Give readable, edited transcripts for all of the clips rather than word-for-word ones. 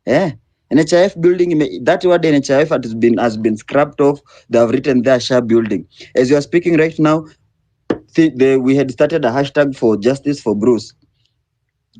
NHIF building, that word NHIF has been scrapped off. They have written there SHA building. As you are speaking right now, we had started a hashtag for justice for Bruce.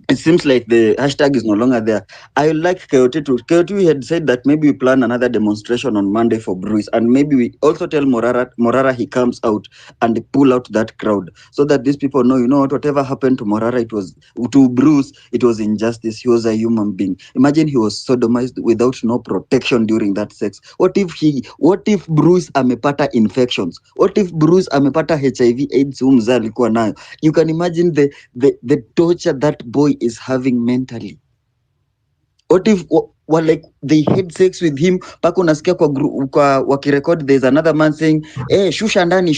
It seems like the hashtag is no longer there. I would like KOT we had said that maybe we plan another demonstration on Monday for Bruce, and maybe we also tell Morara he comes out and pull out that crowd so that these people know, whatever happened to Morara, it was to Bruce, it was injustice. He was a human being. Imagine he was sodomized without no protection during that sex. What if Bruce amepata infections? What if Bruce amepata HIV AIDS mzee alikuwa nayo? You can imagine the torture that boy is having mentally. What if like they had sex with him mpaka unasikia kwa wakirecord there's another man saying shusha ndani.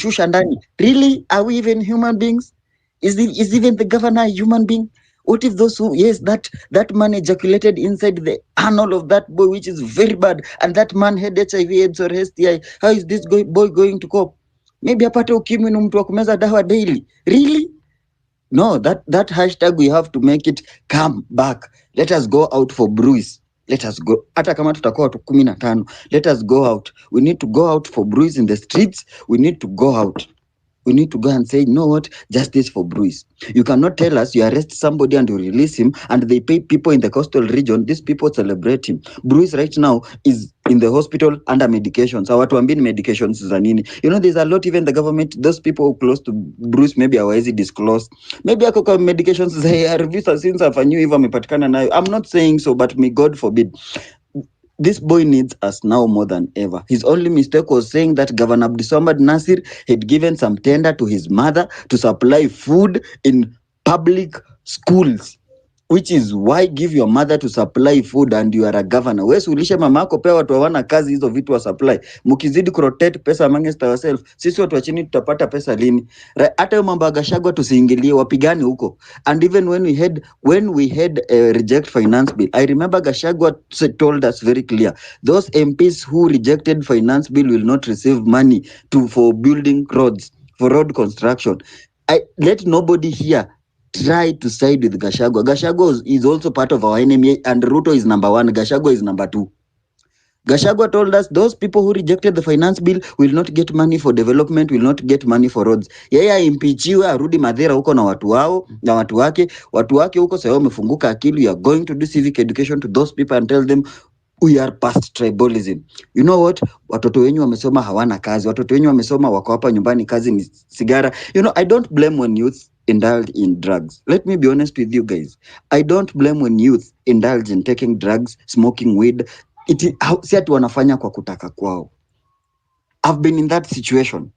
Really, are we even human beings? Is even the governor a human being? What if those who, yes, that man ejaculated inside the anal of that boy, which is very bad, and that man had HIV AIDS or STI? How is this boy going to cope? Maybe apate ukimwi ni mtu wa kumeza dawa daily. Really? No, that hashtag, we have to make it come back. Let us go out for Bruce. Let us go. Hata kama tutakuwa watu 15. Let us go out. We need to go out for Bruce in the streets. We need to go out. We need to go and say, you know what? Justice for Bruce. You cannot tell us you arrest somebody and you release him and they pay people in the coastal region. These people celebrate him. Bruce right now is in the hospital under medications. Our watu ambini medications za nini? There's a lot, even the government, those people close to Bruce maybe hawezi disclose. Maybe ako kwa medications za ARV since afanyiwa hivyo amepatikana nayo. I'm not saying so, but may God forbid. This boy needs us now more than ever. His only mistake was saying that Governor Abdulsamad Nasir had given some tender to his mother to supply food in public schools. Which is why give your mother to supply food and you are a governor. Wewe ulishe mama yako pea watu hawana kazi hizo vitu wa supply. Mkizidi kurotate pesa amongst ourselves, sisi watu wa chini tutapata pesa lini? Hata mambo ya Gachagua tusiingilie, wapigane huko. And even when we had a reject finance bill, I remember Gachagua told us very clear, those MPs who rejected finance bill will not receive money for building roads, for road construction. Let nobody here try to side with Gachagua. Gachagua is also part of our enemy, and Ruto is number 1. Gachagua is number 2. Gachagua told us those people who rejected the finance bill will not get money for development, will not get money for roads. Yeye impeachiwe arudi Madhera huko na watu wao na watu wake huko sasa wamefunguka akili. You are going to do civic education to those people and tell them we are past tribalism. You know what? Watoto wenyu wamesoma hawana kazi. Watoto wenyu wamesoma wako hapa nyumbani, kazi ni sigara. I don't blame when youth indulge in drugs. Let me be honest with you guys. I don't blame when youth indulge in taking drugs, smoking weed. Si ati wanafanya kwa kutaka kwao. I've been in that situation.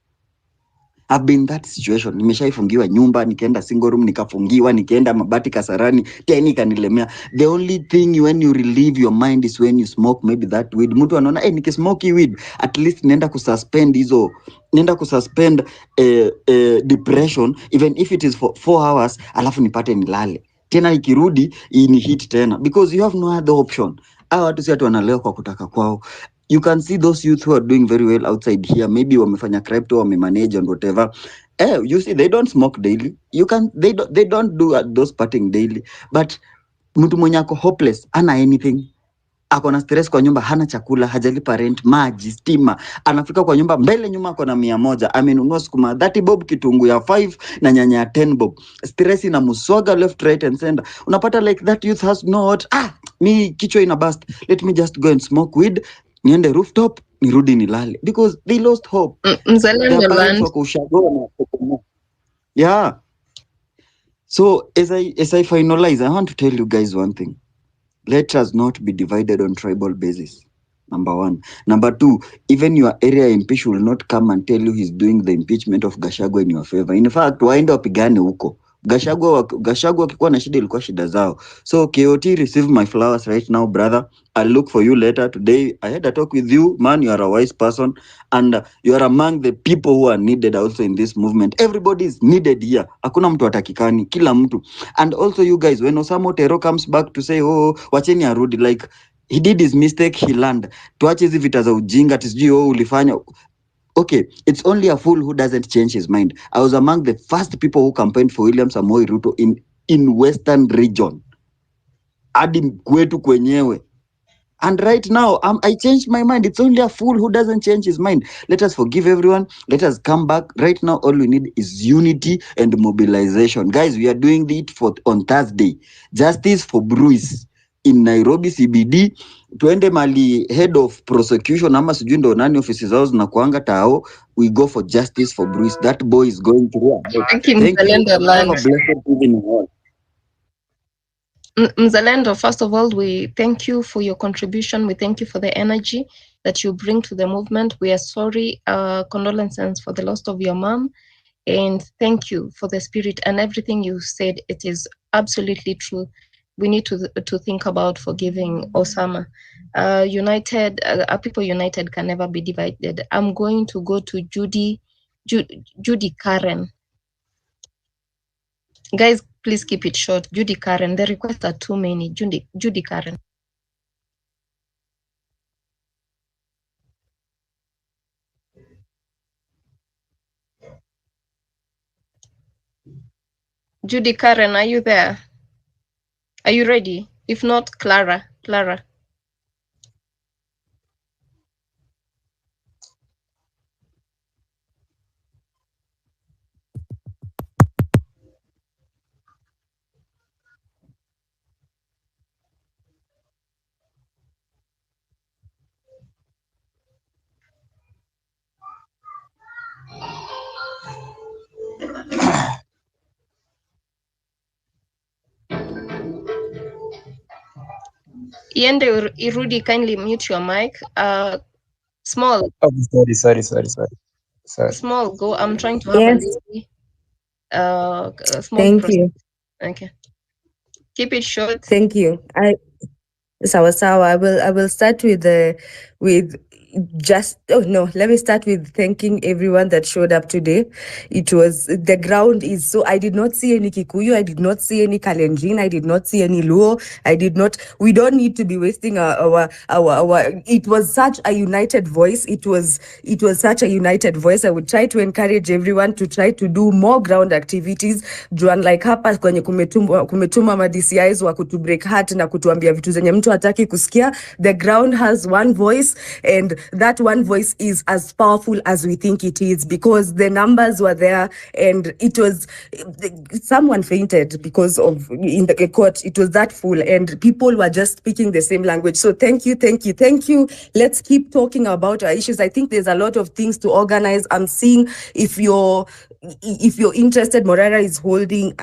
Nimeshaifungiwa nyumba, nikaenda single room, nikafungiwa, nikaenda Mabati Kasarani, tena kanilemea. The only thing when you relieve your mind is when you smoke maybe that weed. Mtu anaona nikismoke weed at least naenda kususpend depression even if it is for 4 hours, alafu nipate nilale. Tena ikirudi ni hit tena because you have no other option. Hao watu si watu wanalewa kwa kutaka kwao. You can see those youth who are doing very well outside here. Maybe wamefanya crypto, wamemanage and whatever. You see, they don't smoke daily. They don't do those partying daily. But mtu mwenye ako hopeless, hana anything. Ako na stress kwa nyumba, hana chakula, hajalipa rent, maji, stima. Anafika kwa nyumba, mbele nyuma ako na 100. Amenunua sukuma 30 bob, kitungu ya 5 na nyanya ya 10 bob. Stress ina muswaga left, right and center. Unapata like that youth has no what. Mi kichwa ina bust. Let me just go and smoke weed. Niende rooftop, nirudi nilale. Because they lost hope. Their parents wako ushago na yeah. So as I finalize, I want to tell you guys one thing. Let us not be divided on tribal basis. Number 1. Number 2, even your area MP will not come and tell you he's doing the impeachment of Gachagua in your favor. In fact, waende wapigane huko. Gachagua akikuwa na shida ilikuwa shida zao. So KOT, receive my flowers right now, brother. I'll look for you later. Today I had a talk with you, man. You are a wise person and you are among the people who are needed also in this movement. Everybody is needed here. Hakuna mtu atakikani, kila mtu. And also you guys, when Osamo Tero comes back to say, wacheni arudi, like he did his mistake, he learned. Tuache hizi vita za ujinga, tisijui ulifanya. Okay, it's only a fool who doesn't change his mind. I was among the first people who campaigned for William Samoei Ruto in Western region. Hadi kwetu kwenyewe. And right now, I changed my mind. It's only a fool who doesn't change his mind. Let us forgive everyone. Let us come back. Right now, all we need is unity and mobilization. Guys, we are doing it for on Thursday. Justice for Bruce in Nairobi CBD. Tuende mali head of prosecution ama sijui ndo nani ofisi zao zinakuanga tao. We go for justice for Bruce. That boy is going through a lot. Thank you, Thank you. Mzalendo Have a Land. blessed evening all. Mzalendo, first of all, we thank you for your contribution. We thank you for the energy that you bring to the movement. We are sorry, condolences for the loss of your mom. And thank you for the spirit and everything you said. It is absolutely true. We need to think about forgiving Osama. People united can never be divided. I'm going to go to Judy Karen. Guys, please keep it short. Judy Karen. The requests are too many. Judy Karen. Judy Karen, are you there? Are you ready? If not, Clara. Yende Irudi, kindly mute your mic. Small. Oh, sorry. Small, go. I'm trying to have Yes, a small thank process. you. Okay. Keep it short. Thank you. Sawa. I will start with just oh no, let me start with thanking everyone that showed up today. It was the ground is so I did not see any Kikuyu, I did not see any Kalenjin, I did not see any Luo. We don't need to be wasting our it was such a united voice. It was such a united voice. I would try to encourage everyone to try to do more ground activities. Juan like hapa kwenye kumetuma ma DCIs wa kutu break heart na kutuambia vitu zenye mtu hataki kusikia. The ground has one voice, and that one voice is as powerful as we think it is, because the numbers were there, and it was someone fainted because of in the court. It was that full, and people were just speaking the same language. So thank you. Let's keep talking about our issues. I think there's a lot of things to organize. I'm seeing if you're interested, Morara is holding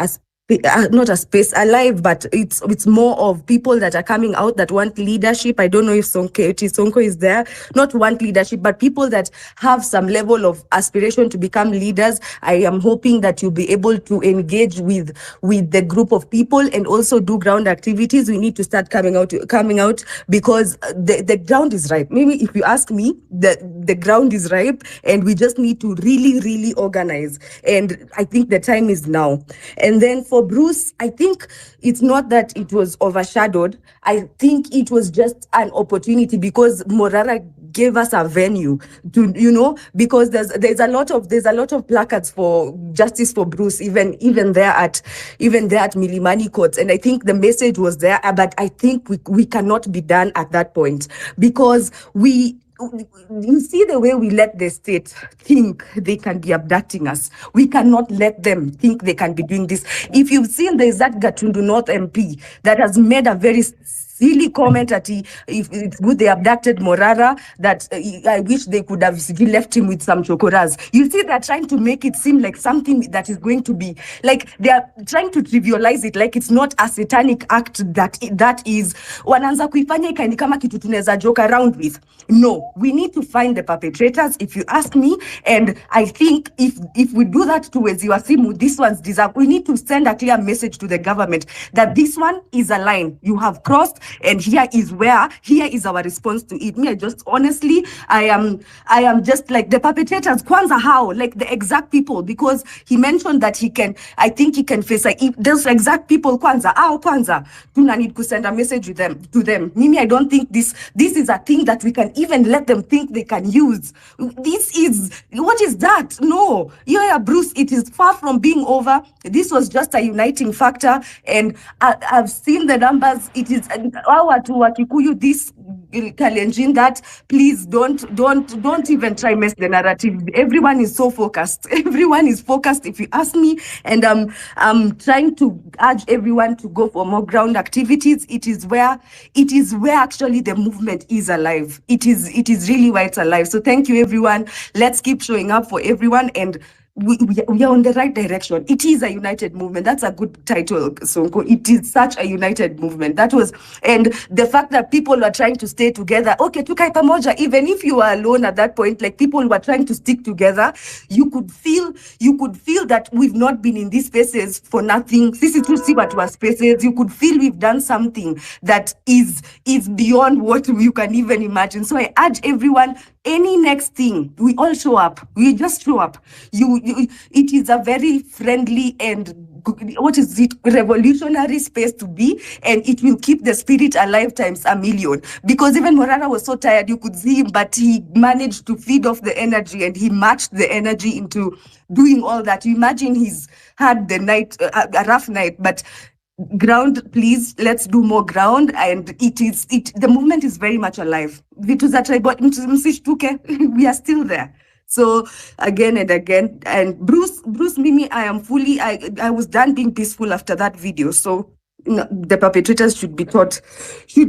not a space alive, but it's more of people that are coming out that want leadership. I don't know if Sonko is there, not want leadership, but people that have some level of aspiration to become leaders. I am hoping that you'll be able to engage with the group of people and also do ground activities. We need to start coming out because the ground is ripe. Maybe if you ask me, the ground is ripe, and we just need to really organize. And I think the time is now. And then for Bruce, I think it's not that it was overshadowed. I think it was just an opportunity because Morara gave us a venue to, because there's a lot of placards for justice for Bruce, even there at Milimani Court. And I think the message was there, but I think we cannot be done at that point, because you see the way we let the state think they can be abducting us. We cannot let them think they can be doing this. If you've seen, there's that Gatundu North MP that has made a very silly comment that if it's good they abducted Morara, that I wish they could have left him with some chokoras. You see, they're trying to make it seem like something that is going to be like they're trying to trivialize it, like it's not a satanic act that is wanaanza kuifanya ikani kama kitu tunaweza joke around with. No, we need to find the perpetrators, if you ask me. And I think if we do that to Weziwasimu, these ones deserve. We need to send a clear message to the government that this one is a line you have crossed, and here is our response to it. Me, I am just like the perpetrators. Kwanza, how? Like the exact people, because he mentioned that I think he can face like those exact people. Kwanza, tuna need to send a message to them. Mimi, I don't think this is a thing that we can even let them think they can use. What is that? No, yeah, Bruce, it is far from being over. This was just a uniting factor, and I've seen the numbers. It is our to Wakikuyu. Kalenjin that. Please don't even try mess the narrative. Everyone is so focused. Everyone is focused, if you ask me. And I'm trying to urge everyone to go for more ground activities. It is where actually the movement is alive. It is really why it's alive. So thank you, everyone. Let's keep showing up for everyone, and we are on the right direction. It is a united movement. That's a good title, Sonko. It is such a united movement. And the fact that people are trying to stay together. Okay, tukai pamoja. Even if you were alone at that point, like people were trying to stick together, you could feel that we've not been in these spaces for nothing. Sisi tu si watu wa spaces. You could feel we've done something that is beyond what you can even imagine. So I urge everyone, any next thing, we all show up. We just show up. It is a very friendly and what is it, revolutionary space to be, and it will keep the spirit alive times a million. Because even Morara was so tired, you could see him, but he managed to feed off the energy, and he matched the energy into doing all that. You imagine he's had a rough night, but ground, please, let's do more ground. And the movement is very much alive. Vitu za tribe, msishtuke, we are still there. So again and again, and Bruce Mimi, I was done being peaceful after that video. So the perpetrators should be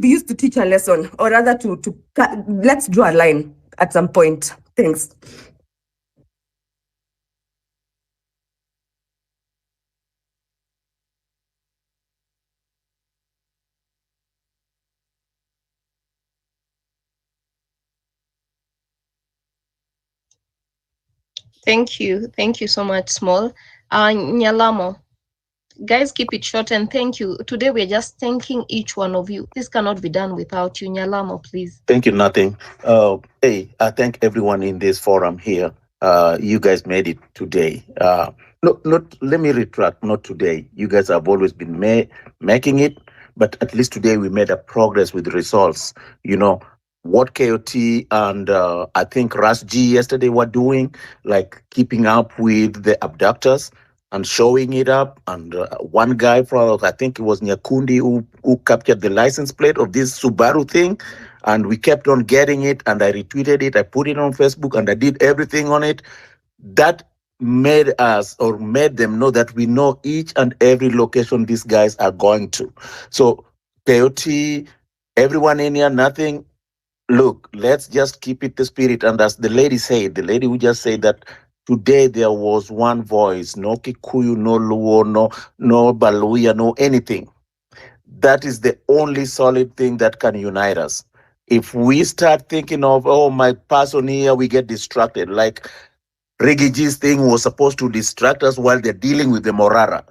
used to teach a lesson, or rather let's draw a line at some point. Thanks. Thank you. Thank you so much, Small. Nyalamo, guys, keep it short and thank you. Today we're just thanking each one of you. This cannot be done without you. Nyalamo, please. Thank you, nothing. Hey, I thank everyone in this forum here. You guys made it today. No, not let me retract. Not today. You guys have always been making it, but at least today we made a progress with results. You know what KOT and I think Ras G yesterday were doing, like keeping up with the abductors and showing it up. And one guy from I think it was Nyakundi who captured the license plate of this Subaru thing, and we kept on getting it. And I retweeted it, I put it on Facebook, and I did everything on it. That made us or made them know that we know each and every location these guys are going to. So KOT, everyone in here, nothing. Look, let's just keep it the spirit. And as the lady said, the lady who just said that today there was one voice, no Kikuyu, no Luo, no Baluya, no anything. That is the only solid thing that can unite us. If we start thinking of, oh, my person here, we get distracted. Like Reggie G's thing was supposed to distract us while they're dealing with the Morara.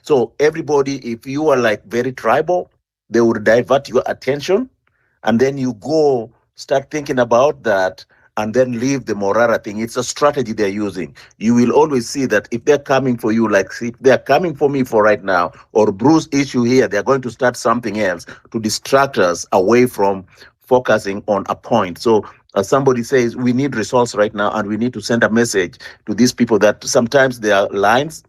So everybody, if you are like very tribal, they would divert your attention, and then you go start thinking about that and then leave the Morara thing. It's a strategy they're using. You will always see that if they're coming for you, like if they're coming for me for right now, or Bruce issue here, they're going to start something else to distract us away from focusing on a point. So as somebody says, we need results right now, and we need to send a message to these people that sometimes there are lines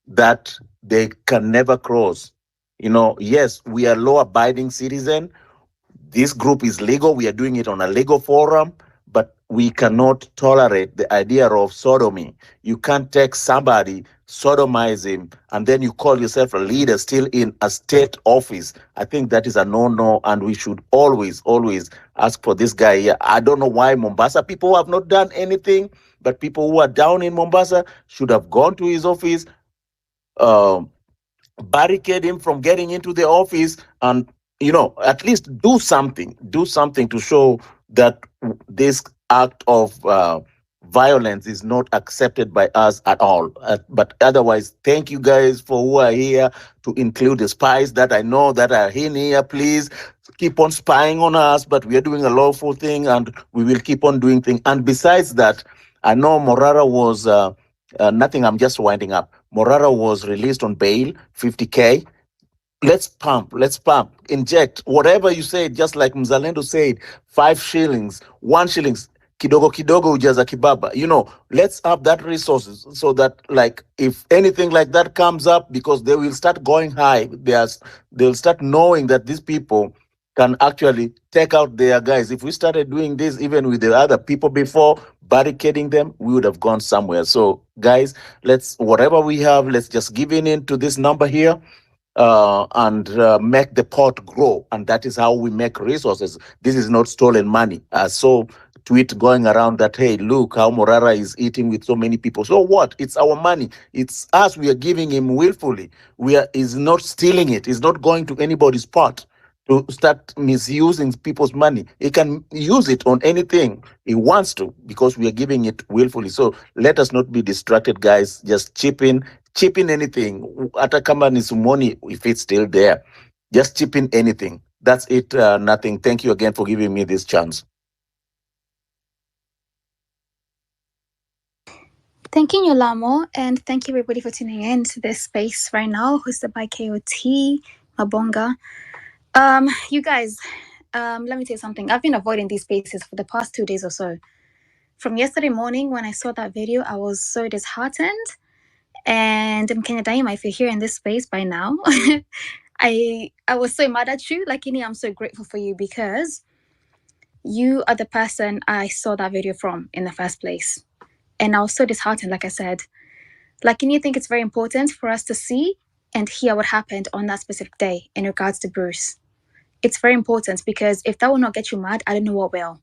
that they can never cross. Yes, we are law-abiding citizen. This group is legal. We are doing it on a legal forum, but we cannot tolerate the idea of sodomy. You can't take somebody, sodomize him, and then you call yourself a leader still in a state office. I think that is a no-no, and we should always, always ask for this guy here. I don't know why Mombasa people have not done anything, but people who are down in Mombasa should have gone to his office, um, barricade him from getting into the office, and at least do something to show that this act of violence is not accepted by us at all. But otherwise, thank you guys for who are here, to include the spies that I know that are in here. Please keep on spying on us, but we are doing a lawful thing, and we will keep on doing things. And besides that, I know Morara was nothing. I'm just winding up. Morara was released on bail, 50K. Let's pump, inject, whatever you say, just like Mzalendo said, 5 shillings, 1 shillings, kidogo kidogo ujaza kibaba. Let's have that resources so that, like, if anything like that comes up, because they will start going high, they'll start knowing that these people can actually take out their guys. If we started doing this even with the other people before, barricading them, we would have gone somewhere. So, guys, let's, whatever we have, let's just give in to this number here, and make the pot grow. And that is how we make resources. This is not stolen money. So tweet going around that, hey, look how Morara is eating with so many people. So what? It's our money. It's us. We are giving him willfully. We are is not stealing it. It's not going to anybody's pot to start misusing people's money. He can use it on anything he wants to because we are giving it willfully. So let us not be distracted, guys. Just chip in anything. Hata kama ni sumoni, if it's still there, just chip in anything. That's it. Nothing. Thank you again for giving me this chance. Thank you, Nyolamo, and thank you everybody for tuning in to this space right now, hosted by KOT Mabonga. You guys, let me tell you something. I've been avoiding these spaces for the past 2 days or so. From yesterday morning when I saw that video, I was so disheartened. And Mkenya Daima, if you're here in this space by now, I was so mad at you. Like, I'm so grateful for you because you are the person I saw that video from in the first place. And I was so disheartened, like I said. Like, you think it's very important for us to see and hear what happened on that specific day in regards to Bruce. It's very important because if that will not get you mad, I don't know what will.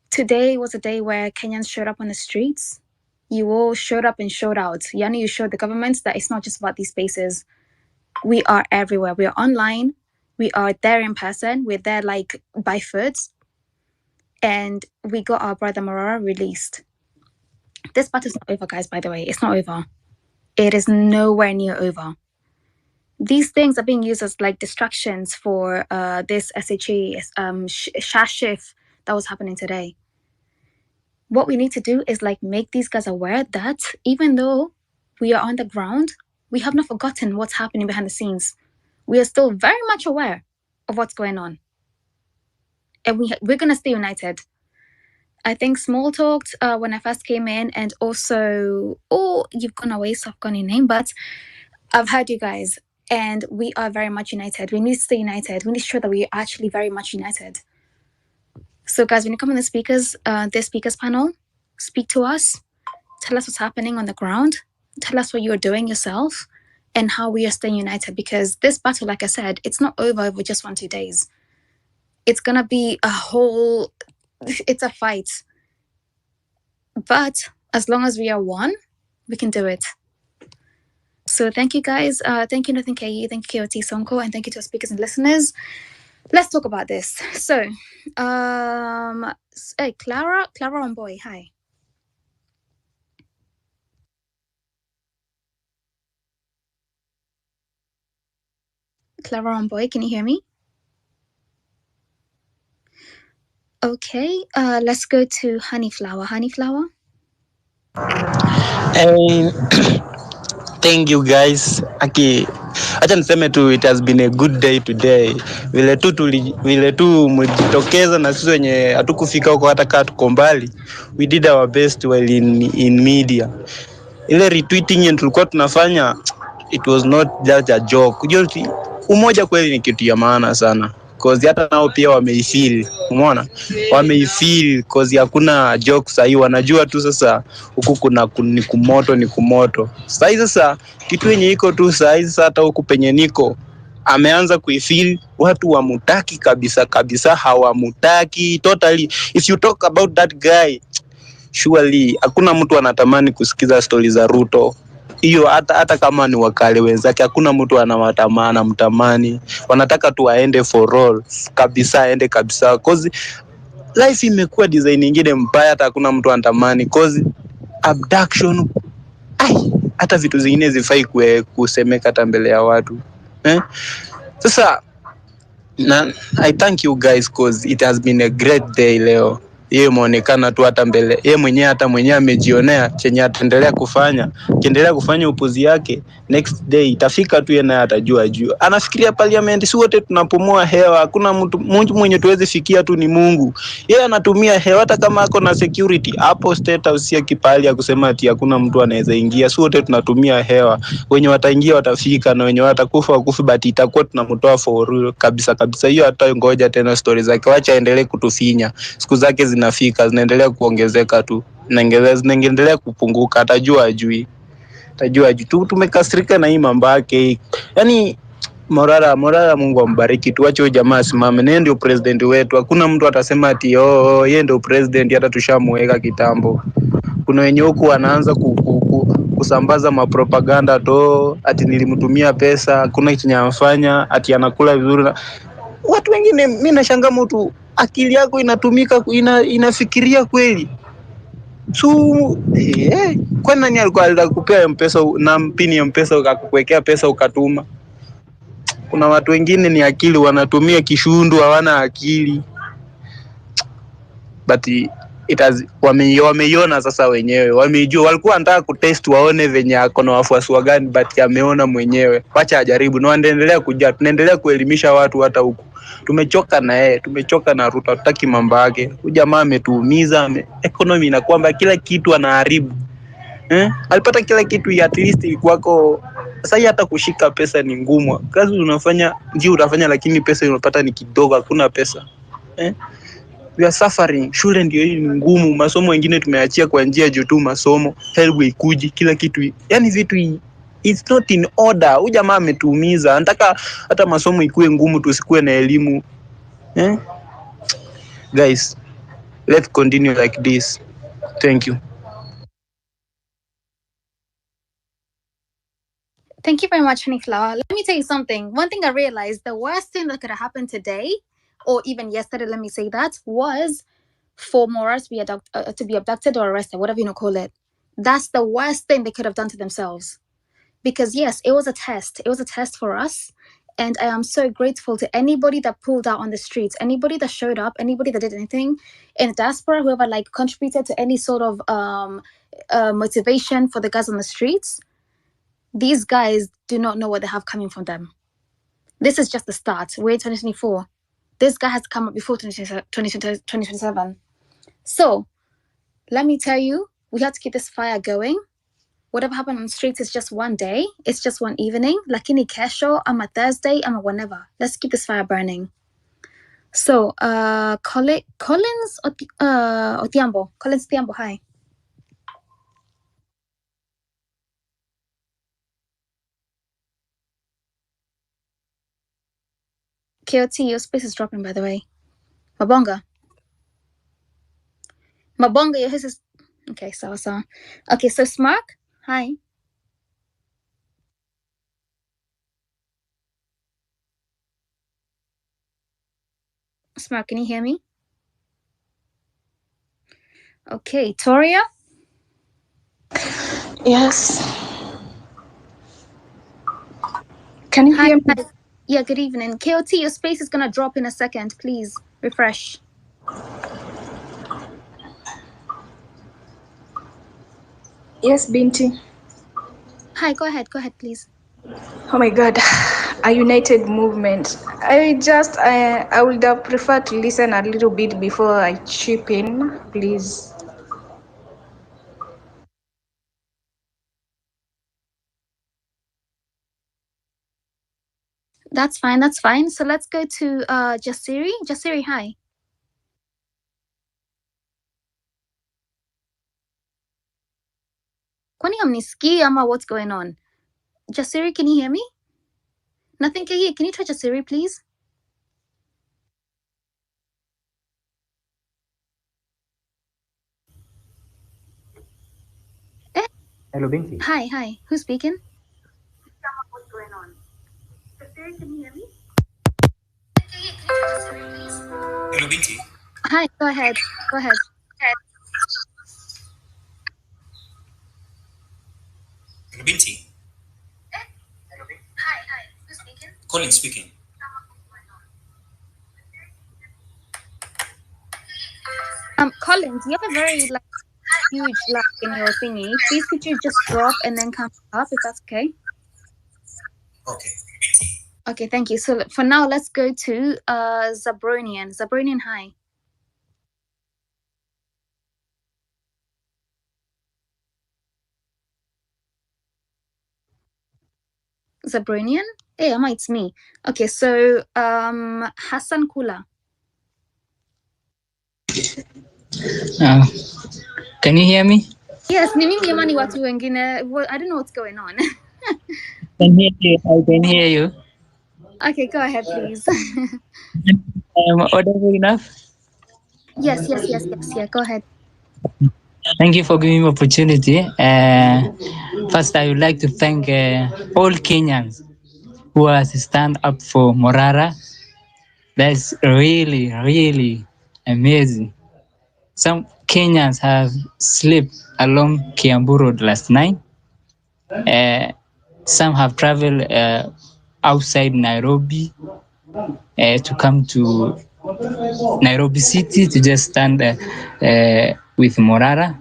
Today was a day where Kenyans showed up on the streets. You all showed up and showed out. Yani, you showed the government that it's not just about these spaces. We are everywhere. We are online. We are there in person. We're there like by foot. And we got our brother Morara released. This battle's not over, guys, by the way. It's not over. It is nowhere near over. These things are being used as like distractions for this SHE shashif that was happening today. What we need to do is like make these guys aware that even though we are on the ground, we have not forgotten what's happening behind the scenes. We are still very much aware of what's going on. And we're going to stay united. I think Small talked when I first came in, and also, you've gone away, so I've gone your name, but I've heard you guys, and we are very much united. We need to stay united. We need to show that we are actually very much united. So, guys, when you come on the speakers panel, speak to us. Tell us what's happening on the ground. Tell us what you're doing yourself and how we are staying united. Because this battle, like I said, it's not over just 1-2 days. It's going to be it's a fight. But as long as we are one, we can do it. So thank you, guys. Thank you, Nathan KE. Thank you, KOT Sonko. And thank you to our speakers and listeners. Let's talk about this. So, hey, Clara on boy, hi. Clara on boy, can you hear me? Okay, let's go to Honeyflower. Honeyflower? Hey, thank you guys. Acha niseme tu it has been a good day today. Vile tu mjitokeza na sisi wenye hatukufika huko hata kama tuko mbali. We did our best while in media. Ile retweeting yenye tulikuwa tunafanya, it was not just a joke. Umoja kweli ni kitu ya maana sana. Cause hata nao pia wameifeel, umeona? Wameifeel cause hakuna jokes sahi, wanajua tu sasa huku kuna ni kumoto. Sasa kitu yenye iko tu sasa hata huku penye niko ameanza kuifeel, watu wamutaki kabisa, hawamutaki totally. If you talk about that guy, surely hakuna mtu anatamani kusikiza stori za Ruto. Hiyo hata kama ni wakale wenzake, hakuna mtu anamtamani. Wanataka tu aende for all aende kabisa, cause life imekuwa design nyingine mbaya, hata hakuna mtu anatamani, cause abduction, hata vitu zingine zifai kusemeka hata mbele ya watu. Sasa I thank you guys cause it has been a great day leo. yeye muonekana tu hata mbele. Yeye mwenyewe hata mwenyewe amejionea chenye ataendelea kufanya. Kiendelea kufanya upuzi yake, next day itafika tu yeye naye atajua juu. Anafikiria parliament, si wote tunapumua hewa. Hakuna mtu mwenye tuwezi fikia tu ni Mungu. Yeye anatumia hewa hata kama ako na security. Hapo state house ya kipali ya kusema ati hakuna mtu anaweza ingia. Si wote tunatumia hewa. Wenye wataingia watafika na wenye watakufa wakufi, but itakuwa tunamtoa for real kabisa kabisa. Hiyo hata ngoja tena stories zake. Wacha aendelee kutufinya. Siku zake zinafika, zinaendelea kuongezeka tu. Zinaendelea kupunguka, atajua ajui. Tajua tu tumekasirika na hii mambo yake. Yaani Morara Mungu ambariki, tuache huyo jamaa asimame. Yeye ndio president wetu. Hakuna mtu atasema ati yeye ndio president, hata tushamuweka kitambo. Kuna wenye huku wanaanza kusambaza mapropaganda to ati nilimtumia pesa, hakuna chenye anafanya, ati anakula vizuri. Watu wengine mimi nashangaa mtu akili yako inatumika inafikiria kweli. Kwa nani alikuwa alikupea M-Pesa na mpini ya M-Pesa ukakuwekea pesa ukatuma? Kuna watu wengine ni akili wanatumia kishundu, hawana akili. But wameiona sasa wenyewe. Wamejua, walikuwa wanataka kutest waone venye ako na wafuasi wa gani, but ameona mwenyewe. Wacha ajaribu na waendelea kuja. Tunaendelea kuelimisha watu hata huku. Tumechoka na yeye, tumechoka na Ruto, hataki mambo yake. Huyu jamaa ametuumiza, economy na kwamba kila kitu anaharibu. Alipata kila kitu, at least ilikuwako. Sasa hata kushika pesa ni ngumu. Kazi unafanya ndio utafanya, lakini pesa unapata ni kidogo, hakuna pesa. We are suffering. Shule ndio hii ni ngumu, masomo wengine tumeachia kwa njia juu tu masomo, help ikuji kila kitu. Yaani vitu it's not in order. Huyu jamaa ametuumiza. Anataka hata masomo ikuwe ngumu, tusikue na elimu. Guys, let's continue like this. Thank you. Thank you very much, Honeyflower. Let me tell you something. One thing I realized, the worst thing that could have happened today, or even yesterday, let me say that, was for Morara to be abducted or arrested, whatever you call it. That's the worst thing they could have done to themselves. Because yes, it was a test. It was a test for us. And I am so grateful to anybody that pulled out on the streets, anybody that showed up, anybody that did anything in the diaspora, whoever contributed to any sort of motivation for the guys on the streets. These guys do not know what they have coming from them. This is just the start. We're in 2024. This guy has to come up before 2027. So, let me tell you, we have to keep this fire going. Whatever happened on the streets is just one day. It's just one evening. Lakini kesho, ama Thursday, ama whenever. Let's keep this fire burning. So, Collins Otiambo. Collins Otiambo, hi. KOT, your space is dropping, by the way. Mabonga, your his is... Okay, so. Okay, so Smark, hi. Smark, can you hear me? Okay, Toria? Yes. Can you hear me? Hi. Yeah, good evening. KOT, your space is gonna drop in a second. Please refresh. Yes, Binti. Hi, go ahead, please. Oh my God, a united movement. I would have preferred to listen a little bit before I chip in, please. That's fine. So let's go to Jasiri. Jasiri, hi. Kwani hamnisikii ama what's going on? Jasiri, can you hear me? Nothing can you try Jasiri, please? Hello, Binti. Hi. Who's speaking? What's going on? Jasiri, can you hear me? Hello, Binti. Hi, go ahead. Hello, Binti. Hi. Who's speaking? Colin speaking. Collins, you have a very like huge lag in your thingy. Please, could you just drop and then come up if that's okay? Okay. Okay, thank you. So for now, let's go to Zabronian. Zabronian, hi. Zabronian? Hey, Ama, it's me. Okay, so Hassan Kula. Uh, can you hear me? Yes, ni mimi ama ni watu wengine. I don't know what's going on. Can hear you. I can hear you. Okay, go ahead, please. I am audible enough. yes. Yeah, go ahead. Thank you for giving me opportunity. First, I would like to thank all Kenyans who has stand up for Morara. That's really amazing. Some Kenyans have slept along Kiambu Road last night. Uh, some have traveled outside Nairobi to come to Nairobi City to just stand with Morara.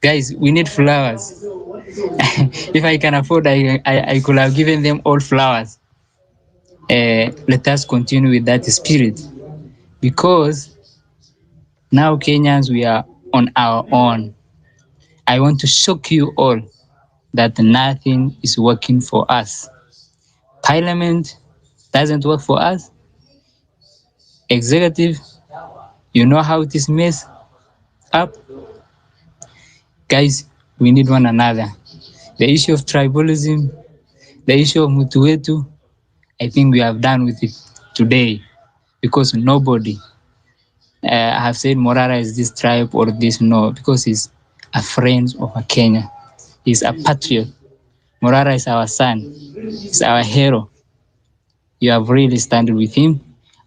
Guys, we need flowers. If I can afford, I could have given them all flowers. Let us continue with that spirit because now Kenyans, we are on our own. I want to shock you all that nothing is working for us. Parliament doesn't work for us. Executive, you know how it is messed up. Guys, we need one another. The issue of tribalism, the issue of Mutuetu, I think we have done with it today because nobody have said Morara is this tribe or this. No, because he's a friend of a Kenya. He's a patriot. Morara is our son. He's our hero. You have really standed with him.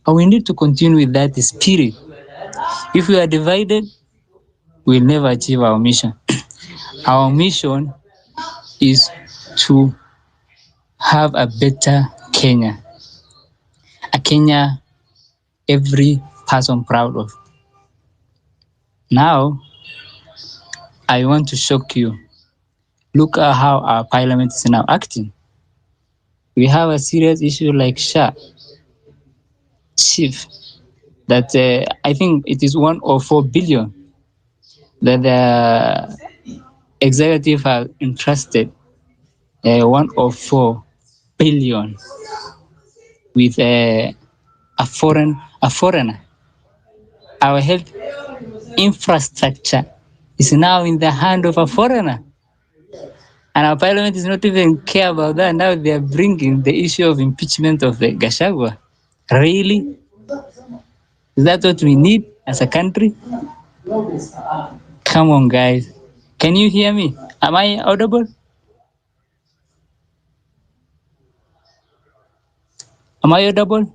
And we need to continue with that spirit. If we are divided, we'll never achieve our mission. Our mission is to have a better Kenya, a Kenya every person proud of. Now, I want to shock you. Look at how our parliament is now acting. We have a serious issue like SHA, chief, that I think it is 104 billion that the executive have entrusted 104 billion with a foreigner. Our health infrastructure is now in the hand of a foreigner. And our parliament is not even care about that. Now they are bringing the issue of impeachment of the Gashagwa. Really? Is that what we need as a country? Come on, guys. Can you hear me? Am I audible? Am I audible?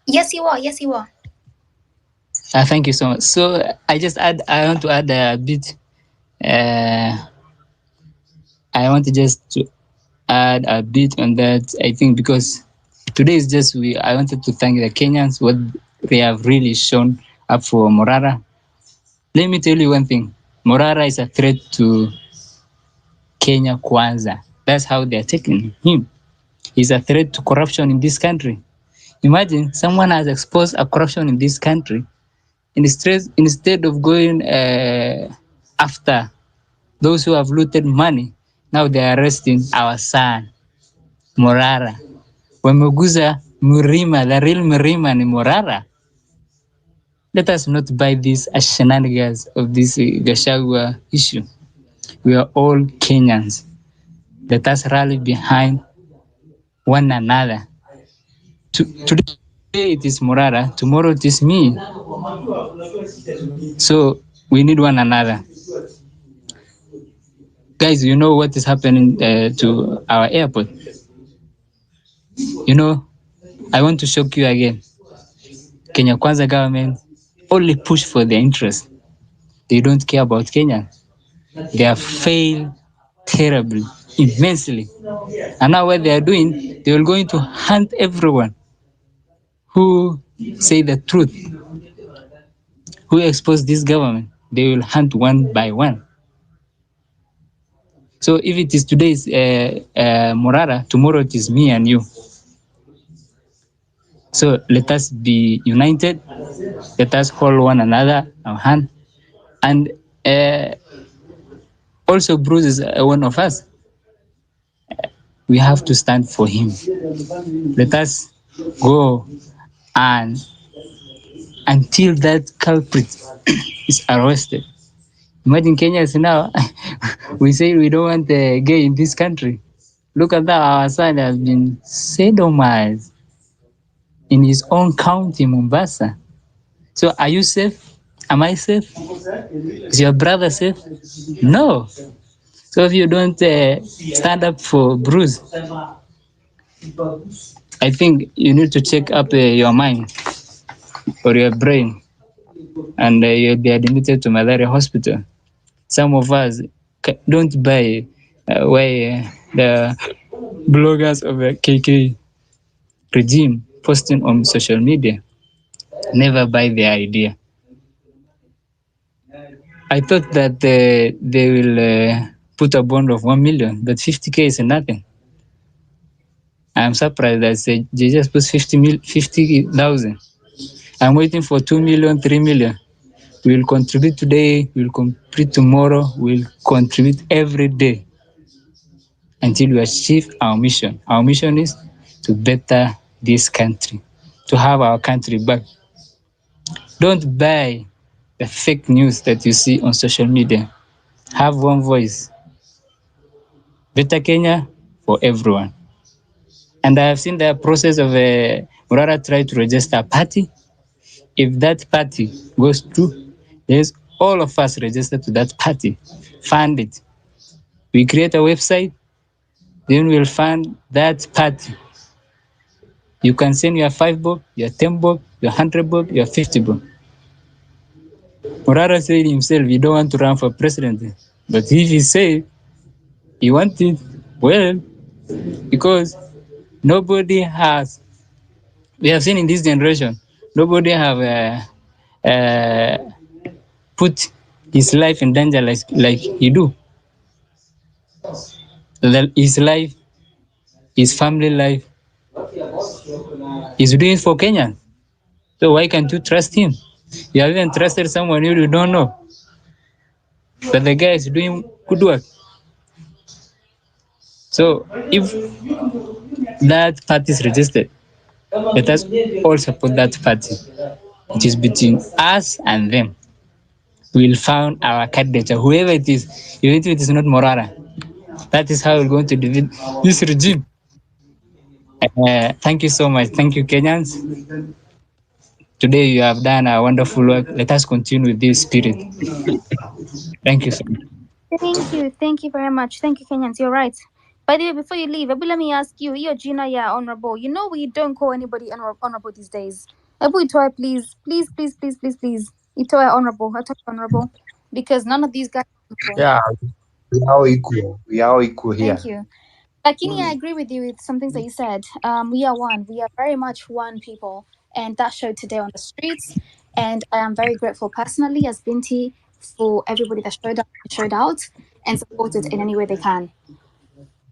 Yes, you are. Yes, you are. Thank you so much. So I want to add a bit. Uh, I want to just to add a bit on that. I think because today is just I wanted to thank the Kenyans what they have really shown up for Morara. Let me tell you one thing. Morara is a threat to Kenya Kwanza. That's how they're taking him. He's a threat to corruption in this country. Imagine someone has exposed a corruption in this country. Instead of going after those who have looted money, now they are arresting our son, Morara. Wameguza Murima, the real Murima ni Morara. Let us not buy these shenanigans of this Gashagwa issue. We are all Kenyans. Let us rally behind one another. Today it is Morara, tomorrow it is me. So we need one another. Guys, you know what is happening to our airport? You know, I want to shock you again. Kenya Kwanza government only push for their interest. They don't care about Kenya. They have failed terribly, immensely. And now what they are doing, they are going to hunt everyone who say the truth, who exposed this government, they will hunt one by one. So if it is today's Morara, tomorrow it is me and you. So let us be united. Let us hold one another our hand. And also Bruce is one of us. We have to stand for him. Let us go and until that culprit is arrested. Imagine Kenya is now, we say we don't want a gay in this country. Look at that, our son has been sodomized in his own county, Mombasa. So are you safe? Am I safe? Is your brother safe? No. So if you don't stand up for Bruce, I think you need to check up your mind or your brain, and you'll be admitted to malaria hospital. Some of us don't buy why the bloggers of the KK regime posting on social media. Never buy their idea. I thought that they will put a bond of 1 million, but 50K is nothing. I'm surprised that they just put 50,000. I'm waiting for 2 million, 3 million. We'll contribute today, we'll contribute tomorrow, we'll contribute every day until we achieve our mission. Our mission is to better this country, to have our country back. Don't buy the fake news that you see on social media. Have one voice. Better Kenya for everyone. And I have seen the process of Morara try to register a party. If that party goes through, there's all of us register to that party, fund it. We create a website, then we'll fund that party. You can send your 5 bob, your 10 bob, your 100 bob, your 50 bob. Morara said himself he don't want to run for president. But if he say he wants it, well, because nobody has, we have seen in this generation, nobody have put his life in danger like he do. His life, his family life, he's doing it for Kenya. So why can't you trust him? You have even trusted someone you don't know. But the guy is doing good work. So if that party is registered, let us all support that party. It is between us and them. We'll find our candidate, whoever it is, even if it is not Morara. That is how we're going to defeat this regime. Thank you so much. Thank you, Kenyans. Today you have done a wonderful work. Let us continue with this spirit. Thank you so much. Thank you. Thank you very much. Thank you, Kenyans. You're right. By the way, before you leave, Abu, let me ask you, you're Gina, yeah, honorable. You know we don't call anybody honorable these days. Abu Itoy, please. Please, please, please, please, please. Itoy honorable. I talk honorable. Because none of these guys are honorable. Yeah, we are all equal. We are all equal here. Thank you. Lakini, I agree with you with some things that you said. We are one. We are very much one people. And that showed today on the streets. And I am very grateful personally as Binti for everybody that showed out and supported in any way they can.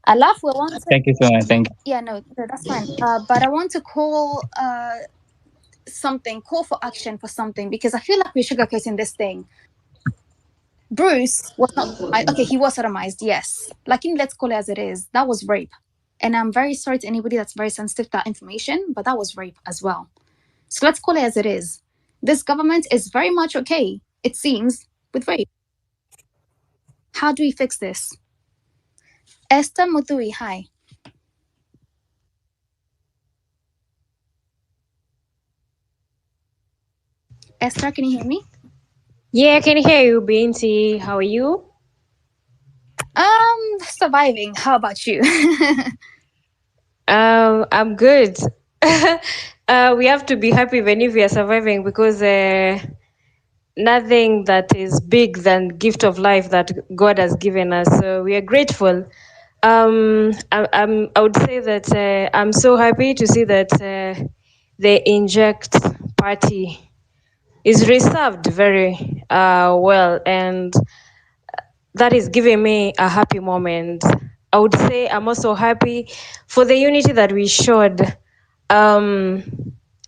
I laugh we want to, Thank you so much. Thank you. yeah, no, that's fine. But I want to call call for action for something because I feel like we're sugarcoating this thing. Bruce was not okay, he was sodomized, yes. Like let's call it as it is. That was rape. And I'm very sorry to anybody that's very sensitive to that information, but that was rape as well. So let's call it as it is. This government is very much okay, it seems, with rape. How do we fix this? Esther Muthui, hi. Esther, can you hear me? Yeah, I can hear you, Binti. How are you? Surviving. How about you? I'm good. We have to be happy even if we are surviving because nothing that is big than gift of life that God has given us. So we are grateful. I would say that I'm so happy to see that they inject party is reserved very well, and that is giving me a happy moment. I would say I'm also happy for the unity that we showed. Um,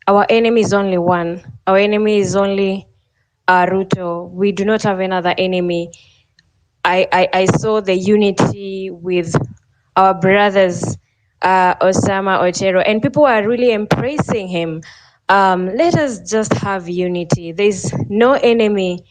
our enemy is only one. Our enemy is only Ruto. We do not have another enemy. I saw the unity with our brothers, Osama Otero, and people are really embracing him. Let us just have unity. There's no enemy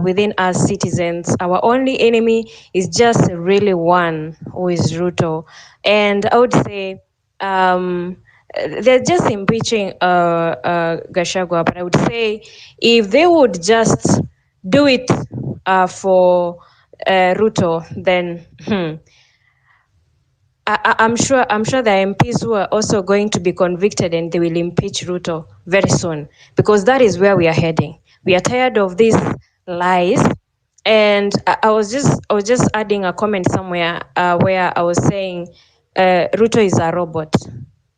within us citizens. Our only enemy is just really one, who is Ruto. And I would say they're just impeaching Gashagwa, but I would say if they would just do it for Ruto, then I'm sure the MPs who are also going to be convicted and they will impeach Ruto very soon, because that is where we are heading. We are tired of these lies. And I was just adding a comment somewhere where I was saying Ruto is a robot,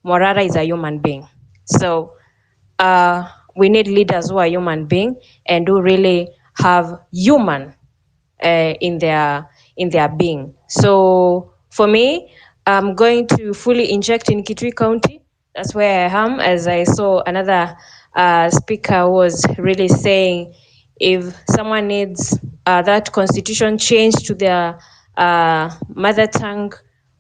Morara is a human being. So we need leaders who are human being and who really have human in their being. So for me, I'm going to fully inject in Kitui County. That's where I am, as I saw another speaker was really saying if someone needs that constitution changed to their mother tongue.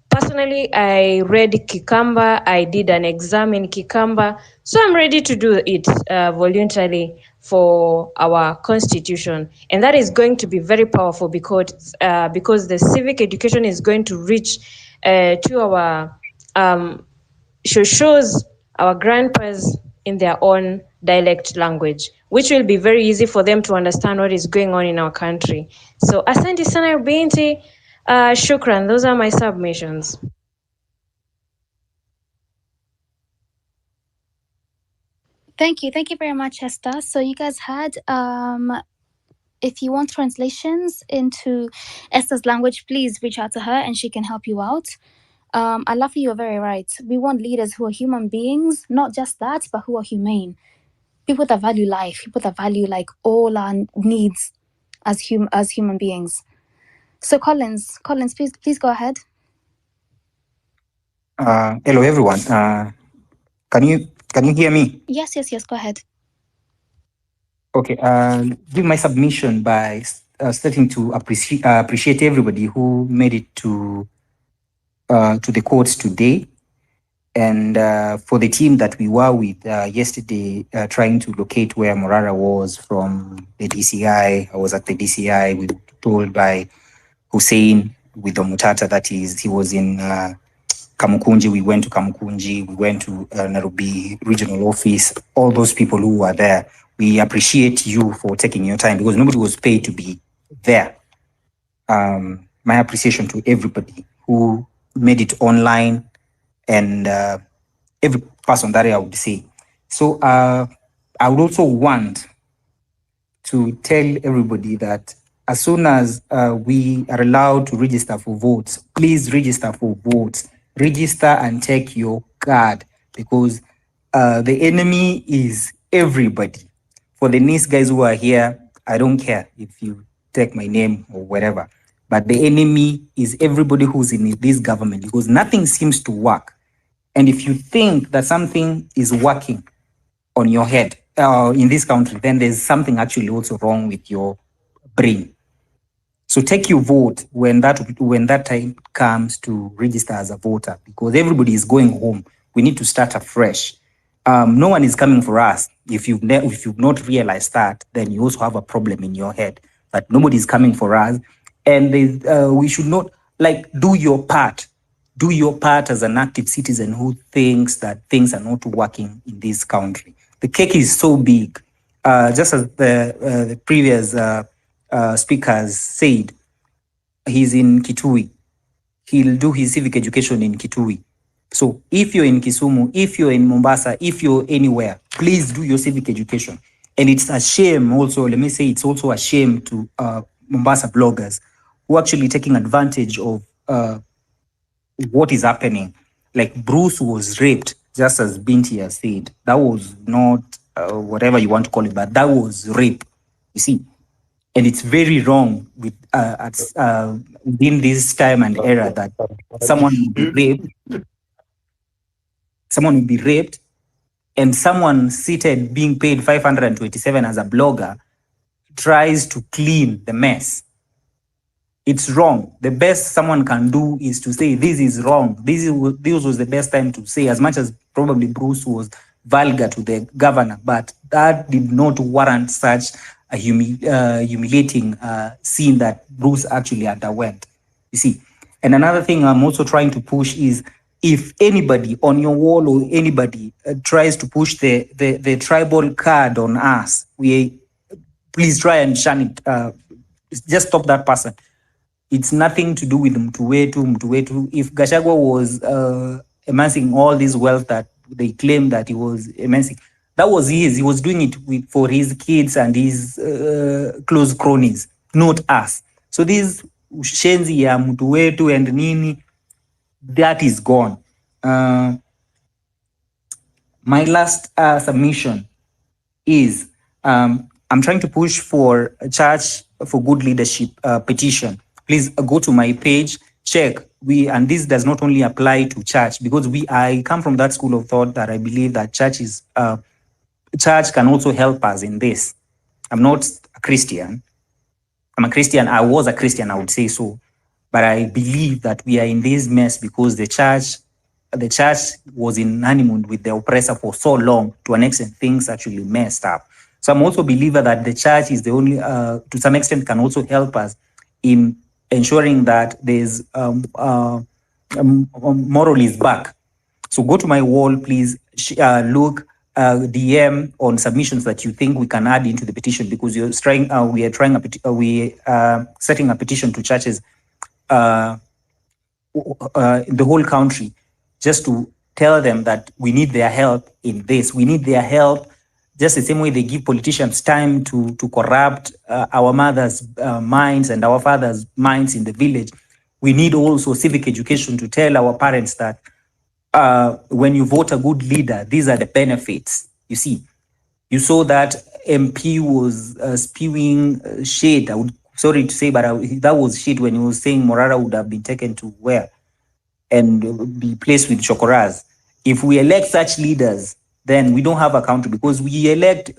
Personally, I read Kikamba. I did an exam in Kikamba. So I'm ready to do it voluntarily for our constitution. And that is going to be very powerful because the civic education is going to reach to our shows our grandpas in their own dialect language, which will be very easy for them to understand what is going on in our country. So asante sana binti, shukran. Those are my submissions. Thank you. Thank you very much, Esther. So you guys had if you want translations into Esther's language, please reach out to her and she can help you out. I love you, you're very right. We want leaders who are human beings, not just that, but who are humane. People that value life, people that value like all our needs as human beings. So Collins, please go ahead. Hello everyone. Can you hear me? Yes, go ahead. Okay. Give my submission by starting to appreciate everybody who made it to the courts today, and for the team that we were with yesterday, trying to locate where Morara was from the DCI. I was at the DCI. We were told by Hussein with the Mutata that he was in Kamukunji. We went to Kamukunji. We went to Nairobi regional office. All those people who were there, we appreciate you for taking your time because nobody was paid to be there. My appreciation to everybody who made it online and every person that I would say. So I would also want to tell everybody that as soon as we are allowed to register for votes, please register for votes. Register and take your card because the enemy is everybody. For the nice guys who are here, I don't care if you take my name or whatever, but the enemy is everybody who's in this government because nothing seems to work. And if you think that something is working on your head in this country, then there's something actually also wrong with your brain. So take your vote when that time comes to register as a voter, because everybody is going home. We need to start afresh. No one is coming for us. If you've not realized that, then you also have a problem in your head. But nobody is coming for us, and we should not do your part. Do your part as an active citizen who thinks that things are not working in this country. The cake is so big. Just as the previous speakers said, he's in Kitui. He'll do his civic education in Kitui. So if you're in Kisumu, if you're in Mombasa, if you're anywhere, please do your civic education. And it's a shame also, let me say, it's also a shame to Mombasa bloggers who are actually taking advantage of what is happening. Like Bruce was raped, just as Binti has said. That was not whatever you want to call it, but that was rape, you see. And it's very wrong within this time and era that someone will be raped, and someone seated being paid 527 as a blogger tries to clean the mess. It's wrong. The best someone can do is to say, this is wrong. This was the best time to say, as much as probably Bruce was vulgar to the governor, but that did not warrant such a humiliating scene that Bruce actually underwent. You see. And another thing I'm also trying to push is, if anybody on your wall or anybody tries to push the tribal card on us, please try and shun it. Just stop that person. It's nothing to do with Mtuwetu. If Gachagua was amassing all this wealth that they claim that he was amassing, that was his. He was doing it for his kids and his close cronies, not us. So this shenzi ya Mtuwetu and nini, that is gone. My last submission is, I'm trying to push for a Church for Good Leadership petition. Please go to my page, check. And this does not only apply to church, because I come from that school of thought that I believe that church can also help us in this. I'm not a Christian. I'm a Christian. I was a Christian, I would say so. But I believe that we are in this mess because the church was in honeymoon with the oppressor for so long, to an extent things actually messed up. So I'm also a believer that the church is the only, to some extent, can also help us in ensuring that there's moral is back. So go to my wall, please, look, DM on submissions that you think we can add into the petition, because we are setting a petition to churches in the whole country, just to tell them that we need their help in this. We need their help just the same way they give politicians time to corrupt our mothers' minds and our fathers' minds in the village. We need also civic education to tell our parents that when you vote a good leader, these are the benefits. You see, you saw that MP was spewing shade. Sorry to say, but that was shit when he was saying Morara would have been taken to where and be placed with chokoras. If we elect such leaders, then we don't have a country, because you elect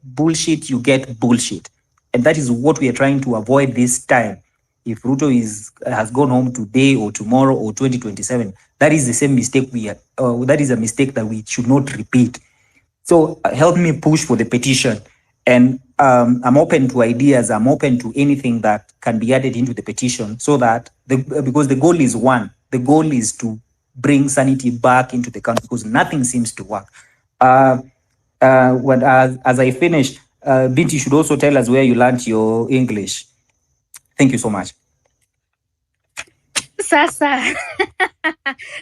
bullshit, you get bullshit. And that is what we are trying to avoid this time. If Ruto has gone home today or tomorrow or 2027, that is the same mistake that is a mistake that we should not repeat. So help me push for the petition. And I'm open to ideas. I'm open to anything that can be added into the petition, so that because the goal is one. The goal is to bring sanity back into the country, because nothing seems to work. As I finish, Binti should also tell us where you learned your English. Thank you so much. Sasa.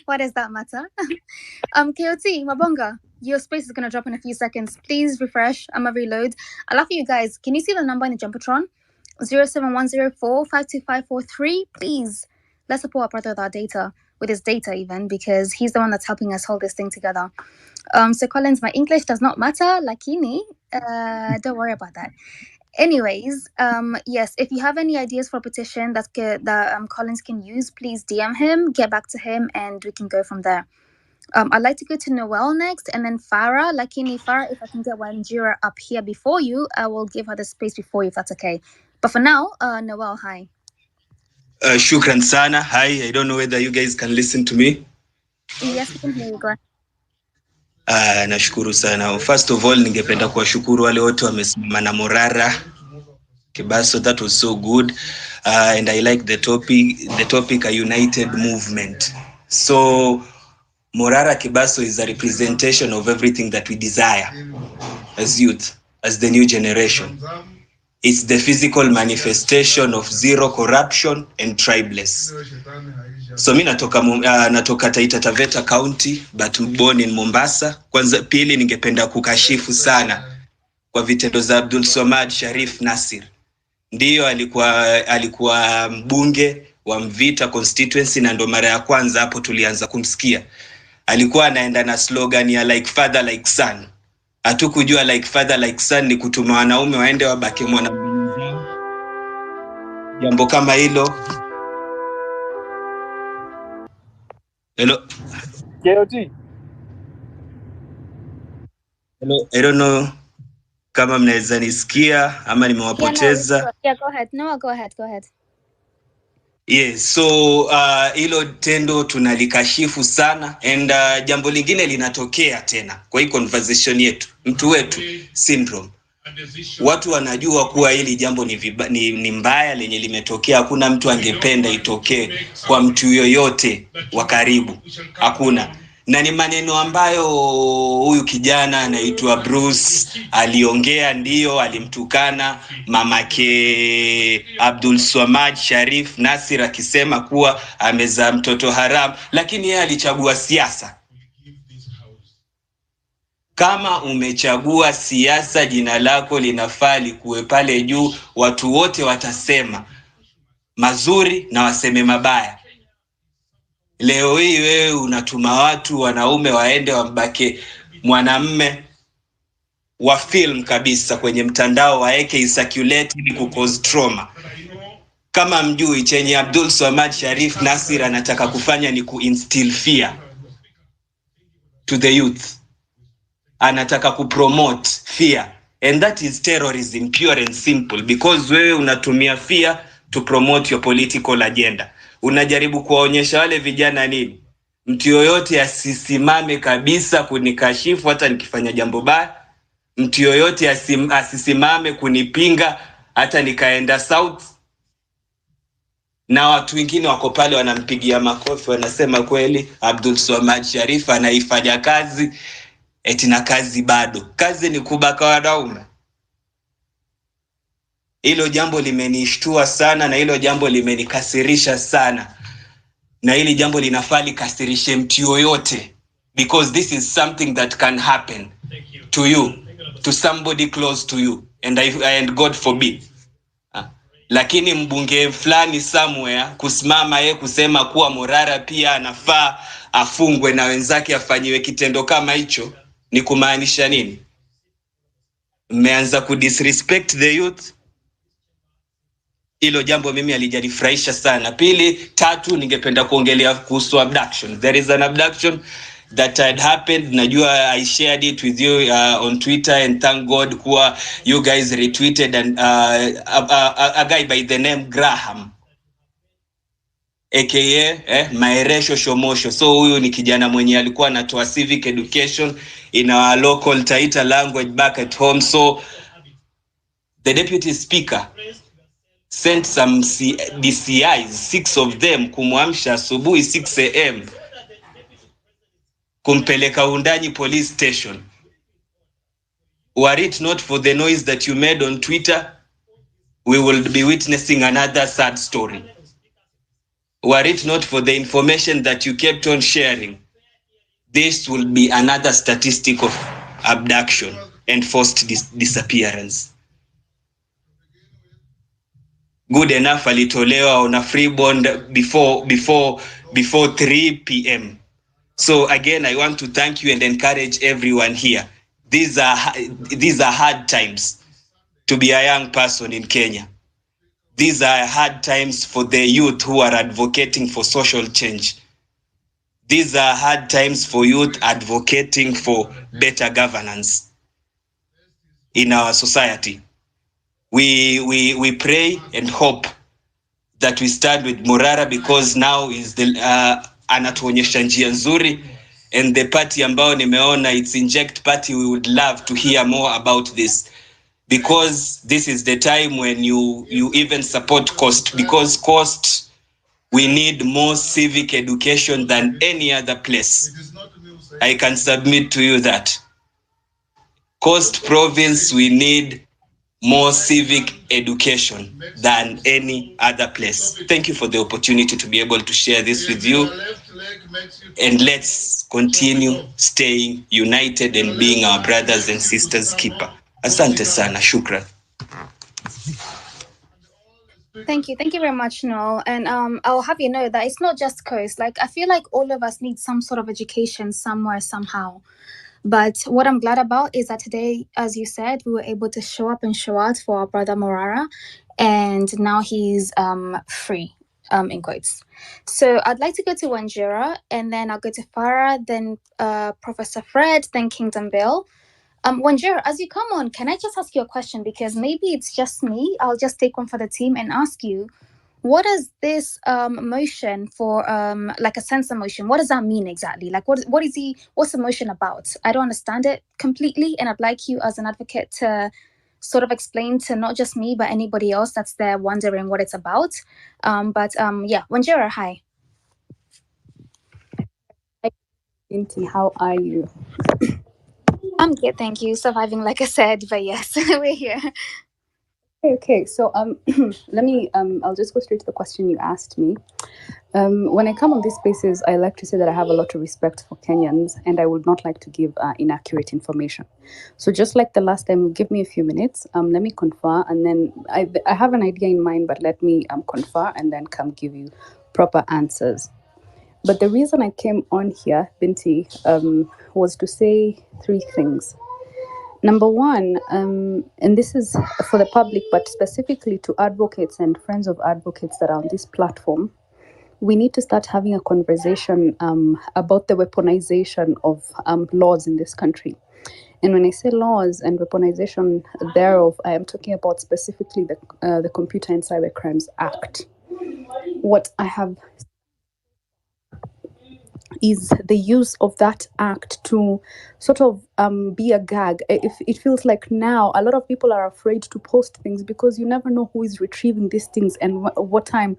What does that matter? KOT, Mabonga, your space is going to drop in a few seconds. Please refresh. I'm going to reload. I love you guys. Can you see the number in the Jumbotron? 07104-52543. Please, let's support our brother with our data, with his data even, because he's the one that's helping us hold this thing together. So Collins, my English does not matter, lakini, don't worry about that. Anyways, yes, if you have any ideas for a petition that Collins can use, please DM him, get back to him, and we can go from there. I'd like to go to Noel next, and then Farah. Lakini Farah, if I can get Wanjira up here before you, I will give her the space before you, if that's okay. But for now, Noel, hi. Shukran sana. Hi, I don't know whether you guys can listen to me. Yes, we can hear you. Go ahead. Nashukuru sana. First of all, ningependa kuwashukuru wale wote wamesimama na Morara Kebaso. That was so good. And I like the topic, a united movement. So Morara Kebaso is a representation of everything that we desire as youth, as the new generation. It's the physical manifestation of zero corruption and tribeless. So mi natoka Taita Taveta County, but born in Mombasa. Kwanza pili ningependa kukashifu sana kwa vitendo za Abdul Somad Sharif Nasir. Ndiyo alikuwa mbunge wa Mvita constituency, na ndo mara ya kwanza hapo tulianza kumsikia. Alikuwa anaenda na slogan ya like father like son. Hatukujua like father like son ni kutuma wanaume waende wabake mwanaume zao. Jambo kama hilo. Hello. KOT. Hello. I don't know kama mnaweza nisikia ama nimewapoteza. Yeah, go ahead. No, go ahead. Yes, so hilo tendo tunalikashifu sana and jambo lingine linatokea tena kwa hii conversation yetu, mtu wetu syndrome. Watu wanajua kuwa hili jambo ni mbaya lenye limetokea. Hakuna mtu angependa itokee kwa mtu yoyote wa karibu, hakuna. Na ni maneno ambayo huyu kijana anaitwa Bruce aliongea, ndio alimtukana mamake Abdul Swamad Sharif Nasir akisema kuwa amezaa mtoto haram, lakini yeye alichagua siasa. Kama umechagua siasa, jina lako linafaa likuwe pale juu, watu wote watasema mazuri na waseme mabaya. Leo hii wewe unatuma watu wanaume waende wambake mwanamme wa film kabisa kwenye mtandao, waeke isirculate ili kucause trauma. Kama mjui chenye Abdul Swamad Sharif Nasir anataka kufanya ni kuinstill fear to the youth. Anataka kupromote fear, and that is terrorism pure and simple, because wewe unatumia fear to promote your political agenda. Unajaribu kuwaonyesha wale vijana nini? Mtu yoyote asisimame kabisa kunikashifu hata nikifanya jambo baya. Mtu yoyote asisimame kunipinga hata nikaenda south. Na watu wengine wako pale wanampigia makofi, wanasema kweli Abdul Swamad Sharif anaifanya kazi. Eti na kazi bado. Kazi ni kubaka wanaume. Hilo jambo limenishtua sana na hilo jambo limenikasirisha sana. Na hili jambo linafaa likasirishe mtu yoyote, because this is something that can happen to you, to somebody close to you, and God forbid. Lakini mbunge fulani somewhere kusimama yeye kusema kuwa Morara pia anafaa afungwe na wenzake afanyiwe kitendo kama hicho, ni kumaanisha nini? Mmeanza kudisrespect the youth. Hilo jambo mimi alijanifurahisha sana. Pili, tatu, ningependa kuongelea kuhusu abduction. There is an abduction that had happened. Najua I shared it with you on Twitter, and thank God kuwa you guys retweeted and a guy by the name Graham aka Maeresho Shomosho. So huyu ni kijana mwenye alikuwa anatoa civic education in our local Taita language back at home. So the deputy speaker sent some DCIs, 6 of them, kumwamsha asubuhi 6 a.m. kumpeleka Undanyi police station. Were it not for the noise that you made on Twitter, we will be witnessing another sad story. Were it not for the information that you kept on sharing, this will be another statistic of abduction and forced disappearance. Good enough alitolewa on a free bond before 3 p.m. So again, I want to thank you and encourage everyone here. These are hard times to be a young person in Kenya. These are hard times for the youth who are advocating for social change. These are hard times for youth advocating for better governance in our society. We pray and hope that we stand with Morara, because now is the anatuonyesha njia nzuri, and the party ambao nimeona, it's Inject Party, we would love to hear more about this, because this is the time when you even support COST, because COST, we need more civic education than any other place. I can submit to you that Coast Province, we need more civic education than any other place. Thank you for the opportunity to be able to share this with you. And let's continue staying united and being our brothers and sisters keeper. Asante sana, shukran. Thank you very much, Noel. And I'll have you know that it's not just Coast. Like, I feel like all of us need some sort of education somewhere, somehow. But what I'm glad about is that today, as you said, we were able to show up and show out for our brother Morara, and now he's free, in quotes. So I'd like to go to Wanjira, and then I'll go to Farah, then Professor Fred, then Kingdom Bill. Wanjira, as you come on, can I just ask you a question? Because maybe it's just me. I'll just take one for the team and ask you, what is this motion for like a sensor motion? What does that mean exactly? Like what's the motion about? I don't understand it completely, and I'd like you as an advocate to sort of explain to not just me but anybody else that's there wondering what it's about. Yeah, Wanjira, hi. Inti, how are you? I'm good, thank you. Surviving, like I said, but yes, we're here. Okay. So let me I'll just go straight to the question you asked me. When I come on these spaces, I like to say that I have a lot of respect for Kenyans, and I would not like to give inaccurate information. So just like the last time, give me a few minutes. Let me confer, and then I have an idea in mind, but let me confer and then come give you proper answers. But the reason I came on here, Binti, was to say three things. Number one, and this is for the public, but specifically to advocates and friends of advocates that are on this platform, we need to start having a conversation about the weaponization of laws in this country. And when I say laws and weaponization thereof, I am talking about specifically the Computer and Cyber Crimes Act. What I have is the use of that act to sort of be a gag. It feels like now a lot of people are afraid to post things because you never know who is retrieving these things and what time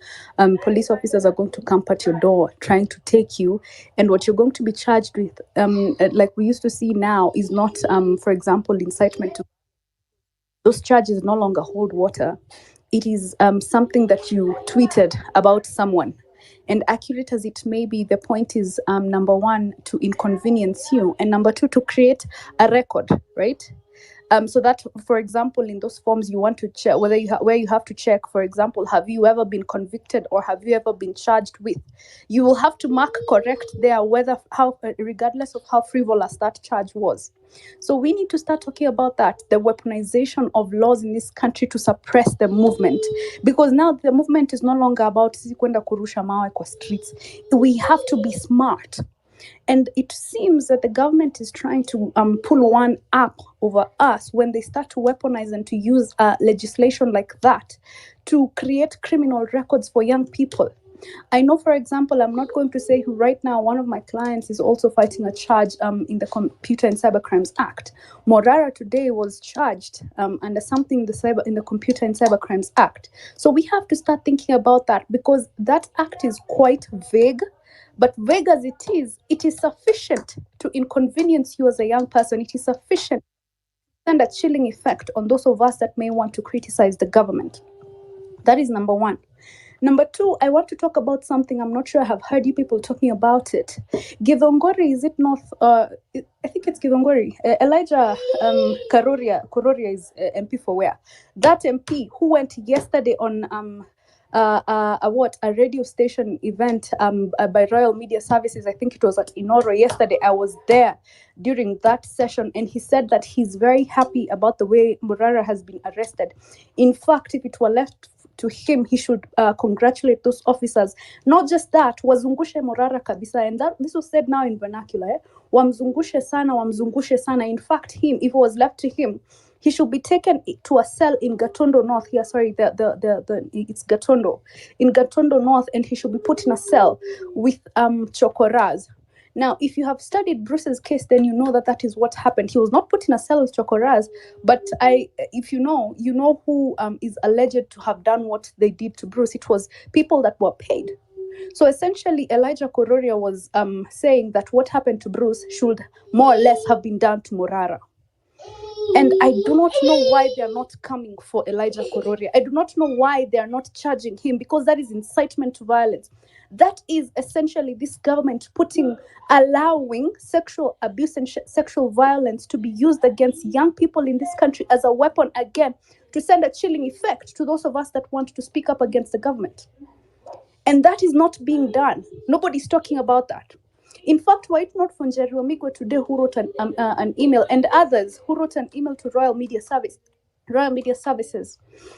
police officers are going to camp at your door trying to take you, and what you're going to be charged with, like we used to see now, is not, for example, incitement to. Those charges no longer hold water. It is something that you tweeted about someone. And accurate as it may be, the point is, number one, to inconvenience you, and number two, to create a record, right? So that, for example, in those forms, you want to check whether where you have to check, for example, have you ever been convicted or have you ever been charged with? You will have to mark correct there whether how, regardless of how frivolous that charge was. So we need to start talking about that, the weaponization of laws in this country to suppress the movement, because now the movement is no longer about sisi kwenda kurusha mawe kwa streets. We have to be smart. And it seems that the government is trying to pull one up over us when they start to weaponize and to use legislation like that to create criminal records for young people. I know, for example, I'm not going to say who right now, one of my clients is also fighting a charge in the Computer and Cyber Crimes Act. Morara today was charged under something in the Computer and Cyber Crimes Act. So we have to start thinking about that, because that act is quite vague. But vague as it is sufficient to inconvenience you as a young person. It is sufficient to send a chilling effect on those of us that may want to criticize the government. That is number one. Number two, I want to talk about something I'm not sure I have heard you people talking about it. Githongori, is it North? I think it's Githongori. Elijah Kororia is MP for where? That MP who went yesterday on a radio station event by Royal Media Services. I think it was at Inoro yesterday. I was there during that session, and he said that he's very happy about the way Morara has been arrested. In fact, if it were left to him, he should congratulate those officers. Not just that, wazungushe Morara kabisa, and that this was said now in vernacular. Wamzungushe sana. In fact, if it was left to him, he should be taken to a cell in Gatondo North here. Sorry, it's Gatondo. In Gatondo North, and he should be put in a cell with chokoras. Now, if you have studied Bruce's case, then you know that is what happened. He was not put in a cell with chokoras, but if you know who is alleged to have done what they did to Bruce. It was people that were paid. So essentially, Elijah Kororia was saying that what happened to Bruce should more or less have been done to Morara. And I do not know why they are not coming for Elijah Kororia. I do not know why they are not charging him, because that is incitement to violence. That is essentially this government allowing sexual abuse and sexual violence to be used against young people in this country as a weapon, again, to send a chilling effect to those of us that want to speak up against the government. And that is not being done. Nobody's talking about that. In fact, were it not for Njeri Wamigwe today who wrote an email, and others who wrote an email to Royal Media Services,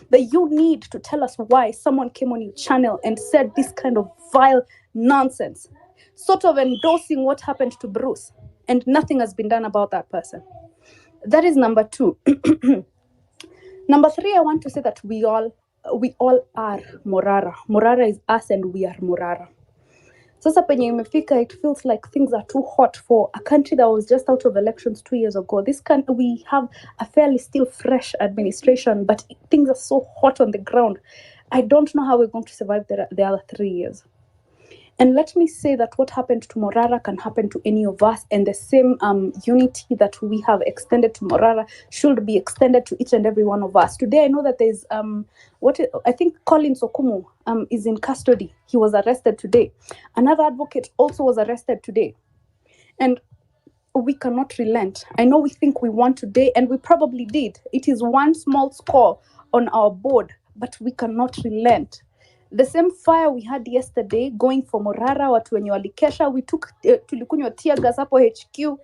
that you need to tell us why someone came on your channel and said this kind of vile nonsense, sort of endorsing what happened to Bruce, and nothing has been done about that person. That is number 2. Number 3, I want to say that we all are Morara. Morara is us and we are Morara. Sasa penye imefika, it feels like things are too hot for a country that was just out of elections 2 years ago. We have a fairly still fresh administration, but things are so hot on the ground. I don't know how we're going to survive the other 3 years. And let me say that what happened to Morara can happen to any of us, and the same unity that we have extended to Morara should be extended to each and every one of us. Today, I know that there's I think Collins Okumu is in custody. He was arrested today. Another advocate also was arrested today. And we cannot relent. I know we think we won today, and we probably did. It is one small score on our board, but we cannot relent. The same fire we had yesterday going for Morara, watu wenye walikesha, we took tulikunywa tear gas hapo HQ,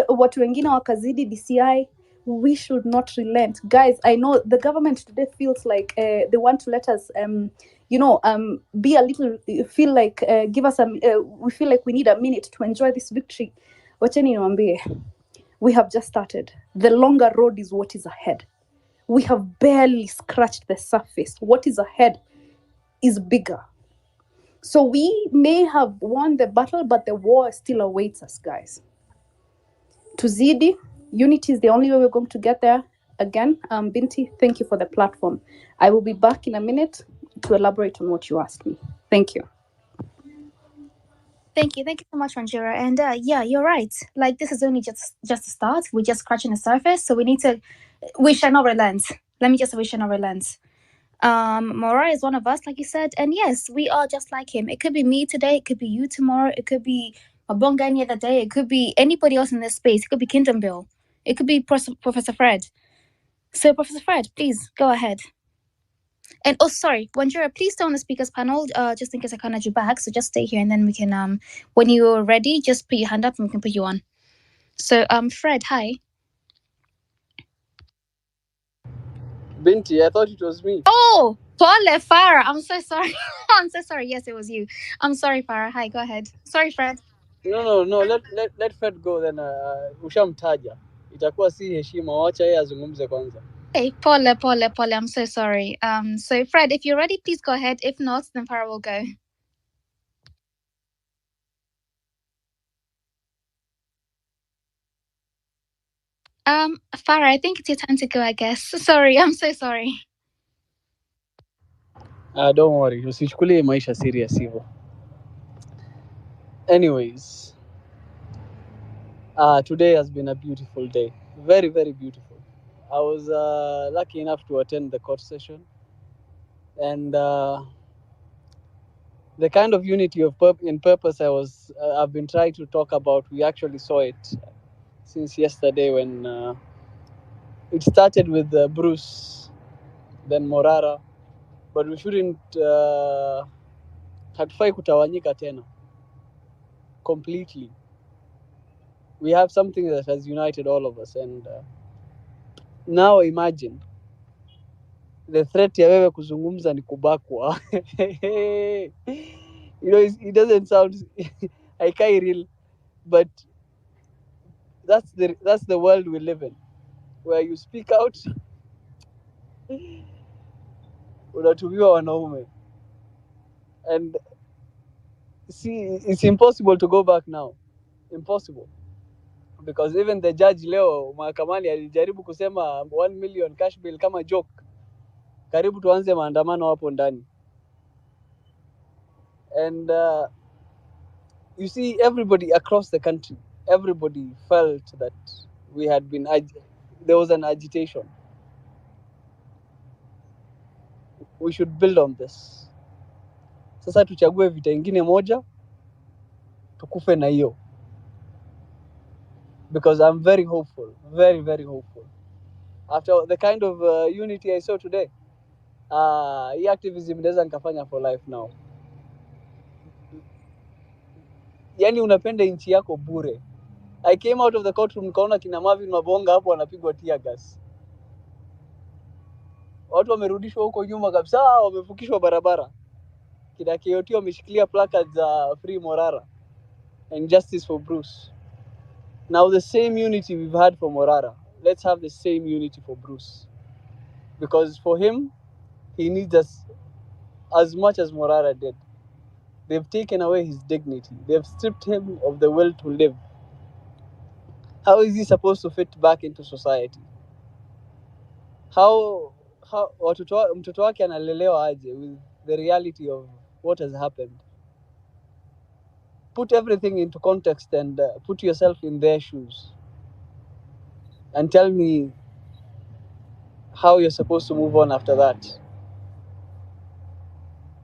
watu wengine wakazidi DCI. We should not relent. Guys, I know the government today feels like they want to let us be a little, feel like give us we feel like we need a minute to enjoy this victory. Wacheni niwaambie, we have just started. The longer road is what is ahead. We have barely scratched the surface. What is ahead is bigger. So we may have won the battle, but the war still awaits us, guys. Tuzidi, unity is the only way we're going to get there. Again, Binti, thank you for the platform. I will be back in a minute to elaborate on what you asked me. Thank you. Thank you so much, Ranjira. And yeah, you're right. Like, this is only just a start. We're just scratching the surface, so we shall not relent. Let me just say, we shall not relent. Morara is one of us, like you said, and yes, we are just like him. It could be me today, it could be you tomorrow, it could be Mabonga any other day, it could be anybody else in this space, it could be Kingdom Bill, it could be Professor Fred. So, Professor Fred, please go ahead. And sorry, Wanjira, please stay on the speakers panel, just in case I can't add you back. So just stay here, and then we can, when you're ready, just put your hand up and we can put you on. So, Fred, hi. Binti, I thought it was me. Oh, Pole Farah. I'm so sorry. I'm so sorry. Yes, it was you. I'm sorry, Farah. Hi, go ahead. Sorry, Fred. No. Let Fred go then. Ushamtaja. Itakuwa si heshima. Wacha yeye azungumze kwanza. Hey, Pole. I'm so sorry. So Fred, if you're ready, please go ahead. If not, then Farah will go. Farah, I think it's your time to go, I guess. Sorry, I'm so sorry. Don't worry. Usichukulie maisha serious hivyo. Anyways, today has been a beautiful day. Very, very beautiful. I was lucky enough to attend the court session, and the kind of unity of purpose I've been trying to talk about, we actually saw it since yesterday when it started with Bruce, then Morara, but we shouldn't hatufai kutawanyika tena completely. We have something that has united all of us, and now imagine the threat ya wewe kuzungumza ni kubakwa. It doesn't sound haikai real, but that's the world we live in, where you speak out unatumiwa wanaume, and see, it's impossible to go back now. Impossible, because even the judge leo mahakamani alijaribu kusema 1 million cash bill kama joke. Karibu tuanze maandamano hapo ndani. And you see, everybody across the country, everybody felt that there was an agitation. We should build on this. Sasa tuchague vita ingine moja, tukufe na hiyo. Because I'm very hopeful, very, very hopeful. After the kind of unity I saw today, hii activism naweza nikafanya for life now. yani unapenda nchi yako bure. I came out of the courtroom nikaona kina Marvin Mabonga hapo wanapigwa tear gas. Watu wamerudishwa huko nyuma kabisa, wamefukishwa barabara. Kina KOT wameshikilia placards za Free Morara and Justice for Bruce. Now the same unity we've had for Morara, let's have the same unity for Bruce. Because for him, he needs us as much as Morara did. They've taken away his dignity. They've stripped him of the will to live. How is he supposed to fit back into society? How mtoto wake analelewa aje with the reality of what has happened? Put everything into context and put yourself in their shoes and tell me how you're supposed to move on after that.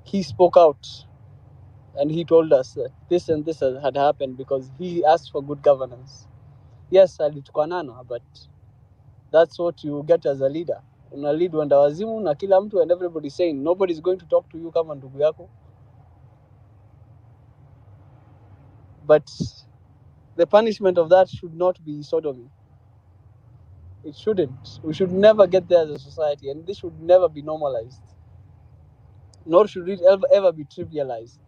He spoke out and he told us that this and this had happened because he asked for good governance. Yes, alitukanana, but that's what you get as a leader. Una lead wenda wazimu na kila mtu and everybody saying nobody's going to talk to you kama ndugu yako. But the punishment of that should not be sodomy. It shouldn't. We should never get there as a society, and this should never be normalized. Nor should it ever be trivialized.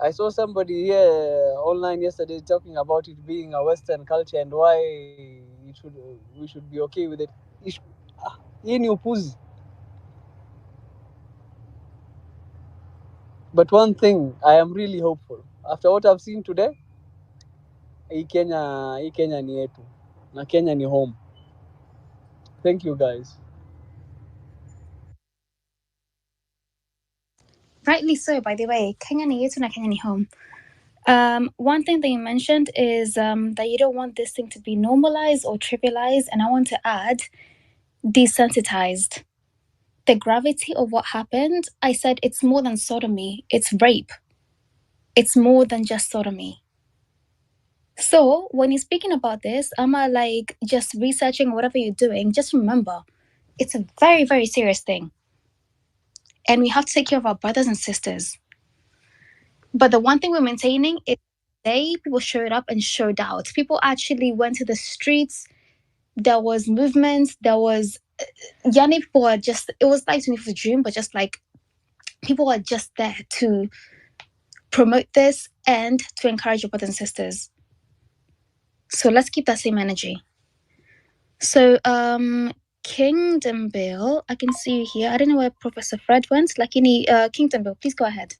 I saw somebody here online yesterday talking about it being a Western culture and why we should be okay with it. Hii ni upuzi. But one thing, I am really hopeful. After what I've seen today, hii Kenya ni yetu. Na Kenya ni home. Thank you guys. Rightly so, by the way. Kenya ni yetu na Kenya ni home. One thing that you mentioned is that you don't want this thing to be normalized or trivialized, and I want to add desensitized. The gravity of what happened, I said it's more than sodomy, it's rape. It's more than just sodomy. So when you're speaking about this, I'm like just researching whatever you're doing, just remember it's a very, very serious thing. And we have to take care of our brothers and sisters. But the one thing we're maintaining is today people showed up and showed out. People actually went to the streets. There was movements. There was young people are just, it was like 24th June, but just like people are just there to promote this and to encourage your brothers and sisters. So let's keep that same energy. So Kingdom Bill, I can see you here. I don't know where Professor Fred went. Lakini Kingdom Bill, please go ahead.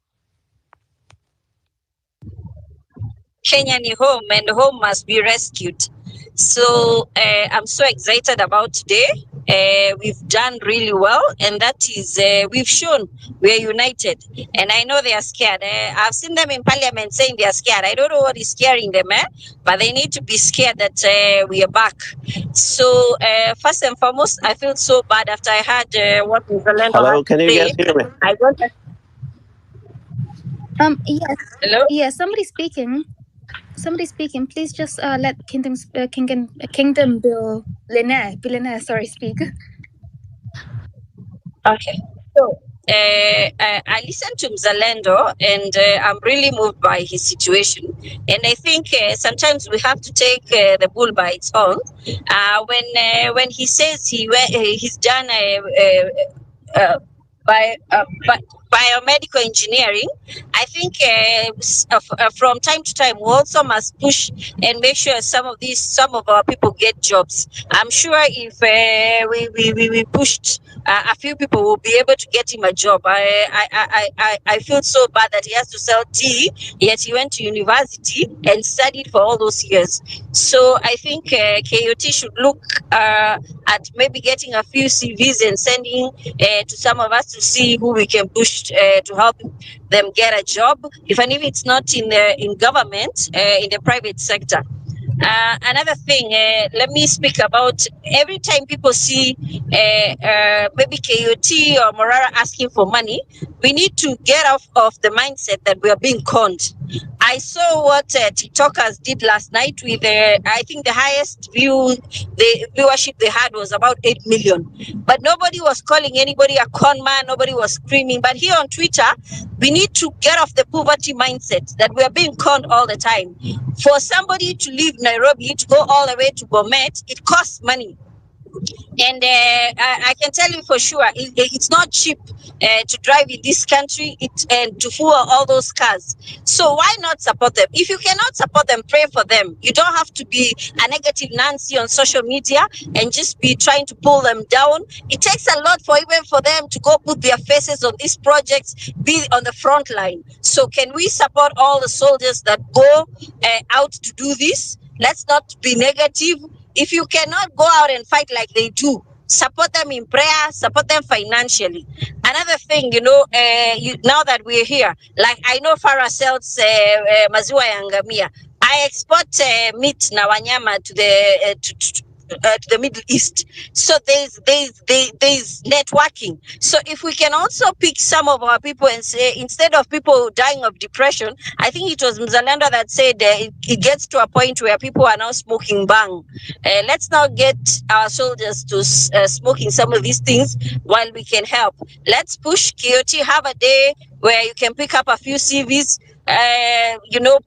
Kenya ni home and home must be rescued. So I'm so excited about today. We've done really well, and that is we've shown we're united. And I know they are scared. I've seen them in parliament saying they are scared. I don't know what is scaring them, but they need to be scared that we are back. So first and foremost, I feel so bad after I heard what Zalendo Hello, had can to you say. guys hear me? I don't. Yes. Hello. Yes, somebody speaking. Please just let Kingdom Bill Billionaire, sorry, speak. Okay. So I listened to Mzalendo and I'm really moved by his situation. And I think sometimes we have to take the bull by its horn. When he says he's done by biomedical engineering, I think from time to time we also must push and make sure some of our people get jobs. I'm sure if we pushed a few people will be able to get him a job. I feel so bad that he has to sell tea, yet he went to university and studied for all those years. So I think KOT should look at maybe getting a few CVs and sending to some of us to see who we can push to help them get a job, even if it's not in government, in the private sector. Another thing, let me speak about every time people see maybe KOT or Morara asking for money, We need to get off of the mindset that we are being conned. I saw what TikTokers did last night with I think the highest the viewership they had was about 8 million. But nobody was calling anybody a con man, nobody was screaming. But here on Twitter, we need to get off the poverty mindset that we are being conned all the time. For somebody to leave Nairobi to go all the way to Bomet, it costs money. And I can tell you for sure, it's not cheap to drive in this country and to fuel all those cars. So why not support them? If you cannot support them, pray for them. You don't have to be a negative Nancy on social media and just be trying to pull them down. It takes a lot for even for them to go put their faces on these projects, be on the front line. So can we support all the soldiers that go out to do this? Let's not be negative. If you cannot go out and fight like they do, support them in prayer, support them financially. Another thing, now that we're here, like I know Farah sells maziwa ya ngamia. I export meat na wanyama to the Middle East. So there's networking. So if we can also pick some of our people and say, instead of people dying of depression, I think it was Mzalendo that said it gets to a point where people are now smoking bang. Let's now get our soldiers to smoking some of these things while we can help. Let's push KOT, have a day where you can pick up a few CVs,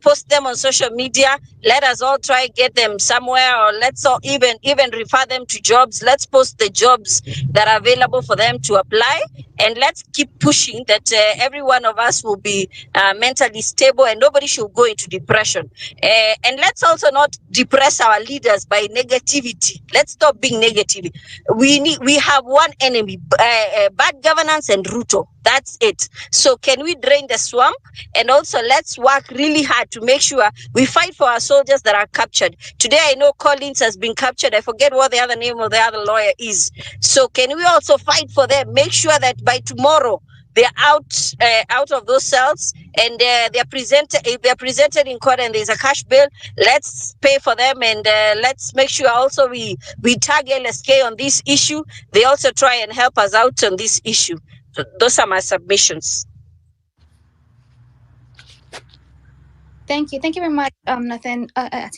post them on social media. Let us all try get them somewhere, or let's all even refer them to jobs. Let's post the jobs that are available for them to apply, and let's keep pushing that every one of us will be mentally stable and nobody should go into depression. And let's also not depress our leaders by negativity. Let's stop being negative. We have one enemy, bad governance and Ruto. That's it. So can we drain the swamp? And also let's work really hard to make sure we fight for our soldiers that are captured. Today I know Collins has been captured. I forget what the other name of the other lawyer is. So can we also fight for them? Make sure that by tomorrow they're out of those cells, and they're presented. If they're presented in court and there's a cash bail, let's pay for them, and let's make sure also we tag LSK on this issue. They also try and help us out on this issue. Those are my submissions. Thank you. Thank you very much, Nathan.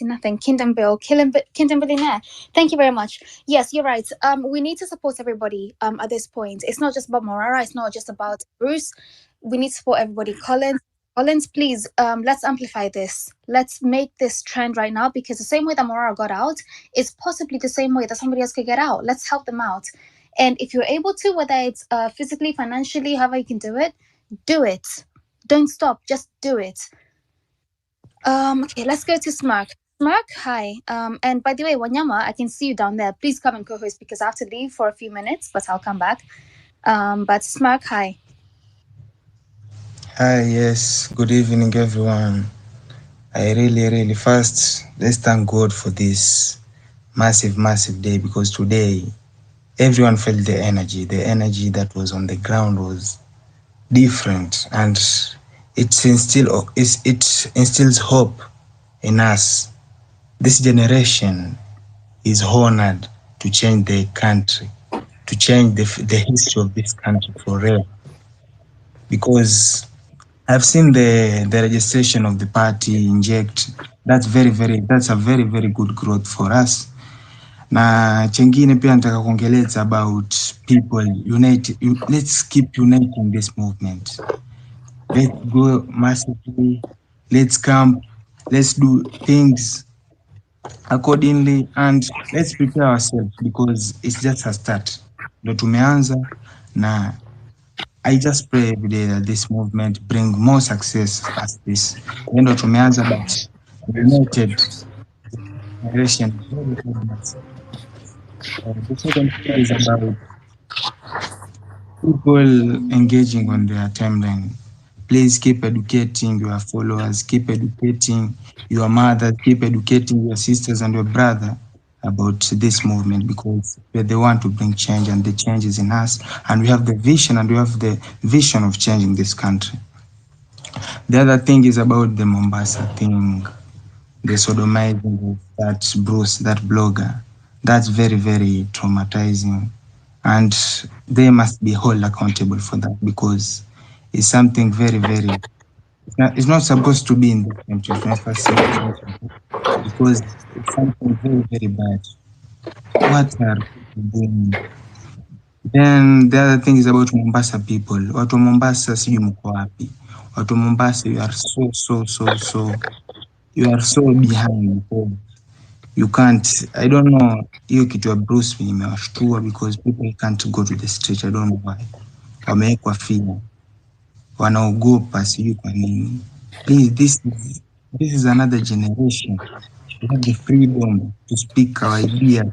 Nathan, Kingdom Bill, Kingdom Billionaire. Thank you very much. Yes, you're right. We need to support everybody at this point. It's not just about Morara. It's not just about Bruce. We need to support everybody. Collins, please, let's amplify this. Let's make this trend right now, because the same way that Morara got out is possibly the same way that somebody else could get out. Let's help them out. And if you're able to, whether it's physically, financially, however you can do it, do it. Don't stop. Just do it. Okay, let's go to Smirk. Smirk, hi. And by the way, Wanyama, I can see you down there. Please come and co-host, because I have to leave for a few minutes, but I'll come back. But Smirk, hi. Hi, yes. Good evening, everyone. I really first, let's thank God for this massive day, because today everyone felt the energy. The energy that was on the ground was different, and it instills hope in us. This generation is honored to change the country, to change the history of this country forever. Because I've seen the registration of the party inject. That's a very good growth for us. Na chengine pia nataka kuongelea about people unite. Let's keep uniting this movement. Let's go massively. Let's camp. Let's do things accordingly, and let's prepare ourselves, because it's just a start. Ndo tumeanza, na I just pray every day that this movement bring more success as this. Ndo tumeanza, but united generation is very much. The second thing is about people engaging on their timeline. Please keep educating your followers, keep educating your mother, keep educating your sisters and your brother about this movement, because they want to bring change, and the change is in us, and we have the vision, of changing this country. The other thing is about the Mombasa thing, the sodomizing of that Bruce, that blogger. That's very traumatizing, and they must be held accountable for that, because is something very, very. It's not supposed to be in the 21st century because it's something very, very bad. What are people doing? Then the other thing is about Mombasa people. Watu wa Mombasa sijui mko wapi. Watu wa Mombasa, you are you are so behind. You can't, I don't know, hiyo kitu ya Bruce imewashtua because people can't go to the street. I don't know why. Wamewekwa fia. Wanaogopa sijui kwa nini. Please, this is another generation. We have the freedom to speak our idea.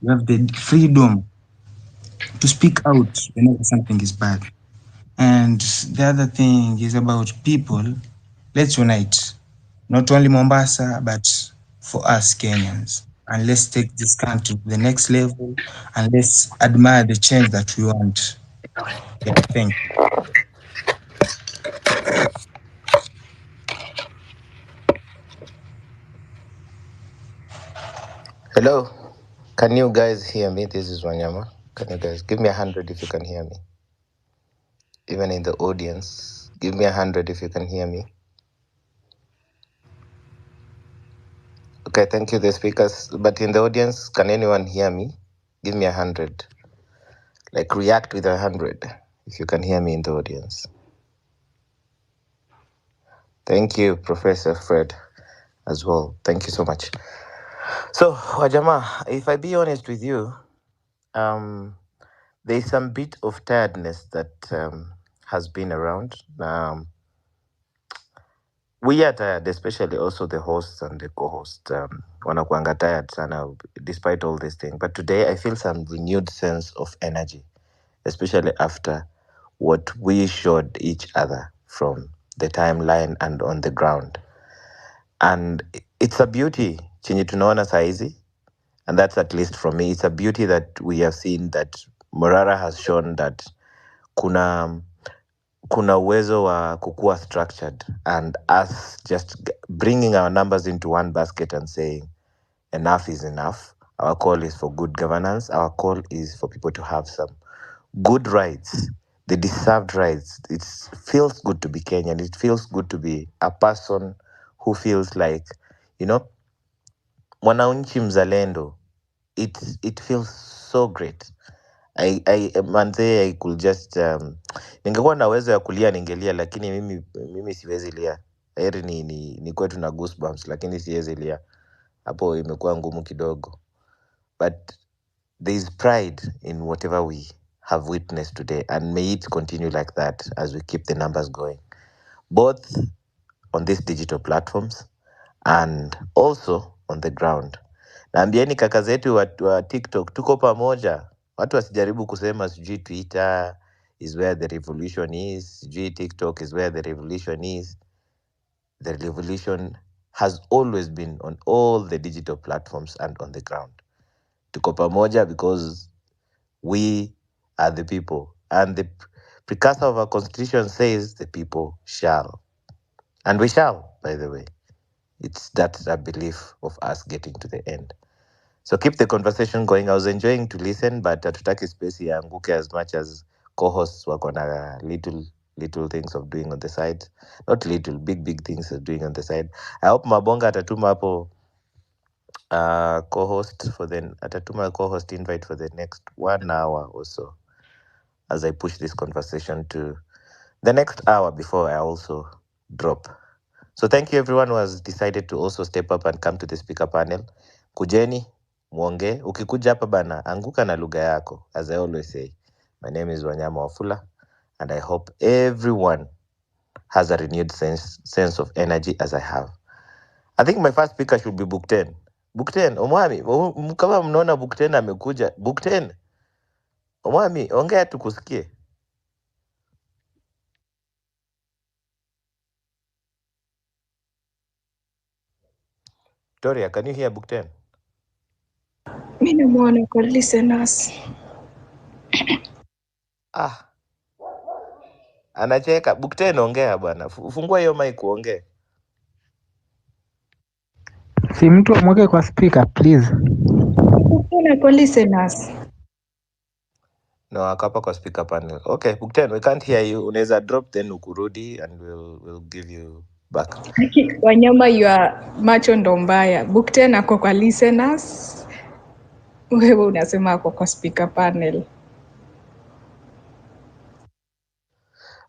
We have the freedom to speak out whenever something is bad. And the other thing is about people. Let's unite. Not only Mombasa, but for us Kenyans. And let's take this country to the next level and let's admire the change that we want. Yeah, thank you. Hello, can you guys hear me? This is Wanyama. Can you guys give me 100 if you can hear me? Even in the audience, give me 100 if you can hear me. Okay, thank you, the speakers. But in the audience, can anyone hear me? Give me 100. Like react with 100 if you can hear me in the audience. Thank you, Professor Fred, as well. Thank you so much. So, Wajama, if I be honest with you, there's some bit of tiredness that has been around. We are tired, especially also the hosts and the co-hosts. Wanakuanga tired sana, despite all these things. But today I feel some renewed sense of energy, especially after what we showed each other from the timeline and on the ground. And it's a beauty, chenye tunaona saizi, and that's at least from me. It's a beauty that we have seen that Morara has shown that kuna uwezo wa kukua structured, and us just bringing our numbers into one basket and saying enough is enough. Our call is for good governance. Our call is for people to have some good rights, the deserved rights. It feels good to be Kenyan. It feels good to be a person who feels like, mwananchi mzalendo. It feels so great. I could just ningekuwa na uwezo ya kulia ningelia, lakini mimi siwezi lia. Heri ni kwetu na goosebumps, lakini siwezi lia. Hapo imekuwa ngumu kidogo. But there is pride in whatever we have witnessed today, and may it continue like that as we keep the numbers going, both on these digital platforms and also on the ground. Naambieni kaka zetu wa TikTok, tuko pamoja. Watu wasijaribu kusema sijui Twitter is where the revolution is, sijui TikTok is where the revolution is. The revolution has always been on all the digital platforms and on the ground. Tuko pamoja because we are the people. And the precursor of our constitution says the people shall. And we shall, by the way. It's that belief of us getting to the end. So keep the conversation going. I was enjoying to listen, but hatutaki space ianguke as much as co-hosts wako na little things of doing on the side. Not little, big things of doing on the side. I hope Mabonga atatuma hapo atatuma co-host invite for the next 1 hour or so, as I push this conversation to the next hour before I also drop. So thank you everyone who has decided to also step up and come to the speaker panel. Kujeni, muonge. Ukikuja hapa bana, anguka na lugha yako. As I always say, my name is Wanyama Wafula, and I hope everyone has a renewed sense of energy as I have. I think my first speaker should be Book 10. Book 10, Omwami, kama mnaona Book 10 amekuja. Book 10, Omwami, ongea tukusikie. Victoria, can you hear Book 10? Mimi namuona kwa listeners. Anacheka. Book 10 ongea bwana. Fungua hiyo mic uongee. Si mtu amweke kwa speaker please. Kuna kwa listeners. No, ako hapa kwa speaker panel. Okay, Bukten, we can't hear you. Unaweza drop then ukurudi and we'll give you back. Wanyama, you are macho ndo mbaya. Bukten ako kwa listeners, wewe unasema ako kwa speaker panel.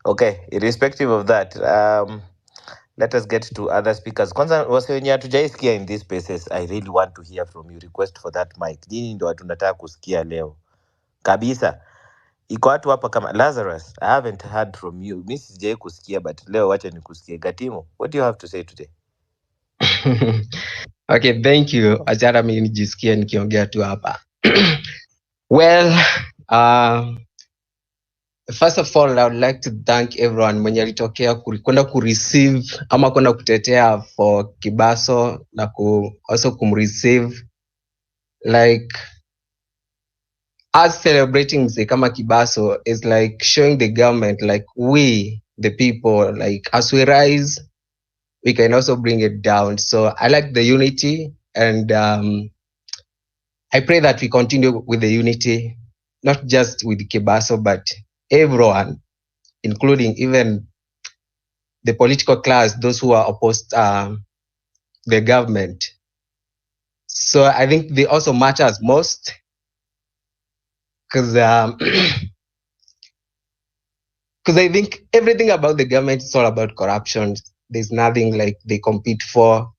Okay, irrespective of that, let us get to other speakers. Kwanza wase wenye hatujaisikia in these spaces, I really want to hear from you. Request for that mic. Nyinyi ndo watu nataka kusikia leo kabisa. Iko watu hapa kama Lazarus, I haven't heard from you. Mi sijai kusikia, but leo wacha nikusikie. Gatimo, what do you have to say today? Okay, thank you. Achara mimi nijisikie nikiongea tu hapa. Well, first of all, I would like to thank everyone mwenye alitokea kwenda kureceive ama kwenda kutetea for Kebaso na also kumreceive. Like us celebrating mzee kama Kebaso is like showing the government like we the people, like as we rise we can also bring it down. So I like the unity, and I pray that we continue with the unity, not just with Kebaso, but everyone, including even the political class, those who are opposed the government. So I think they also matters most because because I think everything about the government is all about corruption. There's nothing like they compete for,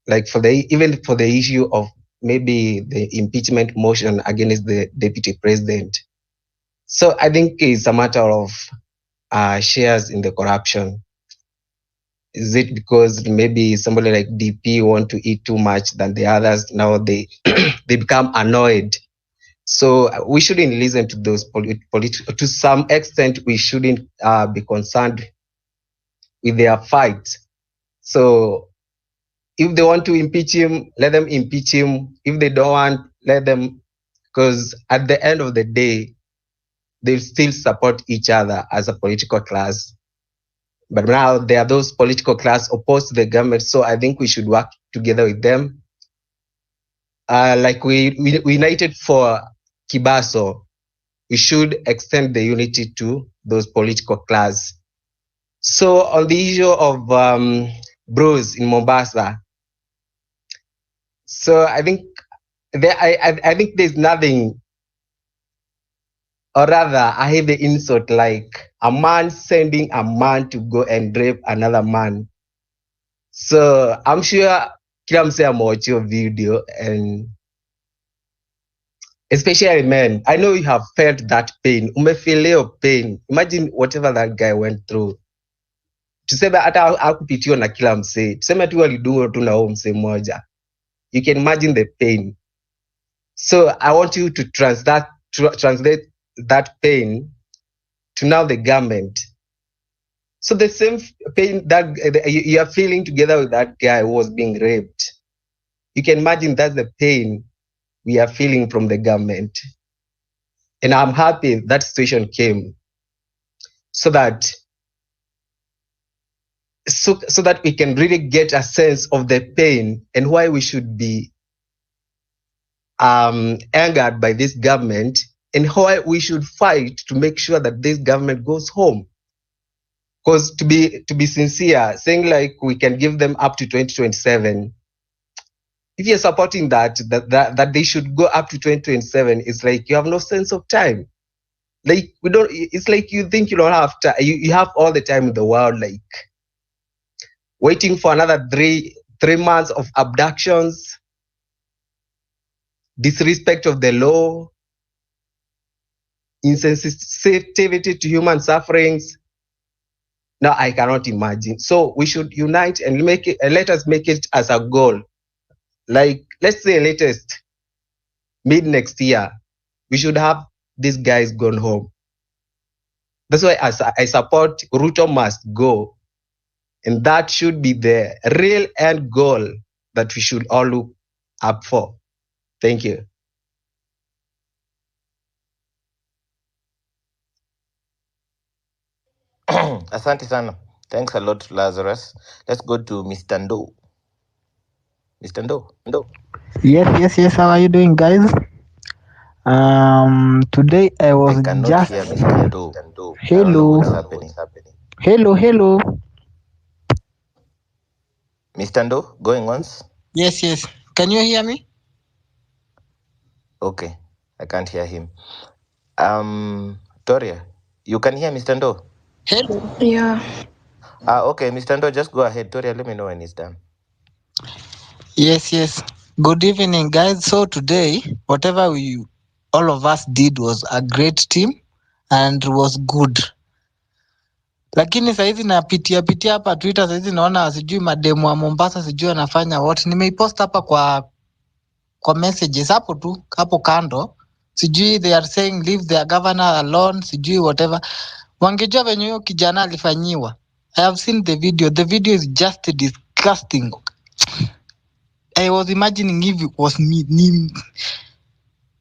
like even for the issue of maybe the impeachment motion against the deputy president. So I think it's a matter of shares in the corruption. Is it because maybe somebody like DP want to eat too much than the others? Now they they become annoyed. So we shouldn't listen to those to some extent. We shouldn't be concerned with their fight. So if they want to impeach him, let them impeach him. If they don't want, let them, because at the end of the day, they still support each other as a political class. But now there are those political class opposed to the government. So I think we should work together with them. Like we united for Kebaso, we should extend the unity to those political class. So on the issue of Bruce in Mombasa, so I think I think there's nothing, or rather I have the insult like a man sending a man to go and rape another man. So I'm sure kila msee amewatch your video, and especially men, I know you have felt that pain. Umefeel your pain. Imagine whatever that guy went through. Tuseme hata hakupitiwa na kila msee, tuseme tu walidungwa tu na huo msee mmoja. You can imagine the pain. So I want you to translate that pain to now the government. So the same pain that you are feeling together with that guy who was being raped, you can imagine that's the pain we are feeling from the government. And I'm happy that situation came so that we can really get a sense of the pain and why we should be angered by this government, and why we should fight to make sure that this government goes home. Because to be sincere, saying like we can give them up to 2027, if you're supporting that they should go up to 2027, it's like you have no sense of time. Like it's like you think you don't have time. You have all the time in the world, like waiting for another three months of abductions, disrespect of the law, insensitivity to human sufferings. Now I cannot imagine. So we should unite and make it, let us make it as a goal. Like, let's say latest mid next year, we should have these guys gone home. That's why I support Ruto must go. And that should be the real end goal that we should all look up for. Thank you. Asante sana. Thanks a lot, Lazarus. Let's go to Mr. Ndo. Mr. Ndo. Yes. How are you doing, guys? Today I I was cannot just hear Mr. Ndo. I don't know hello, what's happening. hello. Mr. Ndo, going once? Yes. Can you hear me? Okay, I can't hear him. Toria, you can hear Mr. Ndo? Hello. Yeah. Okay, Mr. Ndo, just go ahead. Toria, let me know when he's done. Yes. Good evening, guys. So today, whatever all of us did was a great team and was good. Lakini saizi napitia hapa Twitter, saizi naona sijui mademu wa Mombasa sijui anafanya what. Nimeipost hapa kwa messages hapo tu hapo kando, sijui they are saying leave their governor alone, sijui whatever. Wangejua venye huyo kijana alifanyiwa. I have seen the video. The video is just disgusting. I was imagining if it was me,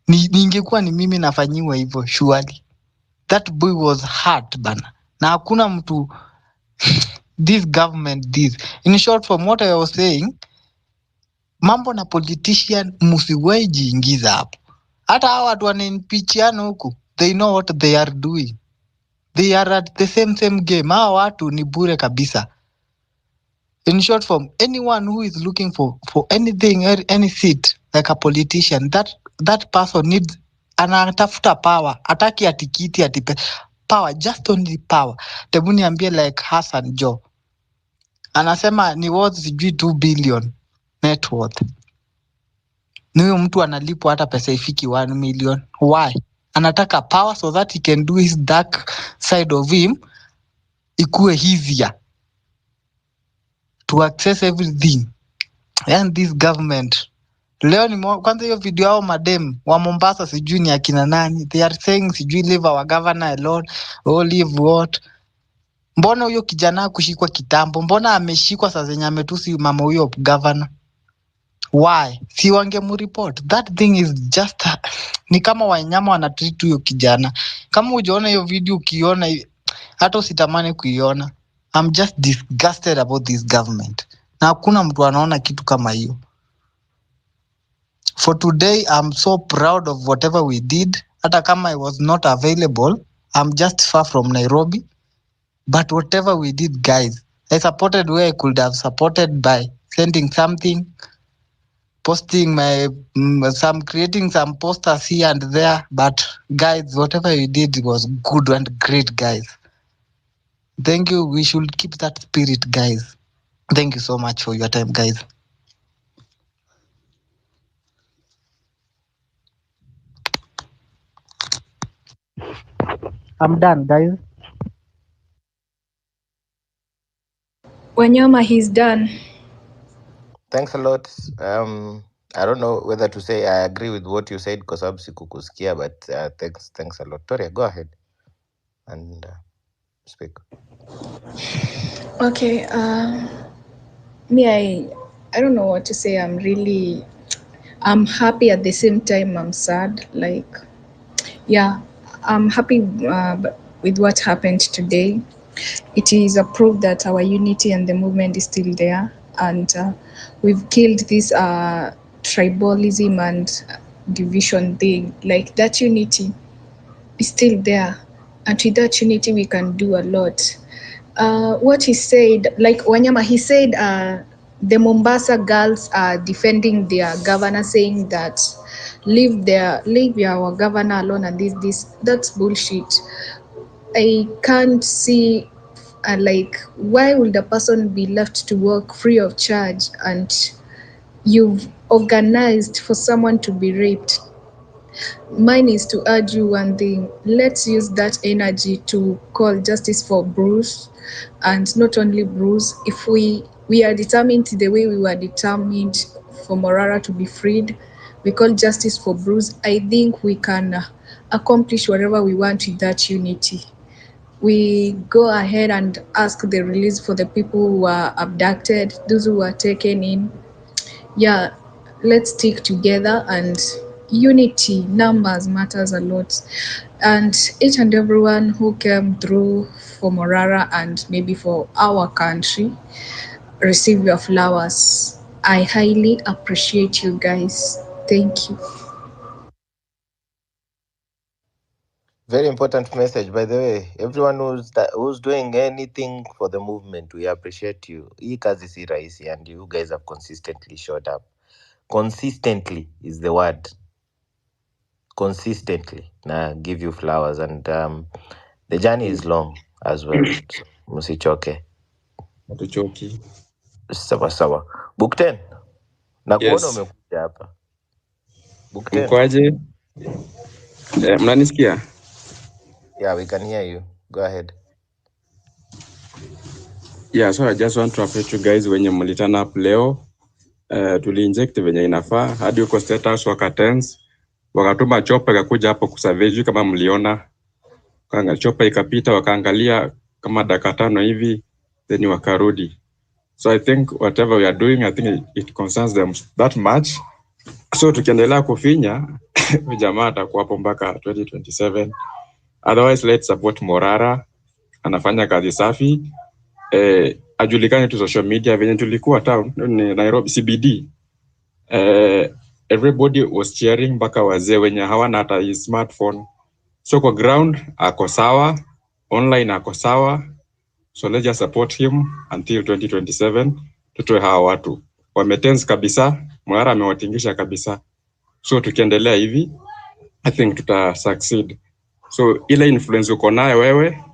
ningekuwa ni mimi nafanyiwa hivyo surely. That boy was hurt bana. Na hakuna mtu this government this. In short, from what I was saying, mambo na politician msiwahi jiingiza hapo. Hata hawa watu wanaimpichiana huku, they know what they are doing. They are at the same game. Hawa watu ni bure kabisa. In short form, anyone who is looking for anything, any seat like a politician, that person needs, anatafuta power, ataki atikiti atipe power, just only power. Tebu niambie like Hassan Joe anasema ni worth sijui 2 billion net worth. Ni huyo mtu analipwa hata pesa ifiki 1 million. Why? Anataka power so that he can do his dark side of him ikuwe easier to access everything. And this government leo kwanza hiyo video yao madem wa Mombasa sijui ni akina nani, they are saying sijui leave our governor alone, leave what. Mbona huyo kijana kushikwa kitambo? Mbona ameshikwa saa zenye ametusi mama huyo governor? Why? Si wangemreport. That thing is just ni kama wanyama wanatreat huyo kijana. Kama hujaona hiyo video, ukiona hata usitamani kuiona. I'm just disgusted about this government. Na hakuna mtu anaona kitu kama hiyo. For today, I'm so proud of whatever we did. Hata kama I was not available, I'm just far from Nairobi. But whatever we did, guys, I supported where I could have supported by sending something, posting creating some posters here and there. But guys, whatever we did was good and great, guys. Thank you. We should keep that spirit, guys. Thank you so much for your time, guys. I'm done, guys. Wanyama, he's done. Thanks a lot. I don't know whether to say I agree with what you said kwa sababu sikukusikia, but thanks a lot. Toria, go ahead and speak. Okay. Me, I don't know what to say. I'm happy at the same time. I'm sad. Like, yeah, I'm happy with what happened today. It is a proof that our unity and the movement is still there, and we've killed this tribalism and division thing. Like, that unity is still there, and with that unity we can do a lot. What he said, like Wanyama, he said the Mombasa girls are defending their governor, saying that leave our governor alone, and this that's bullshit. I can't see like, why would a person be left to work free of charge and you've organized for someone to be raped? Mine is to urge you one thing. Let's use that energy to call justice for Bruce, and not only Bruce. If we are determined the way we were determined for Morara to be freed, we call justice for Bruce, I think we can accomplish whatever we want with that unity. We go ahead and ask the release for the people who were abducted, those who were taken in. Yeah, let's stick together, and unity, numbers matters a lot. And each and everyone who came through for Morara and maybe for our country, receive your flowers. I highly appreciate you guys. Thank you. Very important message, by the way. Everyone who's doing anything for the movement, we appreciate you. Hii kazi si rahisi, and you guys have consistently showed up. Consistently is the word. Consistently. Na give you flowers, and the journey is long as well. So, msichoke. Hatuchoki. Sawa sawa. Book 10. Na kuona Yes. umekuja hapa. Book 10. Mkwaje? Mnanisikia? Yeah, we can hear you. Go ahead. Yeah, so I just want to appreciate you guys wenye mlitana up leo. Tuli-inject venye inafaa hadi huko State House wakatense, wakatuma chopa ikakuja hapo kusavage kama mliona. Chopa ikapita wakaangalia kama dakika 5 hivi, then wakarudi. So I think whatever we are doing, I think it concerns them that much. So tukiendelea kufinya jamaa atakuwa hapo mpaka 2027. Otherwise, let's support Morara. Anafanya kazi safi. Ajulikane tu social media venye tulikuwa town ni Nairobi CBD. Everybody was cheering mpaka wazee wenye hawana hata smartphone. So kwa ground ako sawa, online ako sawa. So let's just support him until 2027. Tutoe hawa watu. Wametense kabisa, Morara amewatingisha kabisa. So tukiendelea hivi, I think tuta succeed. So ile influence uko nayo wewe,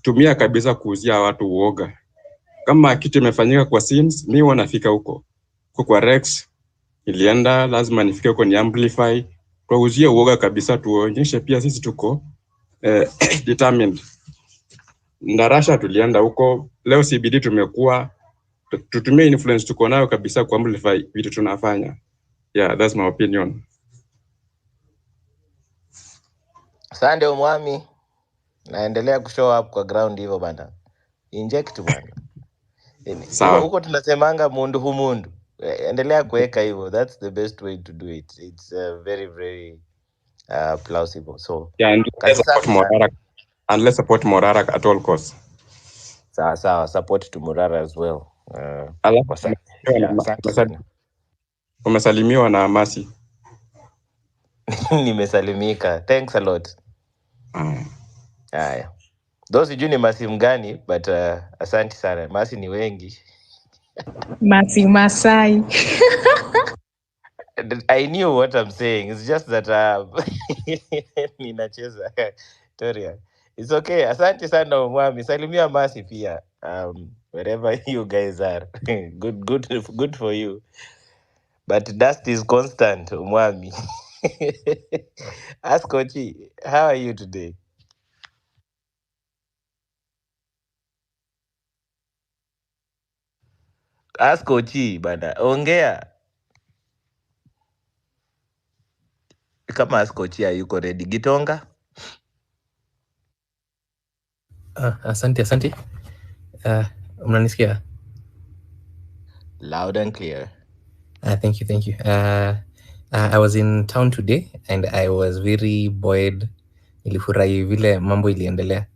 tumia kabisa kuuzia watu uoga. Kama kitu imefanyika kwa scenes, mimi wanafika huko. Kwa Rex, ilienda, lazima nifike huko ni amplify. Tuuzie uoga kabisa, tuonyeshe pia sisi tuko determined. Ndarasha tulienda huko, leo CBD tumekuwa, tutumie influence tuko nayo kabisa ku amplify vitu tunafanya. Yeah, that's my opinion. Sande umwami. Naendelea kushow up kwa ground hivyo bana. Inject bana. Huko tunasemanga mundu humundu. Endelea kuweka hivyo. That's the best way to do it. It's very very plausible. So yeah, and let's support Morara at all costs. Sawa, support to Morara as well. Umesalimiwa na Masi. Nimesalimika. Thanks a lot. Haya. Those sijui ni Masi mgani, but asante sana. Masi ni wengi. Masi Masai. I knew what I'm saying. It's just that ninacheza Toria. It's okay. Asante sana mwami. Salimia Masi pia. Wherever you guys are. Good for you. But dust is constant, mwami. Ask Kochi, how are you today? Ask Kochi bana. Ongea. Kama Ask Kochi hayuko ready. Gitonga? Asante. Mnanisikia? Loud and clear. Thank you. I was in town today and I was very buoyed. Nilifurahi vile mambo iliendelea.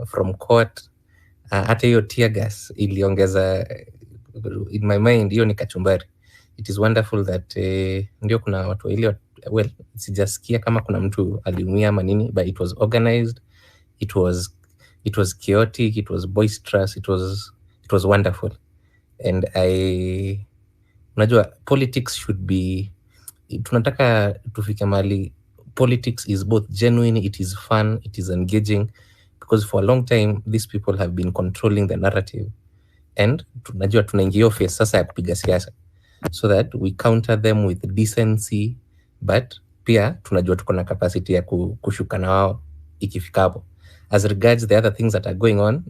From court, hata hiyo tear gas iliongeza in my mind, hiyo ni kachumbari. It is wonderful that ndio kuna watu ile, well, sijasikia kama kuna mtu aliumia ama nini, but it was organized, it was chaotic, it was boisterous, it was wonderful. And unajua politics should be, tunataka tufike mahali politics is both genuine, it is fun, it is engaging, because for a long time these people have been controlling the narrative, and tunajua tunaingia phase sasa ya kupiga siasa, so that we counter them with decency, but pia tunajua tuko na capacity ya kushuka na wao ikifika hapo. As regards the other things that are going on,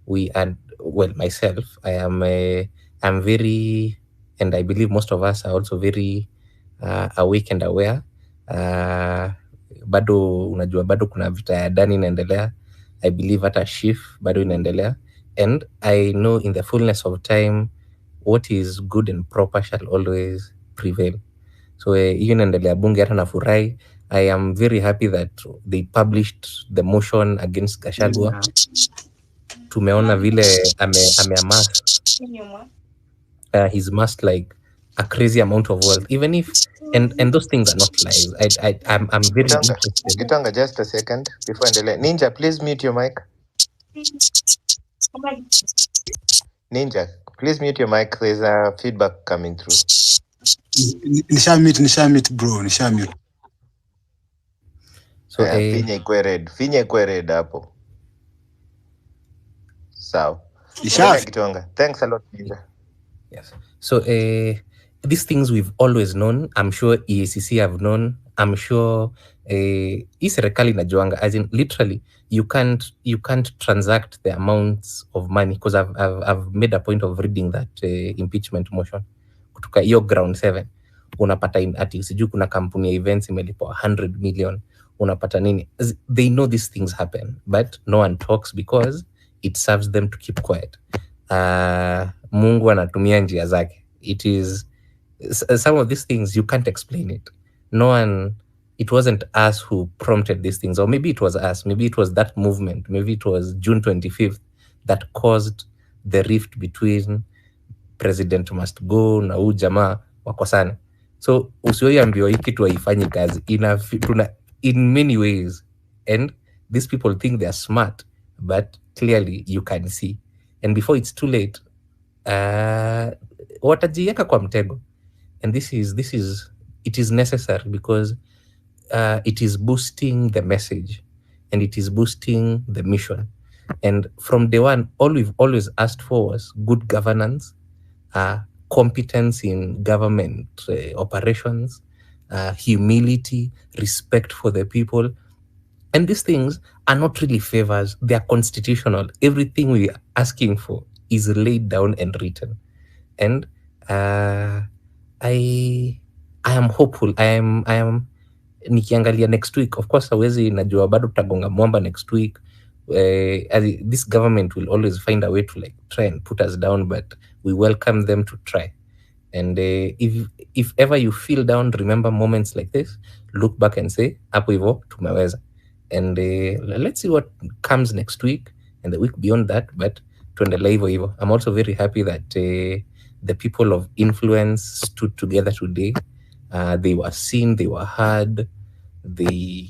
we are, well, myself, I'm very, and I believe most of us are also very awake and aware. Bado unajua bado kuna vita ya ndani inaendelea. I believe hata shift bado inaendelea, and I know in the fullness of time what is good and proper shall always prevail. So hiyo inaendelea bunge, hata nafurahi. I am very happy that they published the motion against Gachagua. Tumeona vile ameamass his mask like a crazy amount of wealth, even if and those things are not lies. I'm very Gitonga, interested. Gitonga, just a second before Andele. Ninja, please mute your mic. Ninja, please mute your mic. There's a feedback coming through. Nishamit bro, nishamit. So Finye kwe red hapo. Sawa. Endelea Gitonga. Thanks a lot, Ninja. Yes. So these things we've always known. I'm sure EACC have known. I'm sure hii serikali najuanga, as in literally you can't transact the amounts of money, because I've made a point of reading that impeachment motion kutoka hiyo ground 7 unapata ati sijui kuna kampuni ya events imelipwa 100 million, unapata nini. They know these things happen, but no one talks because it serves them to keep quiet. Mungu anatumia njia zake. It is some of these things you can't explain it. No one, it wasn't us who prompted these things, or maybe it was us, maybe it was that movement, maybe it was June 25th that caused the rift between president must go na huu jamaa wakosane. So usiwaambie hii kitu haifanyi kazi, in many ways, and these people think they are smart, but clearly you can see, and before it's too late, watajiweka kwa mtego. And this is it is necessary because it is boosting the message and it is boosting the mission. And from day one, all we've always asked for was good governance, competence in government operations, humility, respect for the people. And these things are not really favors, they are constitutional. Everything we are asking for is laid down and written. And I am hopeful. I am nikiangalia next week, of course hawezi najua bado tutagonga mwamba next week. This government will always find a way to like try and put us down, but we welcome them to try. And if ever you feel down, remember moments like this, look back and say hapo hivyo tumeweza. And let's see what comes next week and the week beyond that, but tuendelee hivyo hivyo. I'm also very happy that the people of influence stood together today. They were seen, they were heard. They,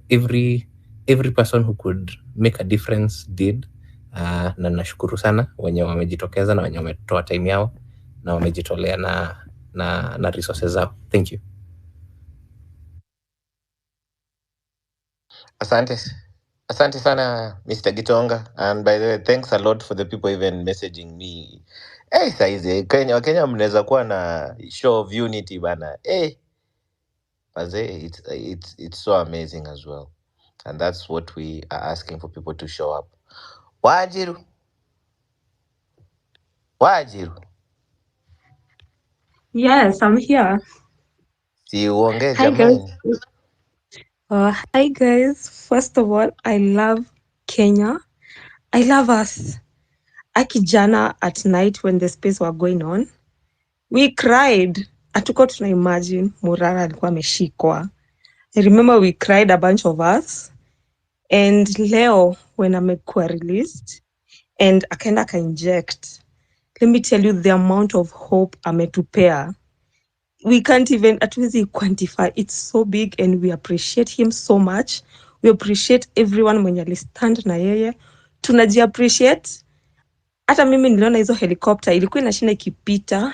every person who could make a difference did. Na nashukuru sana wenye wamejitokeza na wenye wametoa time yao na wamejitolea na resources zao. Thank you. Asante sana, Mr. Gitonga. And by the way, thanks a lot for the people even messaging me. Hey, saizi Wakenya mnaweza kuwa na show of unity bana. Hey, it's so amazing as well. And that's what we are asking for, people to show up. Wajiru. Yes, I'm here. Si uongee Hi guys. jamani. Hi guys. First of all, I love Kenya. I love us. Akijana at night when the space were going on, we cried. Hatuko tuna imagine Morara alikuwa ameshikwa. I remember we cried, a bunch of us. And leo when amekuwa released and akaenda ka inject, let me tell you the amount of hope ametupea. We can't even hatuwezi quantify. It's so big and we appreciate him so much. We appreciate everyone mwenye alistand na yeye. Tunaji appreciate. Hata mimi niliona hizo helicopter ilikuwa inashinda ikipita,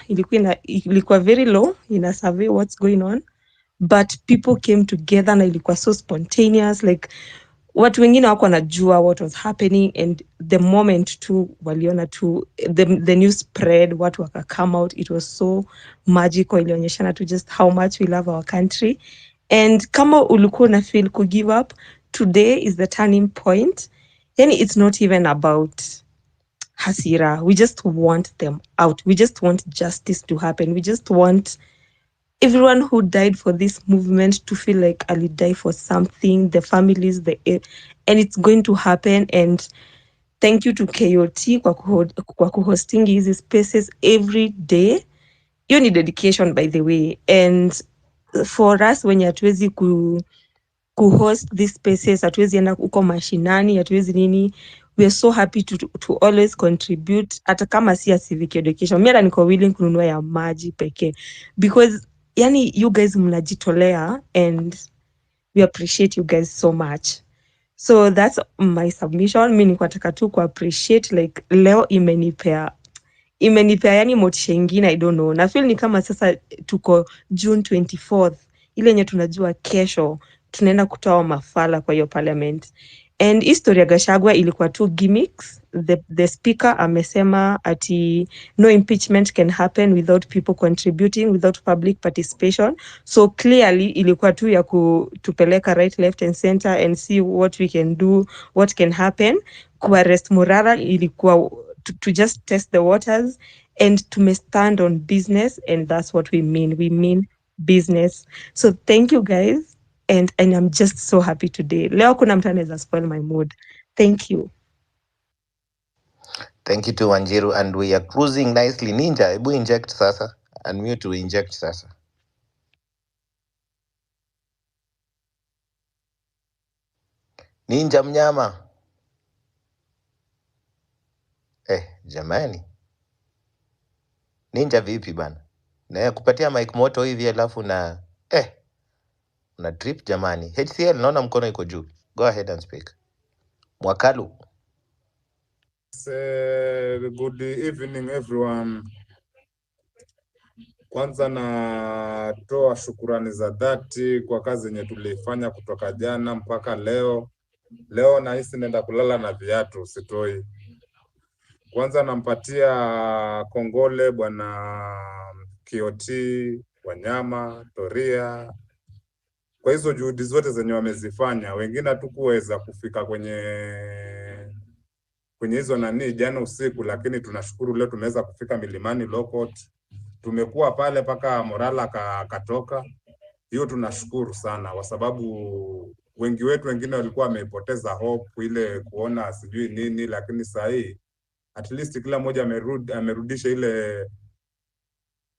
ilikuwa very low, ina survey what's going on, but people came together na ilikuwa so spontaneous, like watu wengine wako wanajua what was happening, and the moment tu waliona tu the news spread, watu waka come out, it was so magical. Ilionyeshana tu just how much we love our country. And kama ulikuwa na feel ku give up, today is the turning point. Yani it's not even about hasira. We just want them out. We just want justice to happen. We just want everyone who died for this movement to feel like Ali died for something, the families, and it's going to happen. And thank you to KOT kwa kuhosting hizi spaces every day. Hiyo ni dedication, by the way. And for us, wenye hatuwezi kuhost these spaces, hatuwezi enda uko mashinani, hatuwezi nini, we are so happy to always contribute, hata kama si ya civic education. Mi hata niko willing kununua ya maji pekee, because yani you guys mnajitolea and we appreciate you guys so much. So that's my submission. Mi niko nataka tu ku appreciate, like leo imenipea yani motisha ingine, I don't know. Na feel ni kama sasa tuko June 24th, ile yenye tunajua kesho tunaenda kutoa mafala kwa hiyo parliament. And history ya Gachagua ilikuwa tu gimmicks. The speaker amesema ati no impeachment can happen without people contributing, without public participation. So clearly ilikuwa tu ya kutupeleka right, left and center and see what we can do, what can happen. Kuarrest Morara ilikuwa to just test the waters, and to stand on business, and that's what we mean. We mean business. So thank you guys, and I'm just so happy today. Leo kuna mtu anaweza spoil my mood. Thank you. Thank you to Wanjiru, and we are cruising nicely. Ninja, hebu inject sasa. Unmute to inject sasa. Ninja mnyama. Jamani. Ninja vipi bana? Na kupatia mic moto hivi alafu na una trip jamani. HCL naona mkono iko juu. Go ahead and speak. Mwakalu. Good evening everyone. Kwanza natoa shukurani za dhati kwa kazi yenye tulifanya kutoka jana mpaka leo. Leo nahisi nenda kulala na viatu sitoi. Kwanza nampatia kongole bwana Kioti, Wanyama, Toria kwa hizo juhudi zote zenye wamezifanya. Wengine hatukuweza kufika kwenye hizo jana usiku, lakini tunashukuru leo tumeweza kufika Milimani Lokot. Tumekuwa pale paka Morala katoka. Hiyo tunashukuru sana kwa sababu wengi wetu wengine walikuwa wamepoteza hope ile kuona sijui nini, lakini saa hii at least kila mmoja amerudisha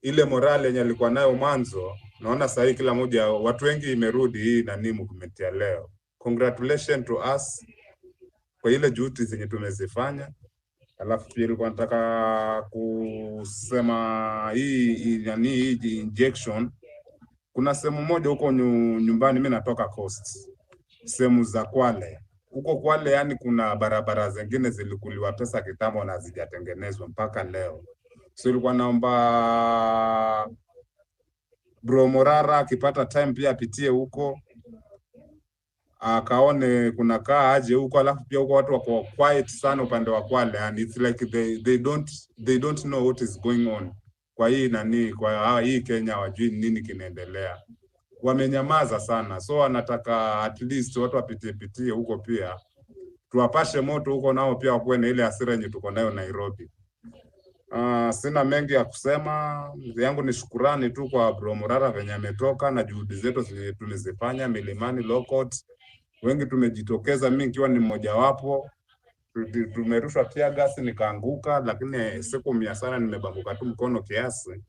ile morale yenye alikuwa nayo mwanzo. Naona saa hii kila mmoja, watu wengi imerudi hii movement ya leo. Congratulations to us kwa ile juhudi zenye tumezifanya. Alafu pia nilikuwa nataka kusema hii injection, kuna sehemu moja huko nyumbani, mimi natoka coast, sehemu za Kwale. Huko Kwale yani kuna barabara zingine zilikuliwa pesa kitambo na hazijatengenezwa mpaka leo. So ilikuwa naomba Bro Morara akipata time pia apitie huko akaone kuna kaa aje huko. Alafu pia huko watu wako quiet sana upande wa Kwale, and it's like they don't know what is going on kwa hii Kenya, wajui nini kinaendelea, wamenyamaza sana. So anataka at least watu wapitie huko pia, tuwapashe moto huko, nao pia wakuwe na ile hasira yenye tuko nayo Nairobi. Sina mengi ya kusema, yangu ni shukurani tu kwa Bro Morara venye ametoka na juhudi zetu tulizifanya Milimani Lokot. Wengi tumejitokeza, mimi nikiwa ni mmoja wapo. Tumerushwa tear gas nikaanguka, lakini sikuumia sana, nimebanguka tu mkono kiasi,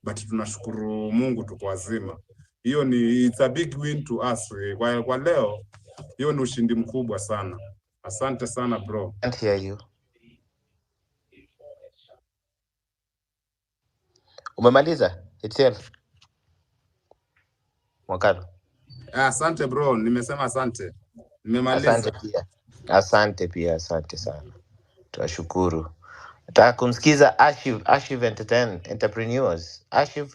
but tunashukuru Mungu tuko wazima. Hiyo it's a big win to us. Kwa leo hiyo ni ushindi mkubwa sana. Asante sana bro. Can't hear you. Umemaliza itself? Mwakalu. Asante bro, nimesema asante. Nimemaliza. Asante pia, asante sana. Tunashukuru. Nataka kumsikiza Ashiv Entrepreneurs. Ashiv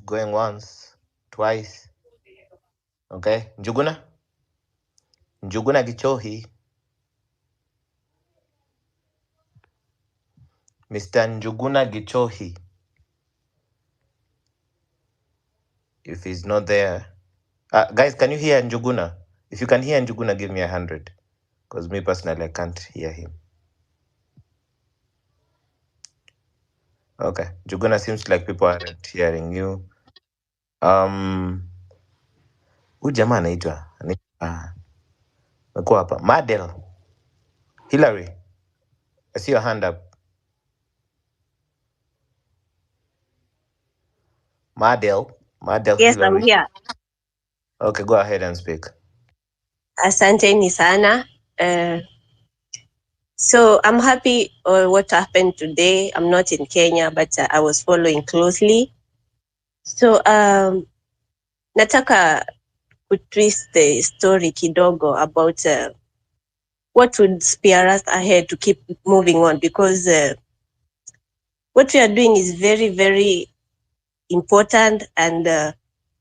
going once, twice. Okay, Njuguna Gichohi. Mr. Njuguna Gichohi. If he's not there. Guys, can you hear Njuguna? If you can hear Njuguna, give me 100. Because me personally, I can't hear him. Okay, Njuguna, seems like people aren't hearing you. Huyu jamaa anaitwa mekuwa hapa. Madel. Hillary. I see your hand up. Madel Yes, Hillary. I'm here. Okay, go ahead and speak. Asanteni sana. So I'm happy what happened today. I'm not in Kenya, but I was following closely. So nataka to twist the story kidogo about what would spare us ahead to keep moving on, because what we are doing is very, very important, and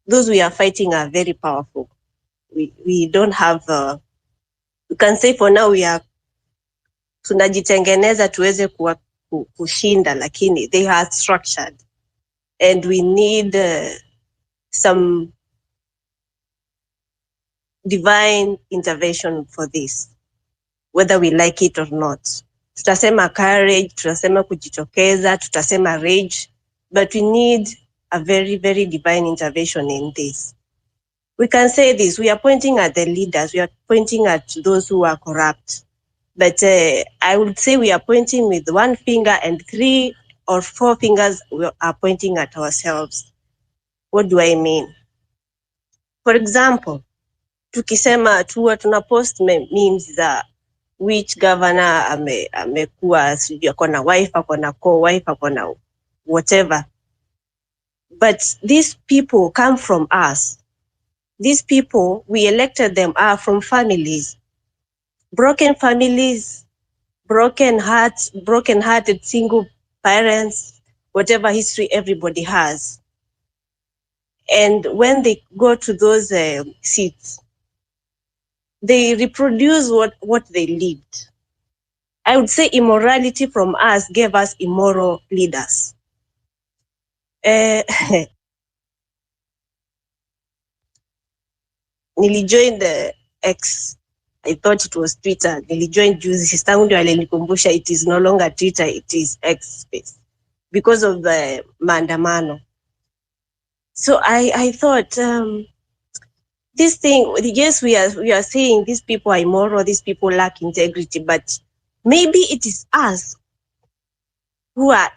those we are fighting are very powerful. We don't have, you can say for now we are tunajitengeneza tuweze kushinda, lakini they are structured, and we need some divine intervention for this, whether we like it or not. Tutasema courage, tutasema kujitokeza, tutasema rage, but we need a very, very divine intervention in this. We can say this, we are pointing at the leaders, we are pointing at those who are corrupt, but I would say we are pointing with one finger and 3 or 4 fingers we are pointing at ourselves. What do I mean? For example, tukisema tuwa tuna post memes za which governor amekuwa sijui ako na wife, ako na co-wife, ako na whatever. But these people come from us. These people, we elected them, are from families. Broken families, broken hearts, broken-hearted single parents, whatever history everybody has. And when they go to those seats, they reproduce what they lived. I would say immorality from us gave us immoral leaders. Nilijoin the X. I thought it was Twitter. Nilijoin juzi, sistangu ndio alinikumbusha it is no longer Twitter, it is X space, because of the maandamano. So I thought, this thing, yes, we are saying these people are immoral, these people lack integrity, but maybe it is us who are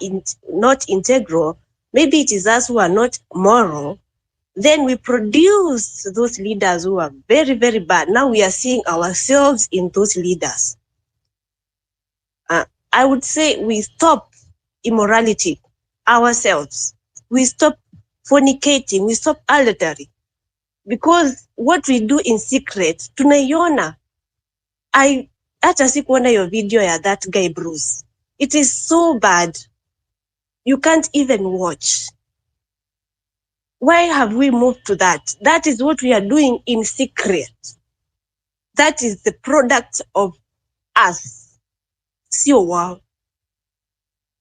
not integral. Maybe it is us who are not moral. Then we produce those leaders who are very, very bad. Now we are seeing ourselves in those leaders. I would say we stop immorality ourselves. We stop fornicating, we stop adultery. Because what we do in secret, tunaiona. Hata sikuona your video ya that guy Bruce. It is so bad. You can't even watch. Why have we moved to that? That is what we are doing in secret. That is the product of us. Sio wao.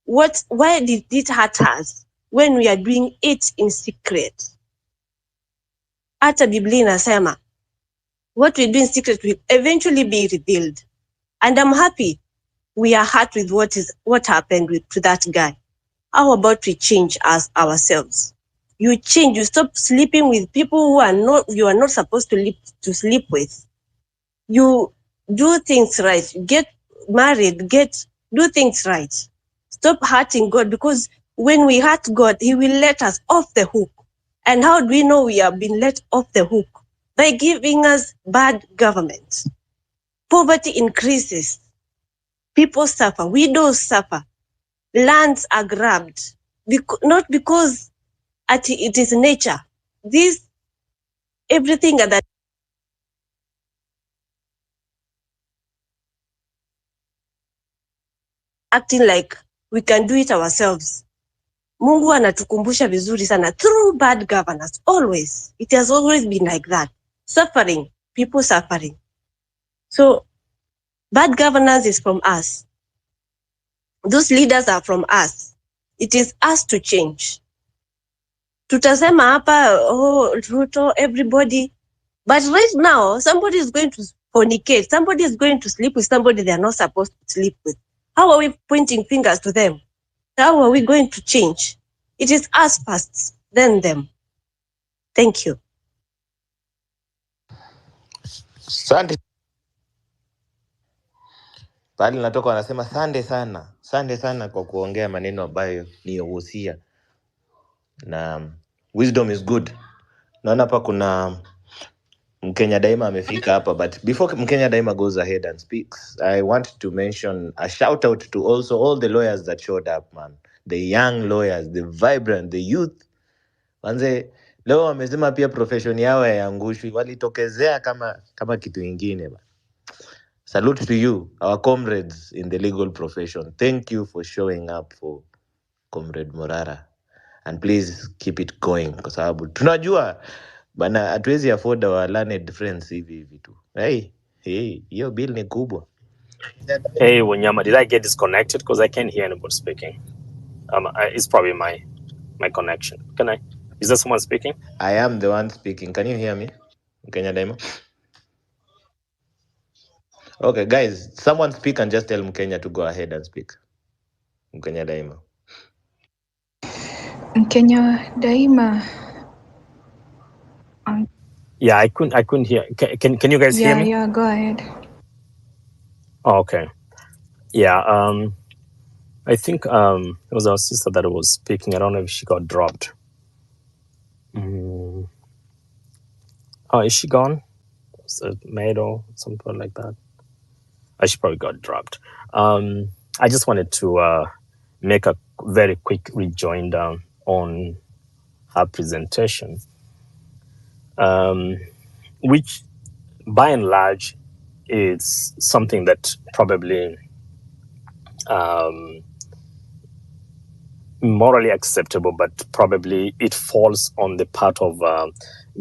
Why did it hurt us when we are doing it in secret? Hata Biblia inasema, what we do in secret will eventually be revealed. And I'm happy we are hurt with what happened to that guy. How about we change ourselves? You change, you stop sleeping with people you are not supposed to sleep with. You do things right. Get married, do things right. Stop hurting God, because when we hurt God, He will let us off the hook. And how do we know we have been let off the hook? By giving us bad government. Poverty increases. People suffer. Widows suffer. Lands are grabbed. Not because it is nature. Everything that acting like we can do it ourselves. Mungu anatukumbusha vizuri sana through bad governance. Always. It has always been like that. Suffering. People suffering. So bad governance is from us. Those leaders are from us. It is us to change. Tutasema hapa, Ruto, everybody. But right now, somebody is going to fornicate. Somebody is going to sleep with somebody they are not supposed to sleep with. How are we pointing fingers to them? How are we going to change? It is us first, then them. Thank you. Asante. Pahali natoka wanasema sande sana kwa kuongea maneno ambayo ni ya uhusia, na wisdom is good. Naona hapa kuna Mkenya Daima amefika hapa, but before Mkenya Daima goes ahead and speaks, I want to mention a shout out to also all the lawyers that showed up, man. The young lawyers, the vibrant, the youth. Manze, leo wamesema pia profession yao haiangushwi, walitokezea kama kitu ingine ba. Salute to you, our comrades in the legal profession. Thank you for showing up for Comrade Morara. And please keep it going kwa sababu tunajua bana hatuwezi afford our learned friends hivi tu. Hey, hiyo bill ni kubwa. Hey, Wanyama, did I get disconnected? Because I can't hear anybody speaking. It's probably my connection. Is there someone speaking? I am the one speaking. Can you hear me? Mkenya Daima? Okay, guys, someone speak and just tell Mkenya to go ahead and speak. Mkenya Daima. Kenya Daima. Yeah, I couldn't hear. Can you guys hear me? Yeah, go ahead. Oh, okay. Yeah, I think it was our sister that was speaking. I don't know if she got dropped. Oh, is she gone? Was it Maid or something like that? She probably got dropped. I just wanted to make a very quick rejoinder on her presentation, which by and large is something that probably morally acceptable, but probably it falls on the part of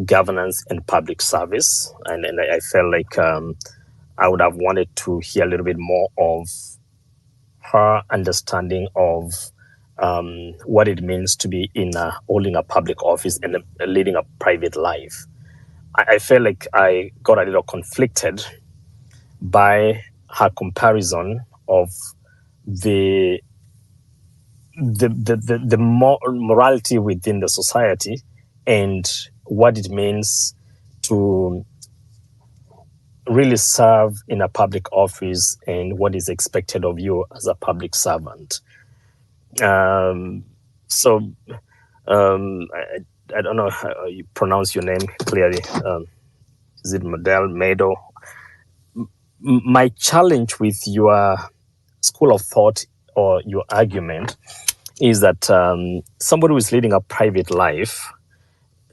governance and public service. And I felt like I would have wanted to hear a little bit more of her understanding of what it means to be in holding a public office and leading a private life. I felt like I got a little conflicted by her comparison of the morality within the society and what it means to really serve in a public office and what is expected of you as a public servant. I don't know how you pronounce your name clearly. Is it Mado? My challenge with your school of thought or your argument is that somebody who is leading a private life,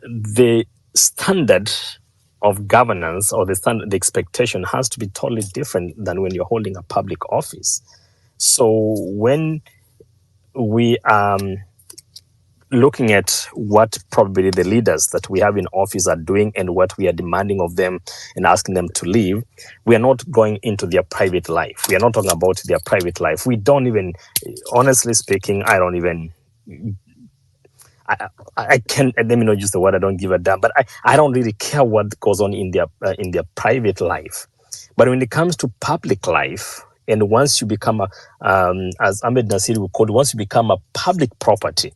the standard of governance or the expectation has to be totally different than when you're holding a public office. So when we are looking at what probably the leaders that we have in office are doing and what we are demanding of them and asking them to leave, we are not going into their private life. We are not talking about their private life. We don't even, honestly speaking, I don't even, I can't, let me not use the word, I don't give a damn, but I don't really care what goes on in their private life. But when it comes to public life, and once you become as Ahmed Nasir would call it, once you become a public property,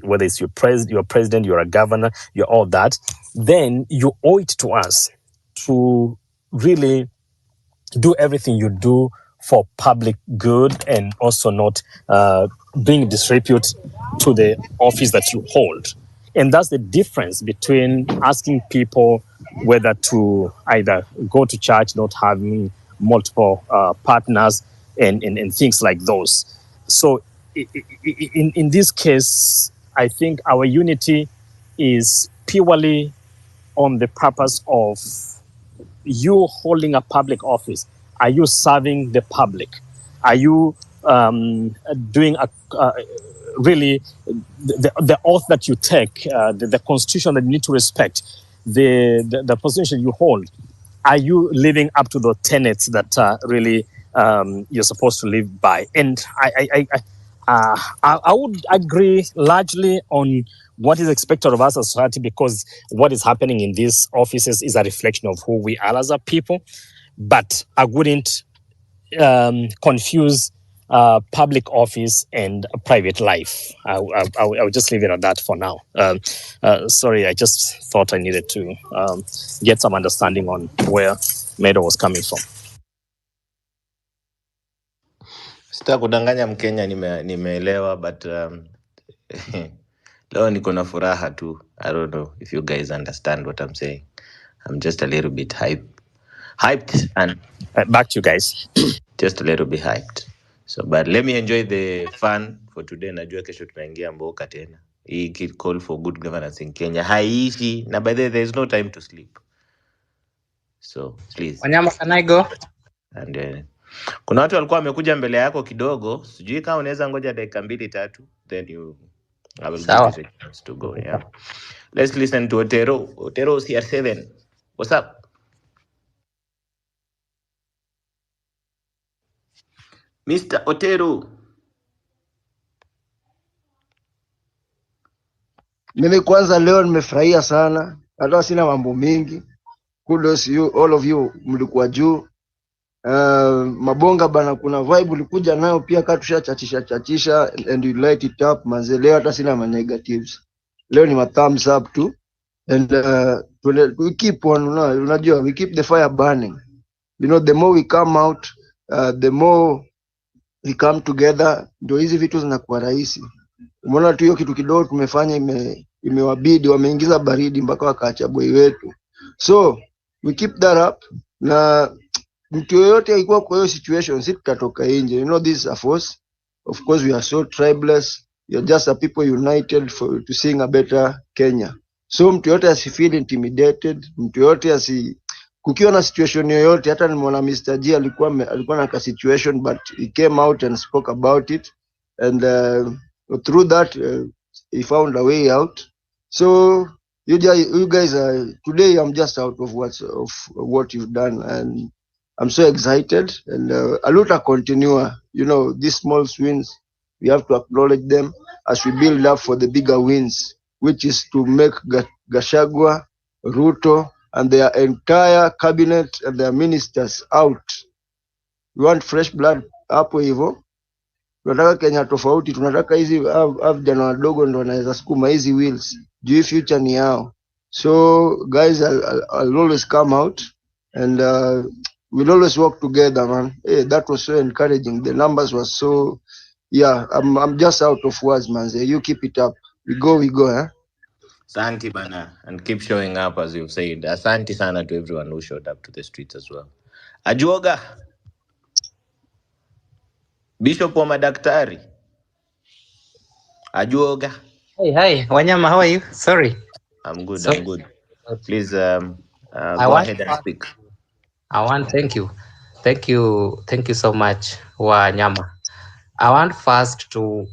whether it's your president, you're a governor, you're all that, then you owe it to us to really do everything you do for public good and also not bring disrepute to the office that you hold. And that's the difference between asking people whether to either go to church, not having multiple partners, and things like those. So in this case, I think our unity is purely on the purpose of you holding a public office. Are you serving the public? Are you doing really the oath that you take, the constitution that you need to respect, the position you hold? Are you living up to the tenets that really you're supposed to live by? And I would agree largely on what is expected of us as a society, because what is happening in these offices is a reflection of who we are as a people. But I wouldn't confuse public office and private life. I would just leave it at that for now. Sorry, I just thought I needed to get some understanding on where Medo was coming from. Sita kudanganya Mkenya, nimeelewa, but leo niko na furaha tu. I don't know if you guys understand what I'm saying. I'm just a little bit hyped and Back to you guys. just a little bit hyped. So, but let me enjoy the fun for today. Najua kesho tunaingia mboka tena. Hii call for good governance in Kenya haiishi, na by the way, there is no time to sleep. So please. Wanyama, can I go? And kuna watu walikuwa wamekuja mbele yako kidogo, sijui kama unaweza ngoja dakika 2-3, then I will give you Sawa. the chance to go. Yeah, let's listen to Otero. Otero CR7, what's up? Mr. Otero. Mimi kwanza leo nimefurahia sana, hata sina mambo mingi. Kudos you, all of you, mlikuwa juu. Mabonga bana, kuna vibe ulikuja nayo pia, katusha chachisha and you light it up manze. Leo hata sina ma negatives, leo ni ma thumbs up tu, and we keep on, unajua, we keep the fire burning. You know, the more we come out, the more we come together, ndio hizi vitu zinakuwa rahisi. Umeona tu hiyo kitu kidogo tumefanya imewabidi, wameingiza baridi mpaka wakaacha boy wetu. So we keep that up, na mtu yoyote alikuwa kwa hiyo situation, si tutatoka nje. You know, this is a force. Of course we are so tribeless, we are just a people united to sing a better Kenya. So mtu yoyote asifeel intimidated, mtu yoyote kukiwa na situation yoyote. Hata nimeona Mr. G alikuwa na ka situation, but he came out and spoke about it, and through that he found a way out. So you guys today I'm just out of what you've done, and I'm so excited, and aluta continue. You know, these small wins, we have to acknowledge them as we build up for the bigger wins, which is to make Gachagua, Ruto, and their entire cabinet and their ministers out. We want fresh blood hapo hivyo. Tunataka Kenya tofauti, tunataka hizi vijana wadogo ndo wanaweza sukuma hizi wheels. Juu future ni yao. So guys, I'll always come out, and we'll always work together, man. Hey, that was so encouraging. The numbers were so, yeah, I'm just out of words, man. You keep it up. We go, eh? Asante bana, and keep showing up as you've said. Asante sana to everyone who showed up to the streets as well. Ajuoga, Bishop wa madaktari. Ajuoga. Hey, Wanyama, how are you? Sorry. I'm good. Please go ahead and speak. Thank you so much, Wanyama. I want first to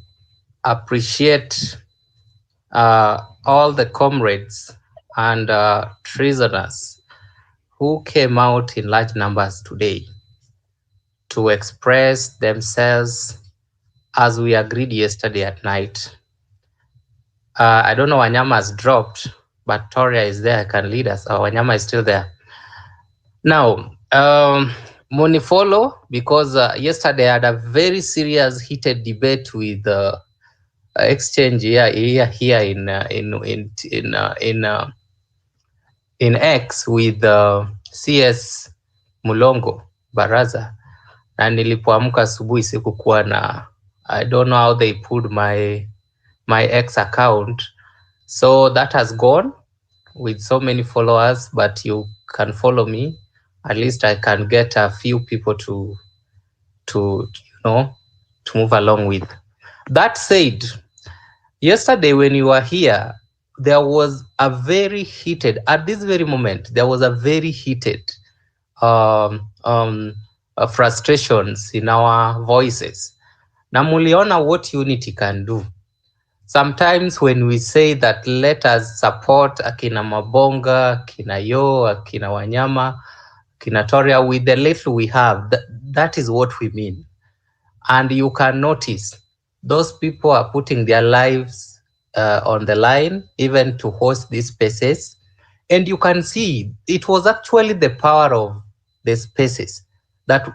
appreciate all the comrades and prisoners who came out in large numbers today to express themselves as we agreed yesterday at night. I don't know, Wanyama has dropped, but Toria is there, can lead us. Wanyama is still there. Now, Monifolo, because yesterday I had a very serious heated debate with exchange here in X with CS Mulongo Baraza, na nilipoamka asubuhi sikukuwa na, I don't know how they pulled my X account, so that has gone with so many followers, but you can follow me. At least I can get a few people to move along with. That said, yesterday when you were here, there was a very heated, at this very moment, there was a very heated frustrations in our voices. Na muliona what unity can do. Sometimes when we say that let us support akina Mabonga, akina Yo, akina Wanyama, akina Toria with the little we have, that is what we mean. And you can notice those people are putting their lives on the line, even to host these spaces. And you can see it was actually the power of the spaces that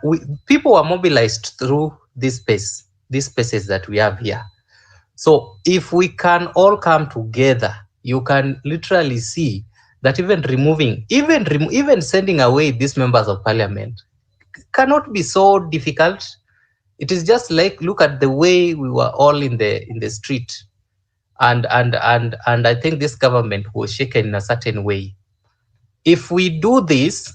people were mobilized through these spaces that we have here. So if we can all come together, you can literally see that even even sending away these members of parliament cannot be so difficult. It is just like, look at the way we were all in the street, and I think this government was shaken in a certain way. If we do this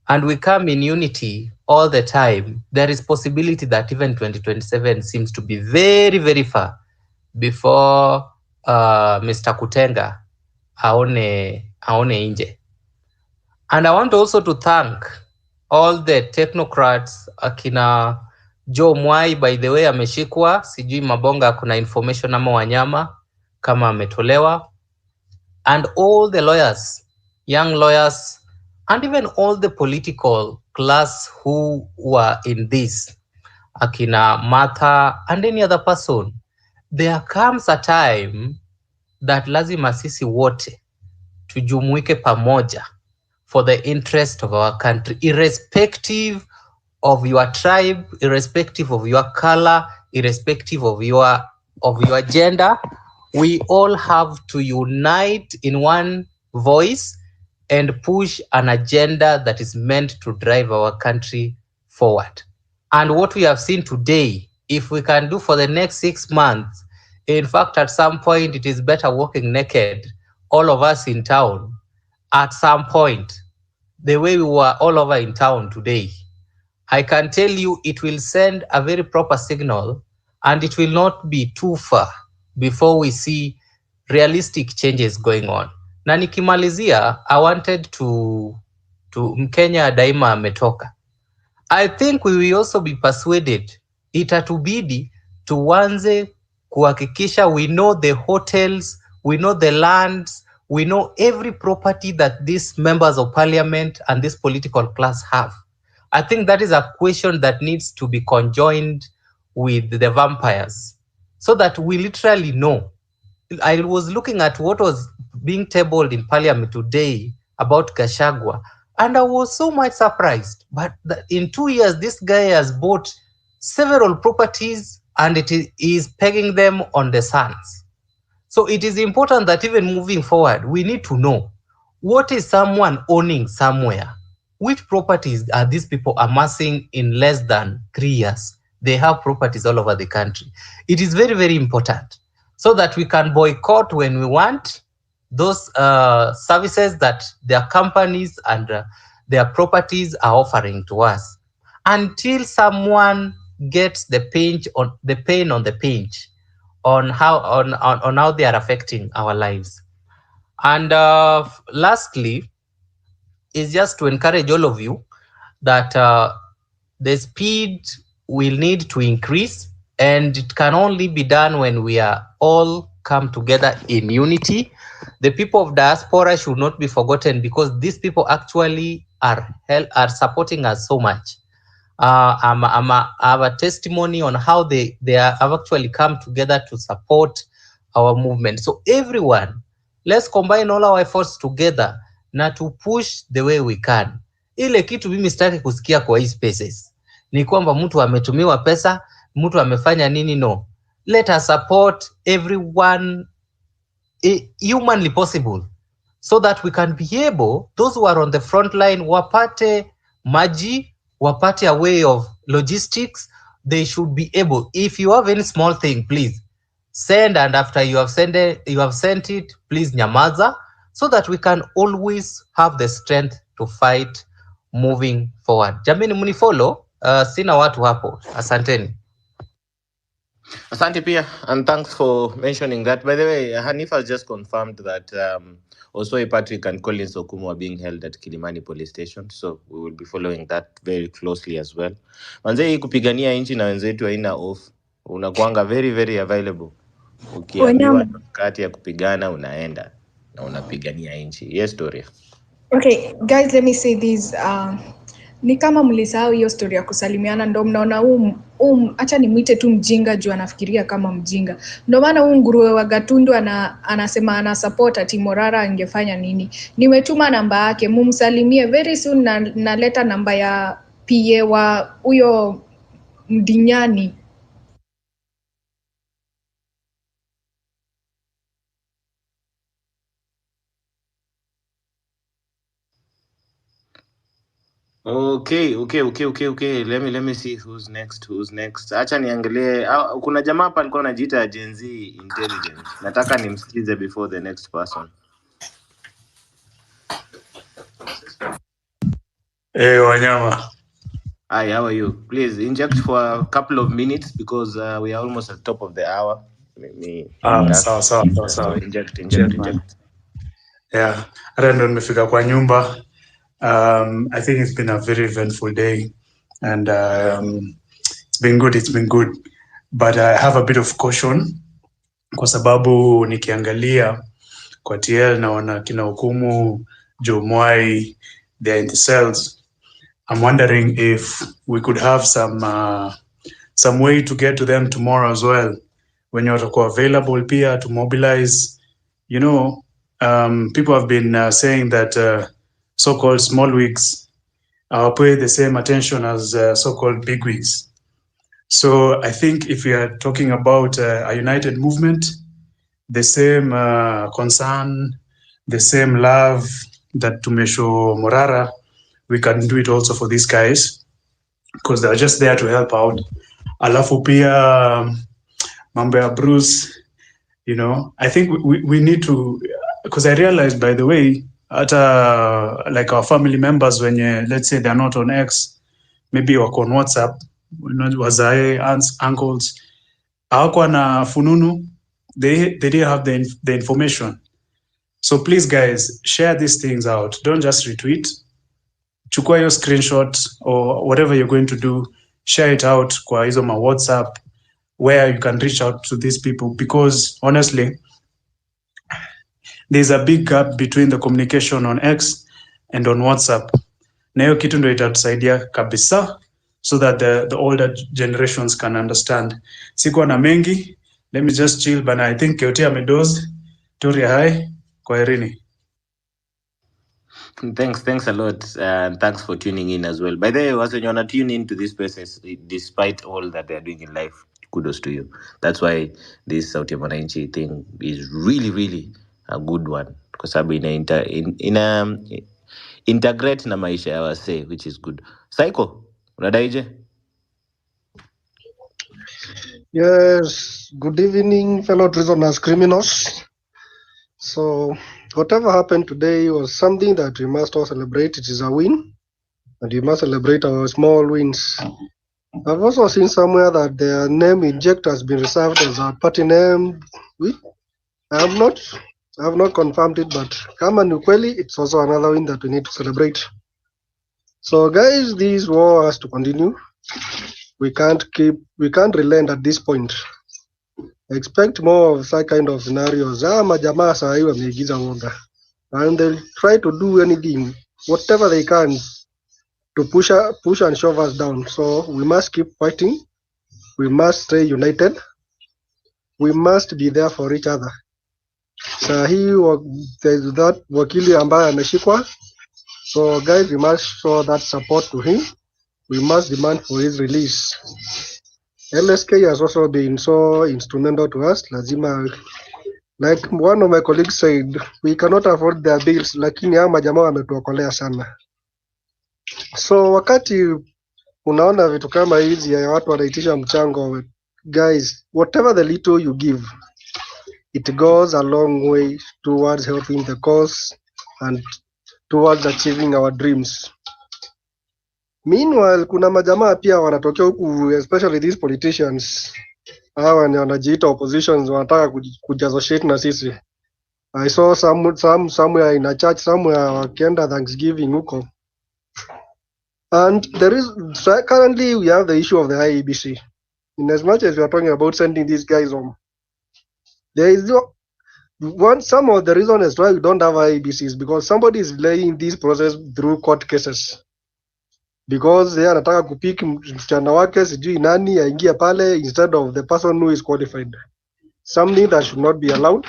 and we come in unity all the time, there is possibility that even 2027 seems to be very, very far before Mr. Kutenga aone nje. And I want also to thank all the technocrats, akina Joe Mwai, by the way, ameshikwa, sijui Mabonga kuna information ama Wanyama kama ametolewa, and all the lawyers, young lawyers, and even all the political class who were in this, akina Martha and any other person. There comes a time that lazima sisi wote tujumuike pamoja for the interest of our country, irrespective of your tribe, irrespective of your color, irrespective of your gender. We all have to unite in one voice and push an agenda that is meant to drive our country forward. And what we have seen today, if we can do for the next 6 months, in fact, at some point, it is better walking naked, all of us in town, at some point, the way we were all over in town today, I can tell you it will send a very proper signal, and it will not be too far before we see realistic changes going on. Na nikimalizia, I wanted to Mkenya daima ametoka. I think we will also be persuaded, itatubidi tuanze kuhakikisha we know the hotels, we know the lands, we know every property that these members of parliament and this political class have. I think that is a question that needs to be conjoined with the vampires so that we literally know. I was looking at what was being tabled in parliament today about Gachagua, and I was so much surprised. But in 2 years, this guy has bought several properties and it is pegging them on the sons. So it is important that even moving forward, we need to know what is someone owning somewhere. Which properties are these people amassing in less than 3 years? They have properties all over the country. It is very, very important so that we can boycott when we want those services that their companies and their properties are offering to us, until someone gets the pain on the pinch on how they are affecting our lives. And lastly, is just to encourage all of you that the speed will need to increase, and it can only be done when we are all come together in unity. The people of diaspora should not be forgotten, because these people actually are supporting us so much. I have a testimony on how they have actually come together to support our movement. So everyone, let's combine all our efforts together na to push the way we can. Ile kitu mimi sitaki kusikia kwa hii spaces ni kwamba mtu ametumiwa pesa, mtu amefanya nini. No, let us support everyone humanly possible, so that we can be able, those who are on the front line, wapate maji, wapate a way of logistics. They should be able, if you have any small thing, please send, and after you have sent it, please nyamaza, so that we can always have the strength to fight moving forward. Jamini munifollow, sina watu hapo. Asanteni. Asante pia, and thanks for mentioning that. By the way, Hanifa just confirmed that Osoi Patrick and Collins Okumu are being held at Kilimani Police Station, so we will be following that very closely as well. Manze, hii kupigania inchi na wenzetu haina off, unakuanga very very available. Ukiambiwa Wanyama. kati ya kupigana unaenda na unapigania inchi. Yes, Doria. Okay, guys, let me say this. Ni kama mlisahau hiyo story ya kusalimiana, ndo mnaona acha nimwite tu mjinga juu anafikiria kama mjinga. Ndo maana nguruwe wa Gatundu anasema ana support ati Morara angefanya nini. Nimetuma namba yake, mumsalimie. Very soon naleta namba ya PA wa huyo Mdinyani. Okay. Let me see who's next. Acha niangalie. Kuna jamaa hapa alikuwa anajiita Gen Z Intelligence. Nataka nimsikize before the next person. Hey, Wanyama. Hi, how are you? Please inject for a couple of minutes because we are almost at the top of the hour. So inject. Yeah, hata ndo nimefika kwa nyumba. I think it's been a very eventful day and it's been good. But I have a bit of caution kwa sababu nikiangalia kwa TL naona kina hukumu Joe Mwai, they're in the cells. I'm wondering if we could have some way to get to them tomorrow as well. When you're available pia to mobilize, you know, people have been saying that so-called small wigs pay the same attention as so-called big wigs. So I think if we are talking about a united movement, the same concern, the same love that tumeshow Morara, we can do it also for these guys because they're just there to help out. Alafu pia mambo ya Bruce, you know, I think we need to, because I realized, by the way, like our family members, when let's say they're not on X, maybe wako on WhatsApp, wazae, aunts, uncles, hawakuwa na fununu, they didn't have the information. So please guys, share these things out. Don't just retweet. Chukua your screenshot or whatever you're going to do, share it out kwa hizo ma WhatsApp where you can reach out to these people, because honestly, there's a big gap between the communication on X and on WhatsApp. Na hiyo kitu ndio itatusaidia kabisa so that the older generations can understand. Sikuwa na mengi, let me just chill, but I think Keotia amedoze. Turia hai, kwaherini. Thanks a lot, and thanks for tuning in as well. By the way, was when you wanna tune into these places, despite all that they're doing in life, kudos to you. That's why this Sauti ya Mwananchi thing is really a good one, kwa sababu ina integrate na maisha ya wasee, which is good. Psycho, unadaije? Yes, good evening, fellow prisoners, criminals. So, whatever happened today was something that we must all celebrate. It is a win, and we must celebrate our small wins. I've also seen somewhere that their name inject has been reserved as a party name. I have not confirmed it, but kama ni ukweli, it's also another win that we need to celebrate. So, guys, this war has to continue. We can't relent at this point. Expect more of that kind of scenarios. Majamaa saa hii wameigiza woga, and they'll try to do anything, whatever they can, to push and shove us down. So we must keep fighting. We must stay united. We must be there for each other. Saa hii there's that wakili ambaye ameshikwa. So guys, we must show that support to him. We must demand for his release. LSK has also been so instrumental to us. Lazima, like one of my colleagues said, we cannot afford their bills, lakini hao majamaa wametuokolea sana. So wakati unaona vitu kama hizi ya watu wanaitisha mchango, guys, whatever the little you give, it goes a long way towards helping the cause and towards achieving our dreams. Meanwhile, kuna majamaa pia wanatokea huku, especially these politicians, hawa ni wanajiita oppositions, wanataka kujassociate na sisi. I saw somewhere in a church somewhere wakienda Thanksgiving huko. And currently we have the issue of the IEBC. In as much as we are talking about sending these guys home, there is some of the reason as why we don't have IEBCs, because somebody is delaying this process through court cases. Because they anataka kupiki msichana wake sijui nani aingia pale instead of the person who is qualified. Something that should not be allowed.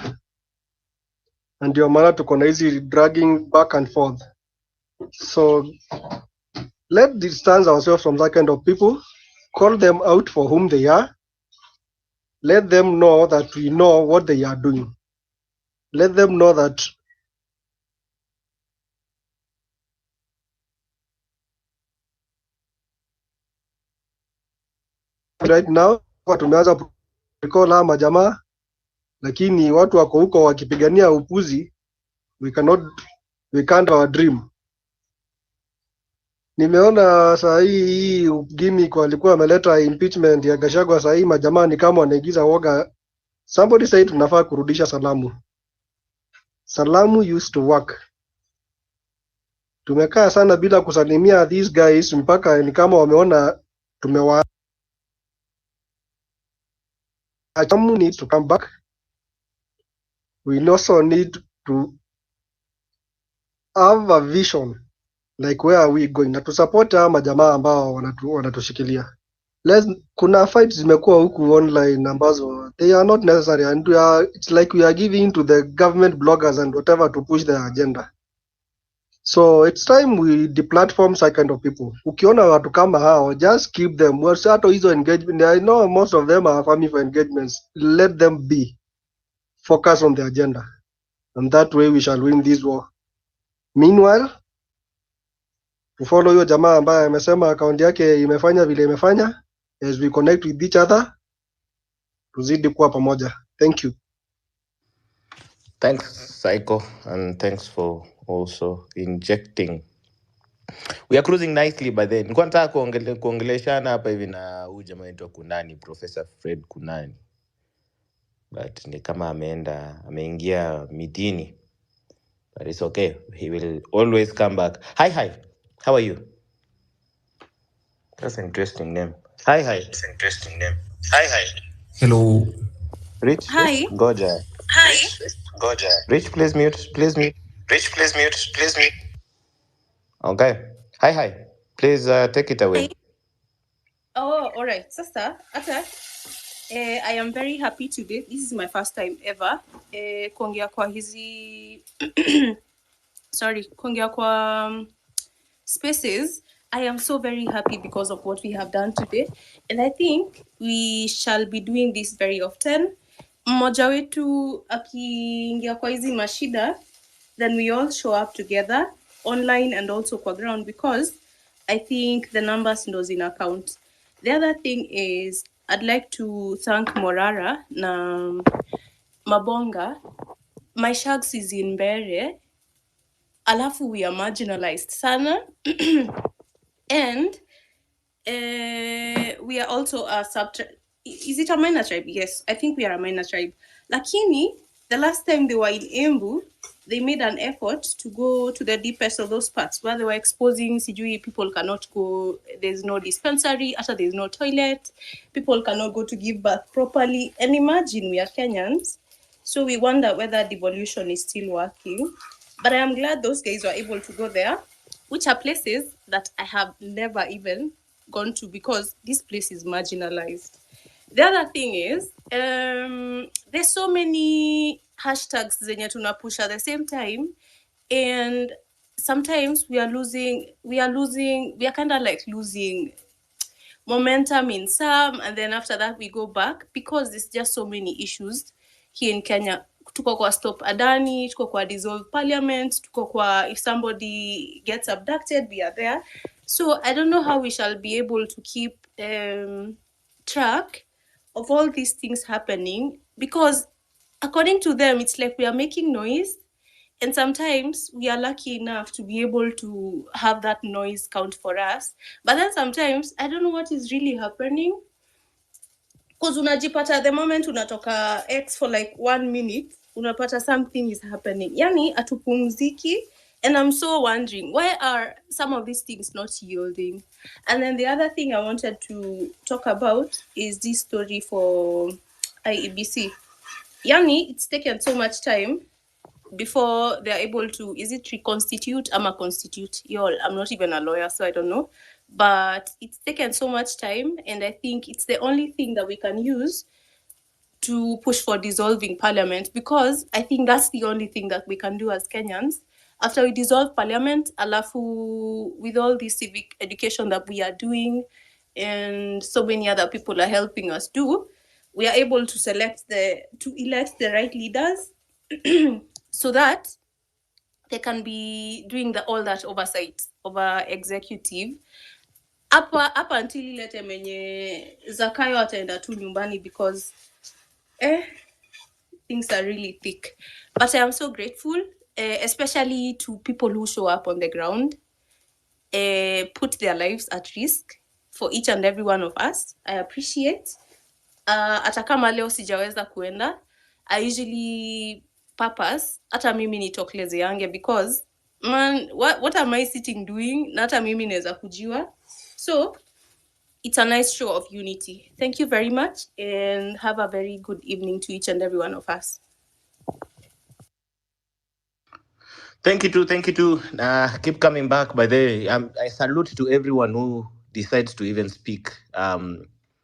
And ndio maana tuko na hizi dragging back and forth. So let's distance ourselves from that kind of people. Call them out for whom they are. Let them know that we know what they are doing. Let them know that right now tumeanza kukola majamaa, lakini watu wako huko wakipigania upuzi. We can't our dream. Nimeona saa hii gimmick walikuwa wameleta impeachment ya Gachagua, saa hii majamaa ni kama wanaigiza woga. Somebody said tunafaa kurudisha salamu. Salamu used to work. Tumekaa sana bila kusalimia these guys mpaka ni kama wameona tumewa. Salamu needs to come back. We also need to have a vision like where are we going, na tusupport hao majamaa ambao wanatushikilia. Kuna fights zimekuwa huku online ambazo they are not necessary and it's like we are giving to the government bloggers and whatever to push their agenda. So it's time we deplatform such kind of people. Ukiona watu kama hao, just keep them. Hata hizo engagement, I know most of them are farming for engagements. Let them be. Focus on the agenda. And that way we shall win this war. Meanwhile, tufollow hiyo jamaa ambaye amesema akaunti yake imefanya vile imefanya. As we connect with each other, tuzidi kuwa pamoja. Thank you. Thanks, Psycho, and thanks for also injecting. We are cruising nicely by then. Nilikuwa nataka kuongeleshana hapa hivi na huyu jamaa anaitwa Kunani, Professor Fred Kunani. But ni kama ameingia mitini. But it's okay. He will always come back. Hi. How are you? That's an interesting name. Hi. That's an interesting name. Hi. Hello. Rich? Hi. Goja. Hi. Goja. Rich, please mute. Rich, please mute. Okay. Hi. Please take it away. Oh, all right. Sasa, ata, I am very happy today. This is my first time ever. Kuongea kwa hizi, kuongea kwa spaces. I am so very happy because of what we have done today. And I think we shall be doing this very often. Mmoja wetu akiingia kwa hizi mashida, then we all show up together online and also kwa ground, because I think the numbers knows in account. The other thing is I'd like to thank Morara na Mabonga. My shags is in Bere. Alafu we are marginalized sana. And we are also a sub-tribe. Is it a minor tribe? Yes, I think we are a minor tribe. Lakini, the last time they were in Embu, they made an effort to go to the deepest of those parts where they were exposing sijui people cannot go, there's no dispensary, after there's no toilet, people cannot go to give birth properly. And imagine we are Kenyans, so we wonder whether devolution is still working. But I am glad those guys were able to go there, which are places that I have never even gone to because this place is marginalized. The other thing is, there's so many hashtags zenye tunapush at the same time, and sometimes we are kind of like losing momentum in some, and then after that we go back because there's just so many issues here in Kenya. Tuko kwa stop Adani, tuko kwa dissolve parliament, tuko kwa if somebody gets abducted, we are there. So I don't know how we shall be able to keep track of all these things happening, because according to them, it's like we are making noise, and sometimes we are lucky enough to be able to have that noise count for us. But then sometimes I don't know what is really happening, because unajipata the moment unatoka X for like 1 minute, unapata something is happening. Yani atupumziki. And I'm so wondering, why are some of these things not yielding? And then the other thing I wanted to talk about is this story for IEBC. Yani, it's taken so much time before they're able to, is it reconstitute? I'm a constitute. Y'all, I'm not even a lawyer, so I don't know. But it's taken so much time, and I think it's the only thing that we can use to push for dissolving parliament, because I think that's the only thing that we can do as Kenyans. After we dissolve parliament, alafu with all the civic education that we are doing and so many other people are helping us do, we are able to elect the right leaders so that they can be doing all that oversight over executive up until ile time yenye Zakayo ataenda tu nyumbani, because things are really thick. But I am so grateful, especially to people who show up on the ground. put their lives at risk for each and every one of us. I appreciate. Hata kama leo sijaweza kuenda, I usually purpose hata mimi nitokelezeange because man, what am I sitting doing? Na hata mimi naweza kujiwa. So it's a nice show of unity. Thank you very much and have a very good evening to each and every one of us. Thank you too. Keep coming back. By the way, I salute to everyone who decides to even speak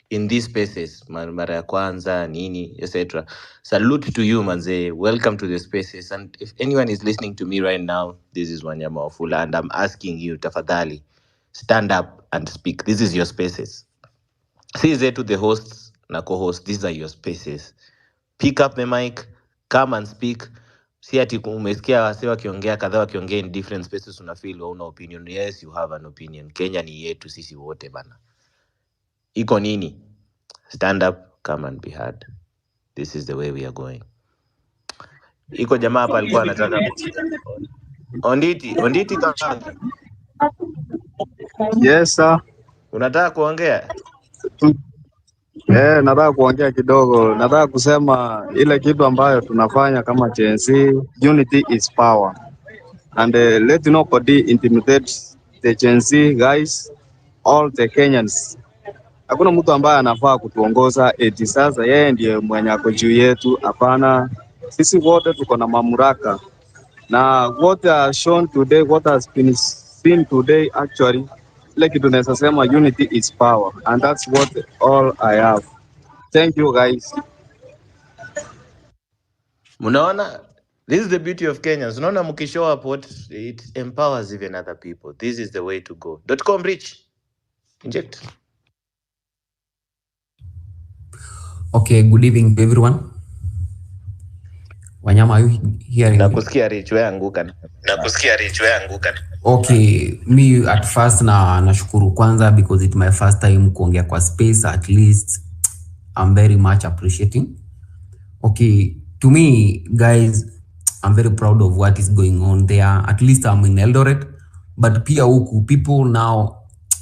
in these spaces. Mara ya kwanza, nini, etc. Salute to you, manze. Welcome to the spaces. And if anyone is listening to me right now, this is Wanyama Wafula, and I'm asking you, tafadhali, stand up and speak. This is your spaces. Say to the hosts na co-hosts, these are your spaces. Pick up the mic, come and speak. Si ati umesikia wase wakiongea kadhaa wakiongea in different spaces unafeel una opinion. Yes, you have an opinion. Kenya ni yetu sisi wote bana. Iko nini? Stand up, come and be heard. This is the way we are going. Iko jamaa hapa alikuwa anataka Onditi kaka. Yes sir. Unataka kuongea? Nataka kuongea kidogo. Nataka kusema ile kitu ambayo tunafanya kama Gen Z, unity is power. And let nobody intimidate the Gen Z guys, all the Kenyans. Hakuna mtu ambaye anafaa kutuongoza eti sasa yeye ndiye mwenye ako juu yetu. Hapana, sisi wote tuko na mamlaka. Na what has shown today, what has been seen today actually, ile kitu tunaweza sema unity is power, and that's what all I have. Thank you guys. Munaona, this is the beauty of Kenyans. Unaona mkishow up what it empowers even other people. This is the way to go. .com Rich. Inject. Okay, good evening to everyone. Wanyama, are you hearing me? Nakusikia Rich, wewe anguka. Okay, me at first nashukuru kwanza because it's my first time kuongea kwa space. At least I'm very much appreciating. Okay, to me guys, I'm very proud of what is going on there. At least I'm in Eldoret, but pia huku people now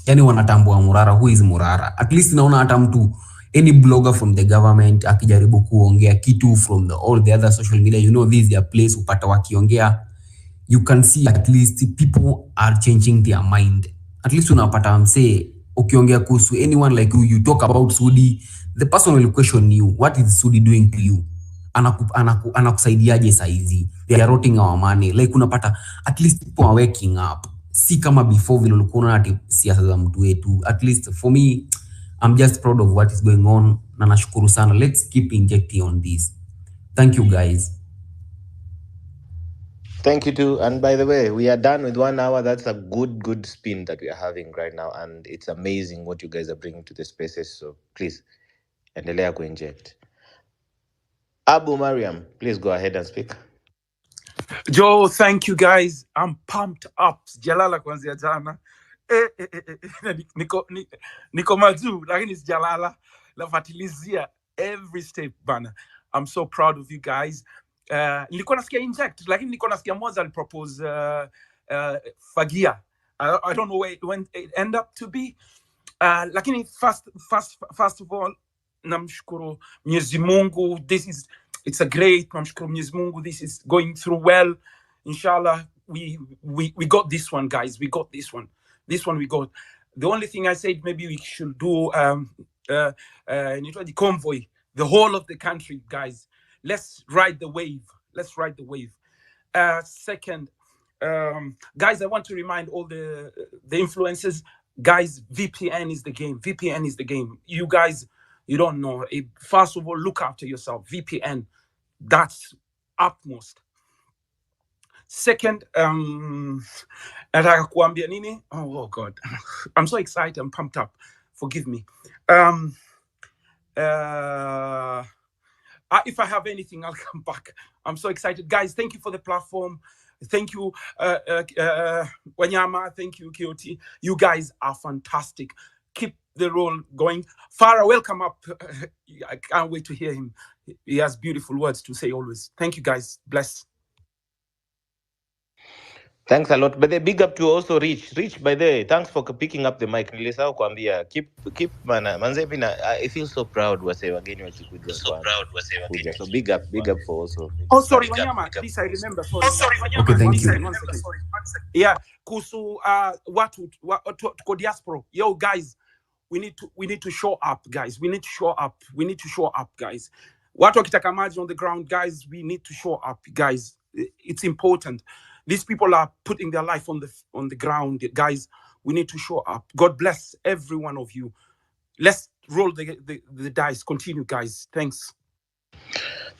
yani wanatambua Morara. Who is Morara? At least naona hata mtu any blogger from the government akijaribu kuongea kitu from all the other social media, you know, this is their place upata wakiongea, you can see at least people are changing their mind. At least unapata mse ukiongea kuhusu anyone like you talk about Sudi, the person will question you, what is Sudi doing to you? Anakusaidiaje saizi? They are rotting our money. Like unapata at least people are waking up. Si kama before vile ulikuwa unaona siasa za mtu wetu. At least for me, I'm just proud of what is going on. Na nashukuru sana. Let's keep injecting on this. Thank you guys. Thank you too. And by the way, we are done with 1 hour. That's a good spin that we are having right now. And it's amazing what you guys are bringing to the spaces. So please, endelea kuinject. Abu Mariam, please go ahead and speak. Joe, thank you guys. I'm pumped up. Jalala kuanzia jana. Niko majuu, lakini sijalala. Nafuatilizia every step bana. I'm so proud of you guys. Nilikuwa nasikia inject, lakini nilikuwa nasikia Moza alipropose Fagia. I don't know when it end up to be. Lakini first of all, namshukuru Mwenyezi Mungu. It's a great, namshukuru Mwenyezi Mungu. This is going through well. Inshallah, we got this one, guys. We got this one. This one we got. The only thing I said, maybe we should do the convoy, the whole of the country, guys. Let's ride the wave. Let's ride the wave. Second, guys, I want to remind all the influencers, guys, VPN is the game. VPN is the game. You guys, you don't know. First of all, look after yourself. VPN, that's utmost. Second, nataka kuambia nini? Oh God, I'm so excited. I'm pumped up. Forgive me. If I have anything, I'll come back. I'm so excited. Guys, thank you for the platform. Thank you, Wanyama. Thank you, Kioti. You guys are fantastic. Keep the role going. Farah, welcome up. I can't wait to hear him. He has beautiful words to say always. Thank you, guys. Bless. Thanks a lot. But the big up to also Rich. Rich, by the way, thanks for picking up the mic. Nilisahau kuambia. Keep manze mina I feel so proud wase wageni wakikuja kuja. So big up for also. Oh, sorry, Wanyama. This I remember. Sorry. Okay, thank One you. second. Yeah, kuhusu watu tuko diaspora. Yo, guys, we need to show up, guys. We need to show up, guys. Watu wakitaka maji on the ground, guys. We need to show up, guys. It's important. These people are putting their life on the ground, guys. We need to show up. God bless every one of you. Let's roll the dice. Continue, guys. Thanks.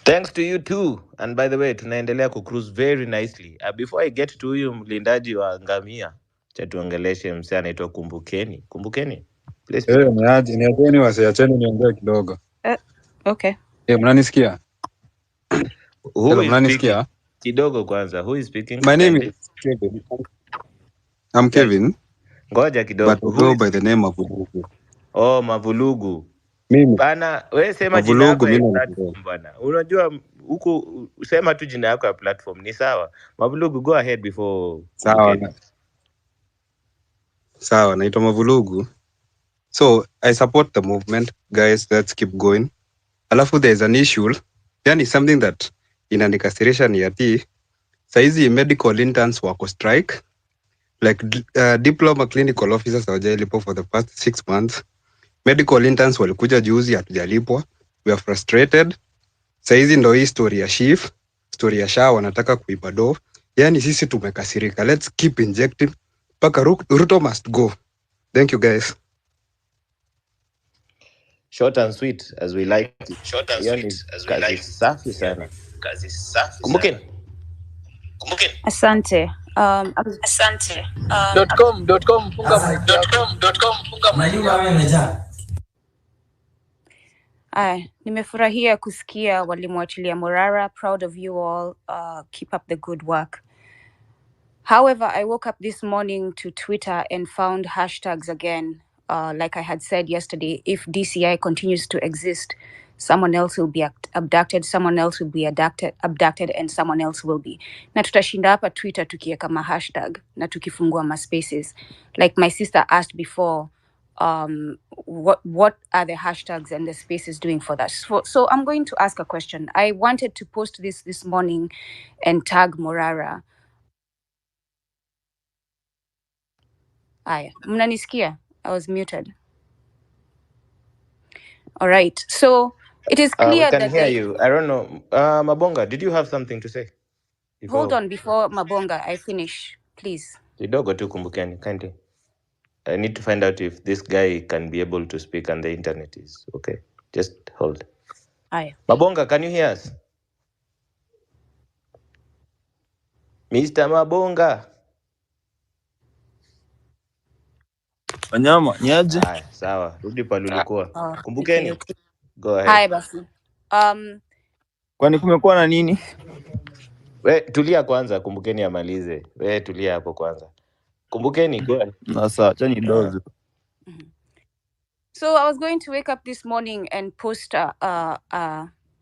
Thanks to you too. And by the way, tunaendelea kucruise very nicely. Before I get to huyu mlindaji wa ngamia, cha tuongeleshe msee anaitwa Kumbukeni. Kumbukeni. Please speak up. Niacheni wasiacheni niongee kidogo. Okay. Mnanisikia? Who Hello, is mnanisikia? speaking? Kidogo kwanza. Who is speaking? My name Kindly. is Kevin. I'm Kevin. Ngoja But kidogo. I Who go is by the name of Mavulugu. Oh, Mavulugu. Mimi. Bana, wewe sema jina yako Mavulugu ya mimi platform bana. Unajua huku sema tu jina yako ya platform ni sawa. Mavulugu, go ahead before Kumbukeni. Sawa, naitwa Mavulugu. So, I support the movement. Guys, let's keep going. Alafu there's an issue. Yani something that inanikasirisha ni ati saizi medical interns wako strike. Like diploma clinical officers hawajalipwa for the past 6 months. Medical interns walikuja juzi hatujalipwa. We are frustrated. Saizi ndo hii story ya Chief, story ya SHA wanataka kuiba do. Yani sisi tumekasirika. Let's keep injecting. Paka Ruto must go. Thank you guys. Short and sweet as we like it. Kazi safi sana. Kumbukeni. Asante. .com funga mic yako. Nimefurahia kusikia walimwachilia Morara. Proud of you all. Keep up the good work. However, I woke up this morning to Twitter and found hashtags again. Like I had said yesterday, if DCI continues to exist, someone else will be abducted, someone else will be abducted, and someone else will be. Na tutashinda hapa Twitter tukieka ma hashtag na tukifungua ma spaces. Like my sister asked before, what are the hashtags and the spaces doing for that? So I'm going to ask a question. I wanted to post this morning and tag Morara. Aya, mnanisikia? I was muted. All right. So it is clear We can that hear you. I don't know. Mabonga, did you have something to say? Hold on before Mabonga, I finish, please. Kidogo tu Kumbukeni, kindly. I need to find out if this guy can be able to speak and the internet is okay. Just hold. Aya. Mabonga, can you hear us? Mr. Mabonga. Wanyama, niaje? Sawa. Rudi pale ulikuwa. Okay. Kumbukeni. Go ahead. Hi, basi. Kwani kumekuwa na nini? We tulia kwanza, Kumbukeni amalize. We tulia hapo kwanza. Kumbukeni, go ahead. Sasa acha ni doze. So I was going to wake up this morning and post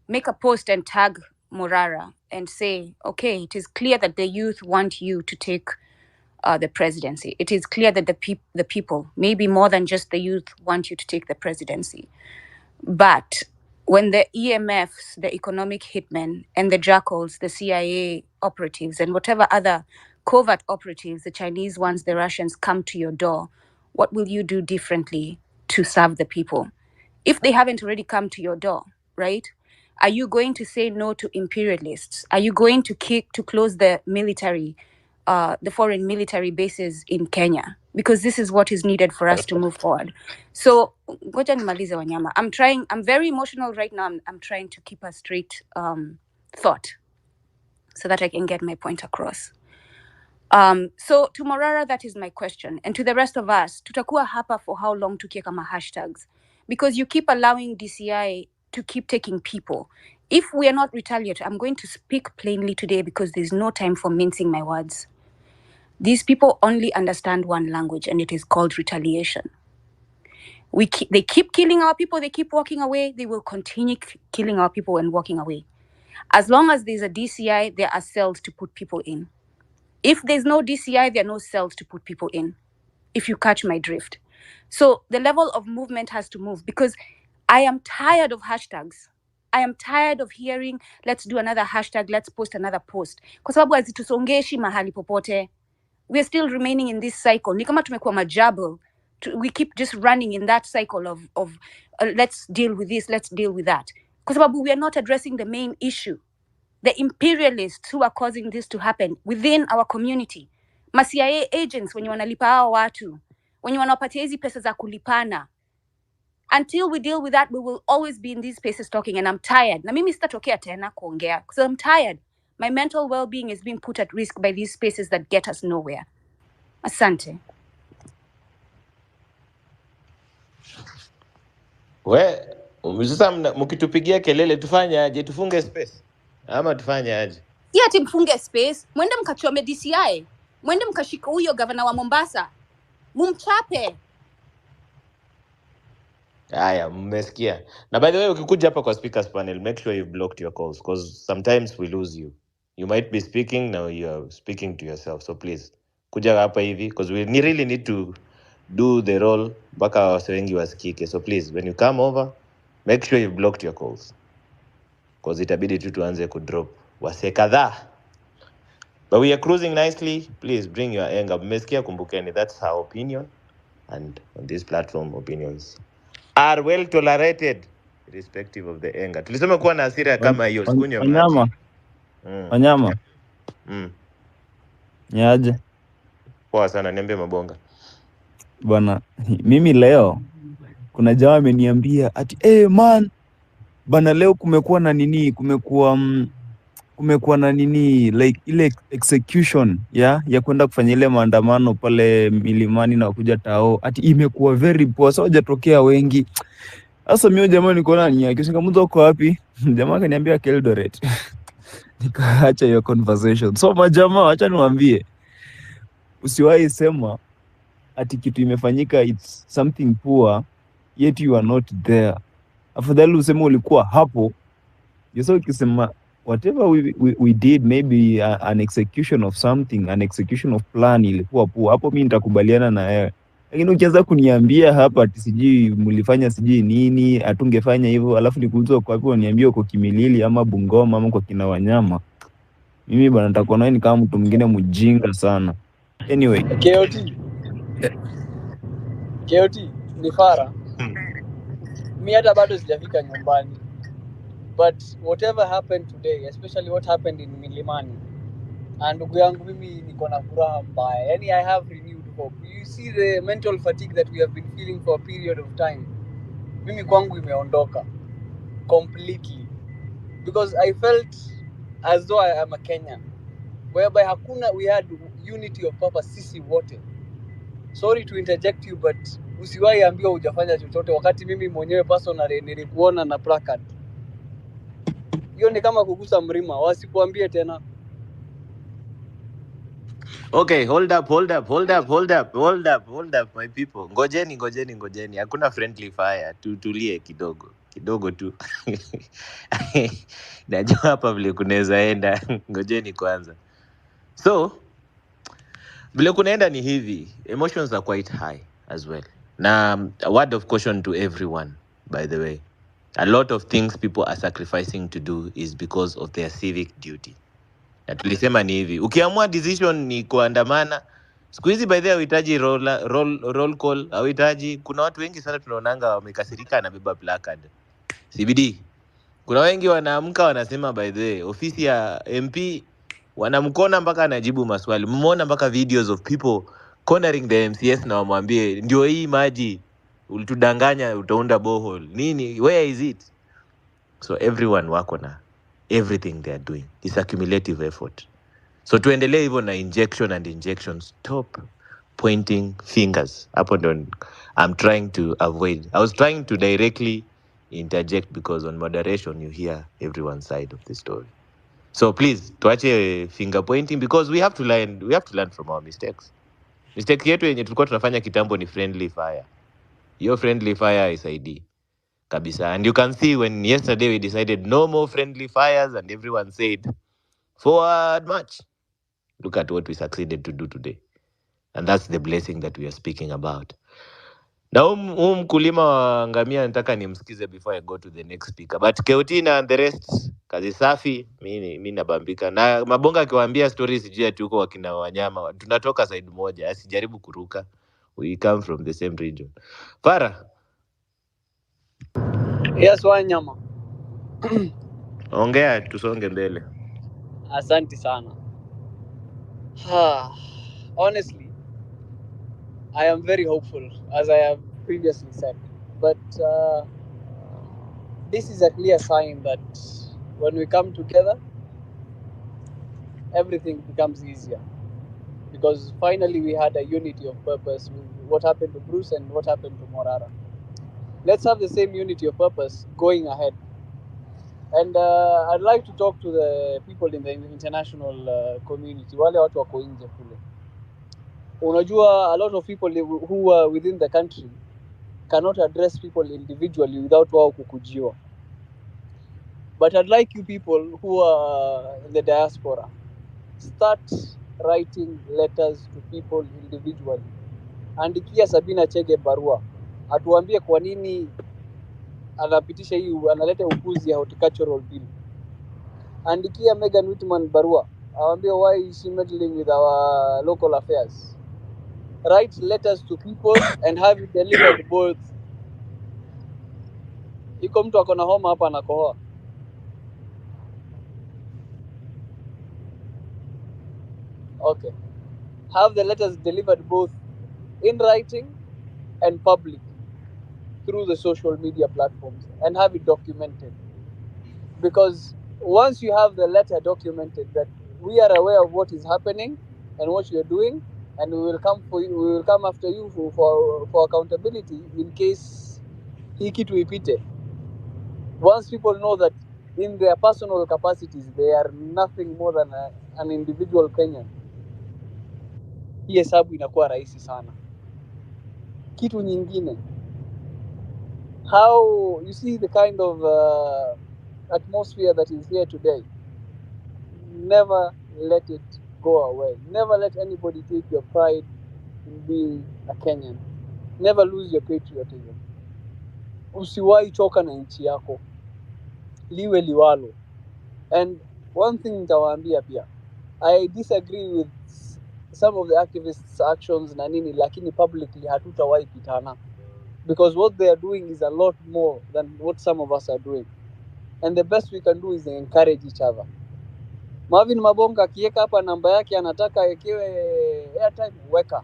make a post and tag Morara and say, okay, it is clear that the youth want you to take the presidency. It is clear that the people, maybe more than just the youth, want you to take the presidency. But when the EMFs, the economic hitmen, and the jackals, the CIA operatives, and whatever other covert operatives, the Chinese ones, the Russians, come to your door, what will you do differently to serve the people? If they haven't already come to your door, right? Are you going to say no to imperialists? Are you going to close the military, the foreign military bases in Kenya? Because this is what is needed for us to move forward. So, ngoja nimalize Wanyama. I'm very emotional right now. I'm trying to keep a straight thought so that I can get my point across. So to Morara, that is my question. And to the rest of us, tutakuwa hapa for how long tukieka ma hashtags? Because you keep allowing DCI to keep taking people. If we are not retaliate, I'm going to speak plainly today because there's no time for mincing my words. These people only understand one language, and it is called retaliation. They keep killing our people, they keep walking away, they will continue killing our people and walking away. As long as there's a DCI, there are cells to put people in. If there's no DCI, there are no cells to put people in, if you catch my drift. So the level of movement has to move, because I am tired of hashtags. I am tired of hearing, let's do another hashtag, let's post another post. Kwa sababu hazitusongeshi mahali popote. We're still remaining in this cycle. Ni kama tumekuwa majabal. We keep just running in that cycle of let's deal with this, let's deal with that. Kwa sababu we are not addressing the main issue. The imperialists who are causing this to happen within our community. CIA agents wenye wanalipa hawa watu, wenye wanawapatia hizi pesa za kulipana. Until we deal with that, we will always be in these spaces talking, and I'm tired. Na mimi sitatokea tena kuongea because I'm tired. My mental well-being is being put at risk by these spaces that get us nowhere. Asante. Sasa mkitupigia kelele tufanye aje? Tufunge space ama tufanye aje? Si ati mfunge space, mwende mkachome DCI. Mwende mkashika huyo governor wa Mombasa. Mumchape. Haya, mmesikia. Na by the way, ukikuja hapa kwa speakers panel, make sure you blocked your calls because sometimes we lose you. You might be speaking, now you are speaking to yourself. So please, kuja hapa hivi because we really need to do the role mpaka wase wengi wasikike. So please, when you come over, make sure you blocked your calls because itabidi tu tuanze kudrop wase kadhaa. But we are cruising nicely. Please bring your anger. Mmesikia, kumbukeni, that's our opinion, and on this platform opinions are well tolerated irrespective of the anger. Tulisema kuwa na hasira kama hiyo, sikunywa maji. Wanyama. Wanyama. Niaje? Poa sana, niambie Mabonga. Bwana, mimi leo kuna jamaa ameniambia ati man bana, leo kumekuwa na nini, kumekuwa na nini like ile execution ya kwenda kufanya ile maandamano pale milimani na kuja tao, ati imekuwa very poor, so hajatokea wengi. Sasa mimi jamaa niko nani yake, singamuza uko wapi? Jamaa akaniambia Eldoret. Nikaacha hiyo conversation. So majamaa, acha niwaambie, usiwahi sema ati kitu imefanyika it's something poor yet you are not there. Afadhali useme ulikuwa hapo. Yeso ukisema whatever we did, maybe an execution of something, an execution of plan ilikuwa poor, hapo mimi nitakubaliana na wewe. Lakini ukianza kuniambia hapa ati sijui mlifanya sijui nini, atungefanya hivyo, alafu nikuulize kwa wapi, uniambie uko Kimilili ama Bungoma ama kwa kina Wanyama, mimi bwana nitakuwa nawe ni kama mtu mwingine mjinga sana. Anyway, KOT ni fara. Mimi hata bado sijafika nyumbani. But whatever happened today, especially what happened in Milimani, ndugu yangu mimi niko na furaha mbaya. Yani I have renewed hope. You see the mental fatigue that we have been feeling for a period of time. Mimi kwangu imeondoka completely. Because I felt as though I am a Kenyan. Whereby we had unity of purpose sisi wote. Sorry to interject you, but usiwahi ambiwa hujafanya chochote wakati mimi mwenyewe personally nilikuona na placard. Hiyo ni kama kugusa mlima, wasikuambie tena. Okay, hold up my people. Ngojeni. Hakuna friendly fire. Tutulie kidogo tu. Najua hapa vile kunaweza enda. Ngojeni kwanza. So, vile kunaenda ni hivi. Emotions are quite high as well. Na a word of caution to everyone, by the way. A lot of things people are sacrificing to do is because of their civic duty. Na tulisema ni hivi, ukiamua decision ni kuandamana, siku hizi by the way hauhitaji roll call, hauhitaji. Kuna watu wengi sana tunaonanga wamekasirika anabeba placard. CBD. Kuna wengi wanaamka wanasema by the way ofisi ya MP wanamkona mpaka anajibu maswali. Mmeona mpaka videos of people cornering the MCS na wamwambie ndio hii maji ulitudanganya utaunda borehole. Nini? Where is it? So everyone wako na everything they are doing. It's a cumulative effort. So tuendelee hivyo na injection. Stop pointing fingers. Hapo ndo I'm trying to avoid. I was trying to directly interject because on moderation you hear everyone's side of the story. So please, tuache finger pointing because we have to learn from our mistakes. Mistake yetu yenye tulikuwa tunafanya kitambo ni friendly fire. Your friendly fire is ID. Kabisa. And you can see when yesterday we decided no more friendly fires and everyone said forward march. Look at what we succeeded to do today. And that's the blessing that we are speaking about. Na mkulima wa ngamia nataka nimsikize before I go to the next speaker. But Keutina and the rest, kazi safi, mimi nabambika. Na Mabonga akiwaambia stories sijui ati huko wakina wanyama. Tunatoka side moja, asijaribu kuruka. We come from the same region. Farah. Yes, Wanyama. Ongea tusonge mbele. Asante sana. Honestly, I am very hopeful, as I have previously said. But this is a clear sign that when we come together, everything becomes easier. Because finally we had a unity of purpose with what happened to Bruce and what happened to Morara. Let's have the same unity of purpose going ahead. And I'd like to talk to the people in the international community, wale watu wako nje kule. Unajua, a lot of people who are within the country cannot address people individually without wao kukujiwa. But I'd like you people who are in the diaspora, start writing letters to people individually. Andikia Sabina Chege barua, atuambie kwa nini anapitisha hii, analeta upuzi ya horticultural bill. Andikia Megan Whitman barua, awambie why is she meddling with our local affairs. Write letters to people and have it delivered both. Iko mtu akona homa hapa anakohoa. Okay. Have the letters delivered both in writing and public through the social media platforms and have it documented. Because once you have the letter documented that we are aware of what is happening and what you're doing, and we will come for you, we will come after you for accountability in case hii kitu ipite. Once people know that in their personal capacities they are nothing more than an individual Kenyan, hii hesabu inakuwa rahisi sana. Kitu nyingine, how you see the kind of atmosphere that is here today, never let it go away. Never let anybody take your pride in being a Kenyan. Never lose your patriotism. Usiwahi choka na nchi yako, liwe liwalo. And one thing nitawaambia pia, I disagree with some of the activists' actions na nini, lakini publicly hatutawahi pitana, because what they are doing is a lot more than what some of us are doing, and the best we can do is encourage each other. Marvin Mabonga akiweka hapa namba yake anataka ekewe airtime, weka,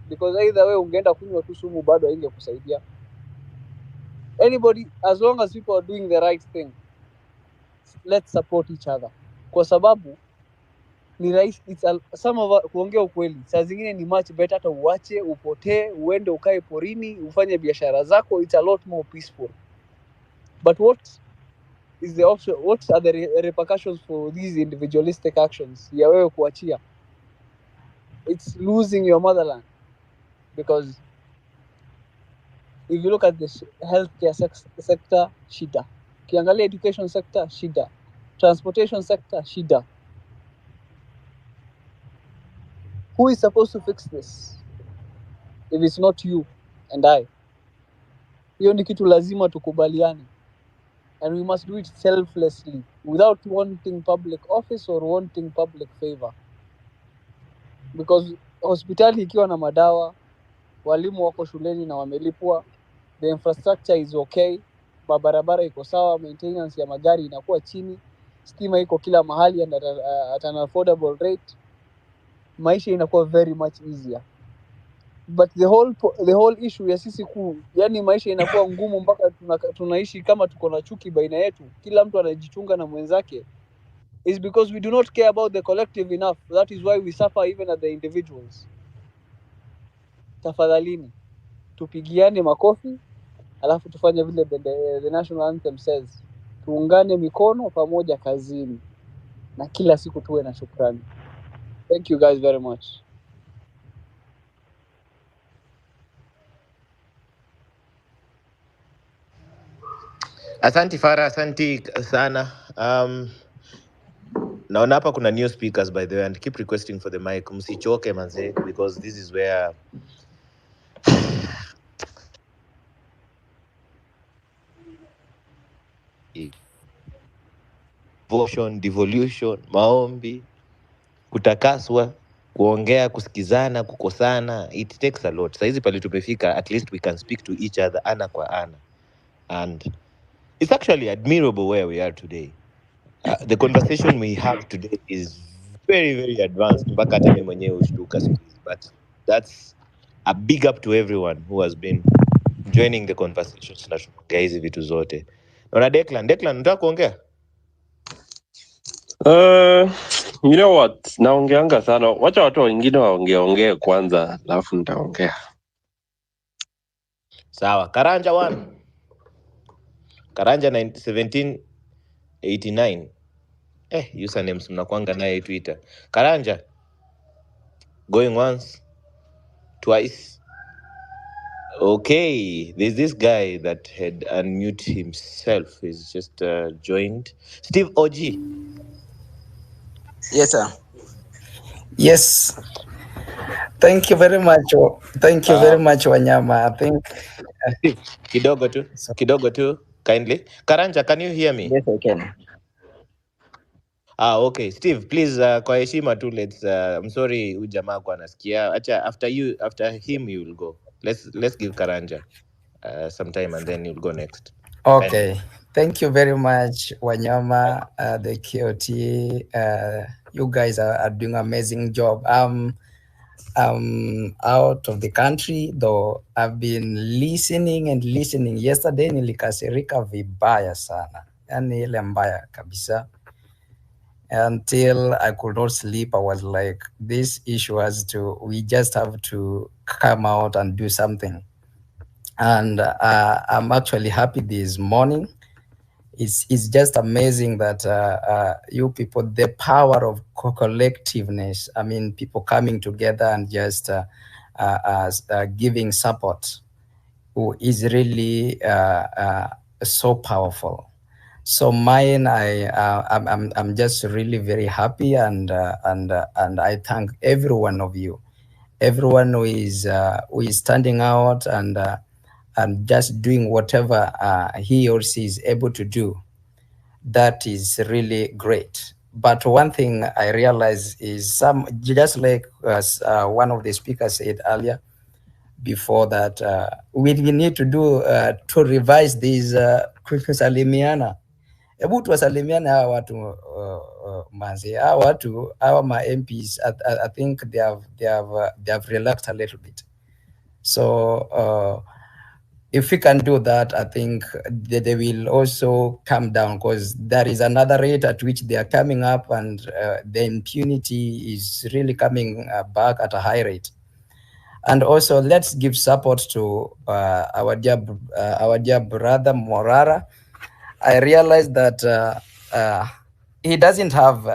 because either way ungeenda kunywa tu sumu bado haingekusaidia. Anybody, as long as people are doing the right thing, let's support each other, kwa sababu ni rahisi. Some of kuongea ukweli, saa zingine ni much better hata uache, upotee, uende ukae porini, ufanye biashara zako. It's a lot more peaceful. But what is the option? What are the repercussions for these individualistic actions ya wewe kuachia? It's losing your motherland. Because if you look at the healthcare sector, shida. Ukiangalia education sector, shida. Transportation sector, shida. Who is supposed to fix this if it's not you and I? Hiyo ni kitu lazima tukubaliane, and we must do it selflessly without wanting public office or wanting public favor. Because hospitali ikiwa na madawa, walimu wako shuleni na wamelipwa, the infrastructure is okay, barabara iko sawa, maintenance ya magari inakuwa chini, stima iko kila mahali and at an affordable rate, maisha inakuwa very much easier. But the whole issue ya sisi yani maisha inakuwa ngumu mpaka tunaishi kama tuko na chuki baina yetu, kila mtu anajichunga na mwenzake, is because we do not care about the collective enough. That is why we suffer even at the individuals. Tafadhalini tupigiane makofi, alafu tufanye vile the national anthem says, tuungane mikono pamoja kazini, na kila siku tuwe na shukrani. Thank you guys very much. Asanti Farah, asanti sana. Naona hapa kuna new speakers by the way, and keep requesting for the mic. Msichoke manze, because this is where devolution, maombi, kutakaswa, kuongea, kusikizana, kukosana, it takes a lot. Saizi pale tumefika, at least we can speak to each other ana kwa ana, and it's actually admirable where we are today. The conversation we have today is very very advanced, mpaka hata mimi mwenyewe ushtuka siku hizi, but that's a big up to everyone who has been joining the conversations na tunaongea hizi vitu zote. Naona Declan unataka kuongea? You know what? Naongeanga sana. Wacha watu wengine waongeongee kwanza, alafu nitaongea. Sawa. Karanja 1. Karanja 1789. Usernames mnakuanga naye Twitter. Karanja. Going once, twice. Okay, there's this guy that had unmute himself. He's just joined. Steve OG. Yes, sir. Yes. Thank you very much. Thank you very much, Wanyama. I think. Kidogo tu, kindly. Karanja, can you hear me? Yes, I can. Okay. Steve, please, kwa heshima tu, I'm sorry huyu jamaa kwa anasikia. Acha after him you will go. Let's give Karanja some time and then you'll go next. Okay. Kindly. Thank you very much, Wanyama, the KOT. You guys are doing an amazing job. I'm out of the country, though I've been listening. Yesterday nilikasirika vibaya sana. Yani ile mbaya kabisa. Until I could not sleep, I was like, this issue we just have to come out and do something. And I'm actually happy this morning. It's just amazing that you people, the power of collectiveness, I mean, people coming together and just giving support is really so powerful. So mine, I'm just really very happy, and I thank every one of you, everyone who is standing out and just doing whatever he or she is able to do. That is really great. But one thing I realize is just like one of the speakers said earlier, before that, we need to do to revise these kusalimiana. Hebu tuwasalimiane hawa watu manzi, hawa watu, hawa ma MPs, I think they have relaxed a little bit. So if we can do that, I think they will also come down, because there is another rate at which they are coming up, and the impunity is really coming back at a high rate. And also, let's give support to our dear brother Morara. I realized that he doesn't have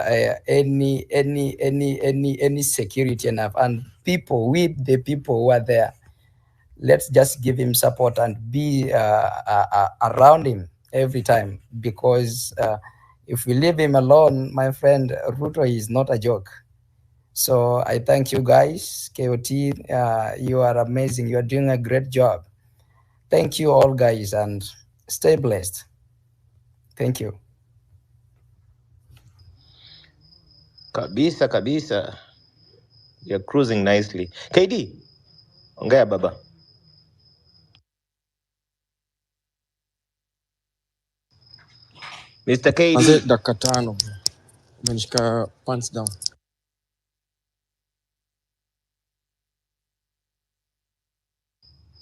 any security enough, and the people who are there, let's just give him support and be around him every time, because if we leave him alone, my friend, Ruto is not a joke. So I thank you guys, KOT. You are amazing. You are doing a great job. Thank you all, guys, and stay blessed. Thank you. Kabisa. You're cruising nicely. KD, ongea baba. Mr. KD. Manze dakika 5. Umenishika pants down.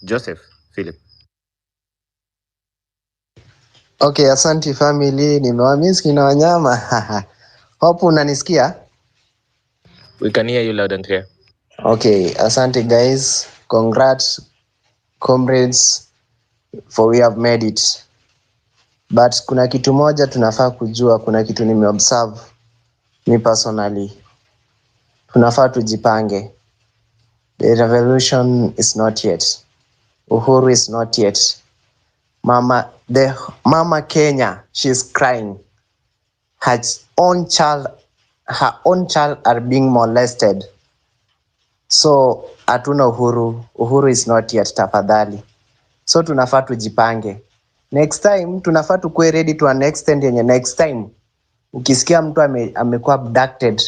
Joseph Philip. Okay, asante family, nimewamiss kina Wanyama. Hope unanisikia? We can hear you loud and clear. Okay, asante guys. Congrats comrades, for we have made it. But kuna kitu moja tunafaa kujua, kuna kitu nimeobserve me personally. Tunafaa tujipange. The revolution is not yet. Uhuru is not yet. Mama Kenya, she's crying. Her own child her own child are being molested. So hatuna uhuru. Uhuru is not yet, tafadhali. So tunafaa tujipange. Next time tunafaa tukue ready to an extent yenye next time ukisikia mtu amekuwa abducted,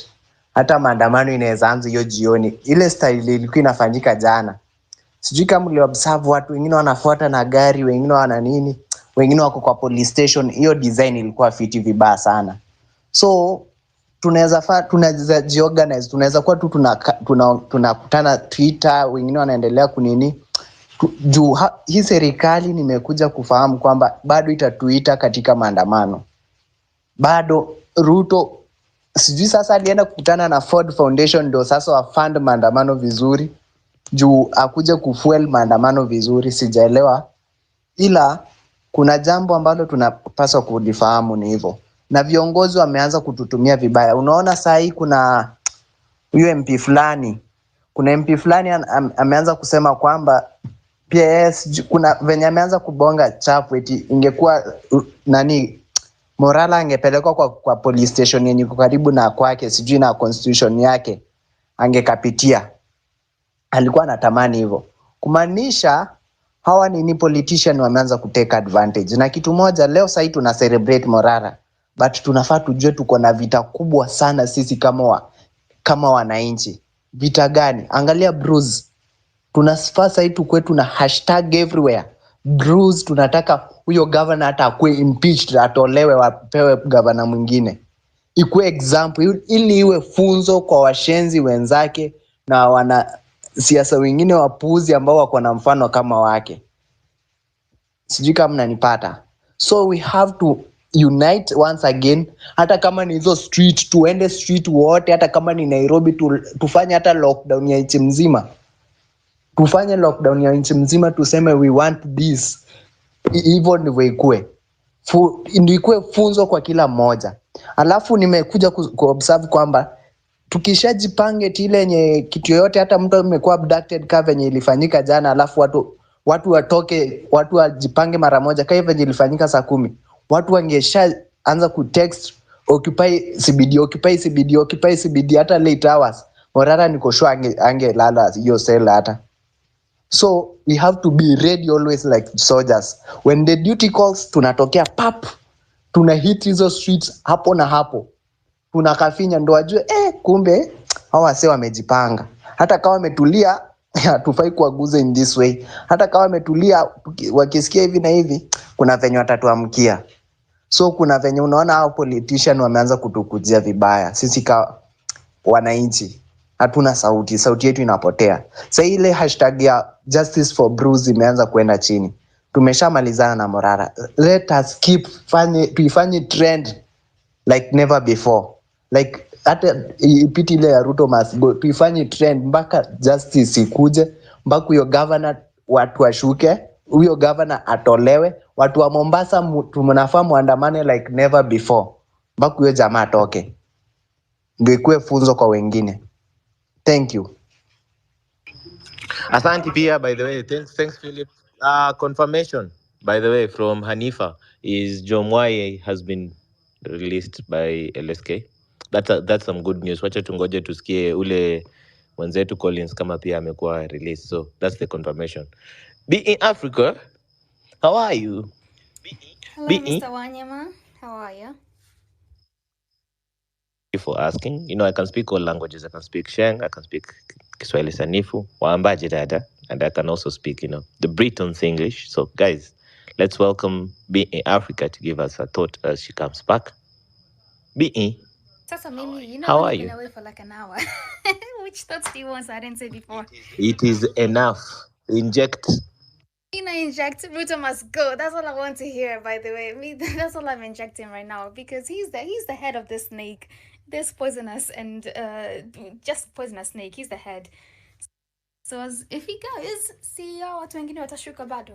hata maandamano inaweza anza hiyo jioni. Ile style ilikuwa inafanyika jana. Sijui kama mliobserve watu wengine wanafuata na gari, wengine wana nini, wengine wako kwa police station. Hiyo design ilikuwa fiti vibaya sana. So tunaweza jiorganize, tunaweza kuwa tu tunakutana Twitter, wengine wanaendelea kunini juu hii serikali nimekuja kufahamu kwamba bado itatuita katika maandamano. Bado Ruto sijui sasa alienda kukutana na Ford Foundation ndio sasa wafund maandamano vizuri juu akuje kufuel maandamano vizuri, sijaelewa, ila kuna jambo ambalo tunapaswa kulifahamu ni hivyo, na viongozi wameanza kututumia vibaya. Unaona saa hii kuna huyo MP fulani, ameanza kusema kwamba PS kuna venye ameanza kubonga chafu eti ingekuwa nani Morala angepelekwa kwa police station yenye karibu na kwake, sijui na constitution yake angekapitia. Alikuwa anatamani hivyo. Kumaanisha hawa ni politician wameanza kuteka advantage. Na kitu moja leo sasa tuna celebrate Morara, but tunafaa tujue tuko na vita kubwa sana sisi kama wananchi. Vita gani? Angalia Bruce. Tunafaa sasa tukue tuna hashtag everywhere. Bruce, tunataka huyo governor hata akue impeached, atolewe, wapewe governor mwingine. Ikue example ili iwe funzo kwa washenzi wenzake na wana siasa wengine wapuuzi ambao wako na mfano kama wake. Sijui kama mnanipata. So we have to unite once again. Hata kama ni hizo street, tuende street wote. Hata kama ni Nairobi, tufanye hata lockdown ya nchi mzima. Tufanye lockdown ya nchi mzima, tuseme we want this. Hivyo ndivyo ikue. Ndio ikue funzo kwa kila mmoja. Alafu nimekuja kuobserve kwamba tukishajipange ile yenye kitu yoyote, hata mtu amekuwa abducted kama venye ilifanyika jana, alafu watu watoke, watu wajipange mara moja kama venye ilifanyika saa 10, watu wangeshaanza kutext occupy CBD, occupy CBD, occupy CBD hata late hours. Morara niko sure angelala hiyo cell hata. So we have to be ready always like soldiers. When the duty calls, tunatokea pap, tuna hit hizo streets hapo na hapo, tunakafinya ndo ajue kumbe hawa wase wamejipanga. Hata kama wametulia hatufai kuaguza in this way. Hata kama wametulia wakisikia hivi na hivi, kuna venye watatuamkia. So kuna venye unaona hao politician wameanza kutukujia vibaya. Sisi wananchi hatuna sauti yetu inapotea. Sasa ile hashtag ya justice for Bruce imeanza kwenda chini. Tumeshamalizana na Morara. Let us keep tuifanye trend like never before. Like hata ipiti ile ya Ruto must go, tuifanye trend mpaka justice ikuje, mpaka huyo governor watu washuke, huyo governor atolewe. Watu wa Mombasa tunafaa muandamane like never before, mpaka huyo jamaa atoke, ndio ikuwe funzo kwa wengine. Thank you. Asante pia, by the way. Thanks Philip. Confirmation, by the way, from Hanifa is Jomwai has been released by LSK. That's some good news. Wacha tungoje tusikie ule mwenzetu Collins kama pia amekuwa released. So that's the confirmation. Be in Africa. How are you? Hello, Be Mr. Wanyama. How are you? for asking. You know, I can speak all languages. I can speak Sheng, I can speak Kiswahili Sanifu, Waambaji Dada, and I can also speak, the Breton's English. So, guys, let's welcome Be Africa to give us a thought as she comes back. Be Sasa Mimi, you know, how I've are only been you? away for like an hour. Which thoughts do you want? So I didn't say before. It is enough. Inject. You know, inject. Ruto must go. That's all I want to hear. By the way, that's all I'm injecting right now because he's the head of this snake, this poisonous and just poisonous snake. He's the head. So if he goes, see watu wengine watashuka bado.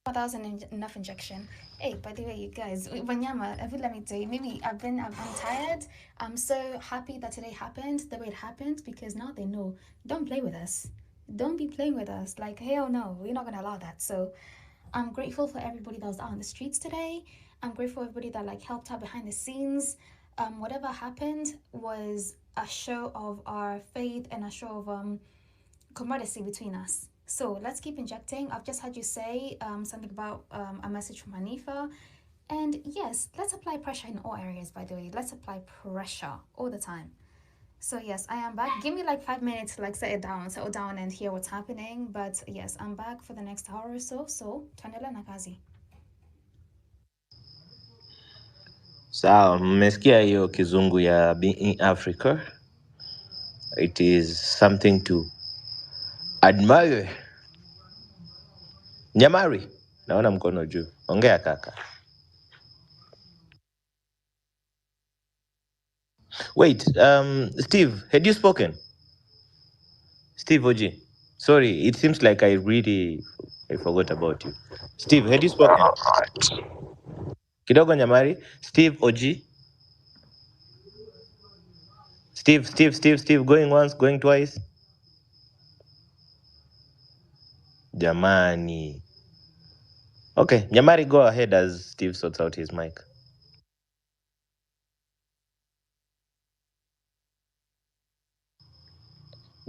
1,000 enough injection. Hey, by the way, you guys, Wanyama, let me tell you, maybe I'm tired. I'm so happy that today happened the way it happened because now they know. Don't play with us. Don't be playing with us. Like, hell no, we're not gonna allow that. So I'm grateful for everybody that was out on the streets today. I'm grateful for everybody that like helped out behind the scenes. Whatever happened was a show of our faith and a show of commodity between us. So let's keep injecting. I've just heard you say something about a message from Hanifa. And yes, let's apply pressure in all areas, by the way. Let's apply pressure all the time. So yes, I am back. Give me like 5 minutes to like settle down and hear what's happening. But yes, I'm back for the next hour or so. So tuendelee na kazi. Sawa, mmesikia hiyo kizungu ya being in Africa. It is something to admire. Nyamari, naona mkono juu. Ongea kaka. Wait, Steve, had you spoken? Steve Oji. Sorry, it seems like I forgot about you. Steve, had you spoken? Kidogo Nyamari. Steve Oji. Steve, going once, going twice. Jamani. Okay, Nyamari, go ahead as Steve sorts out his mic.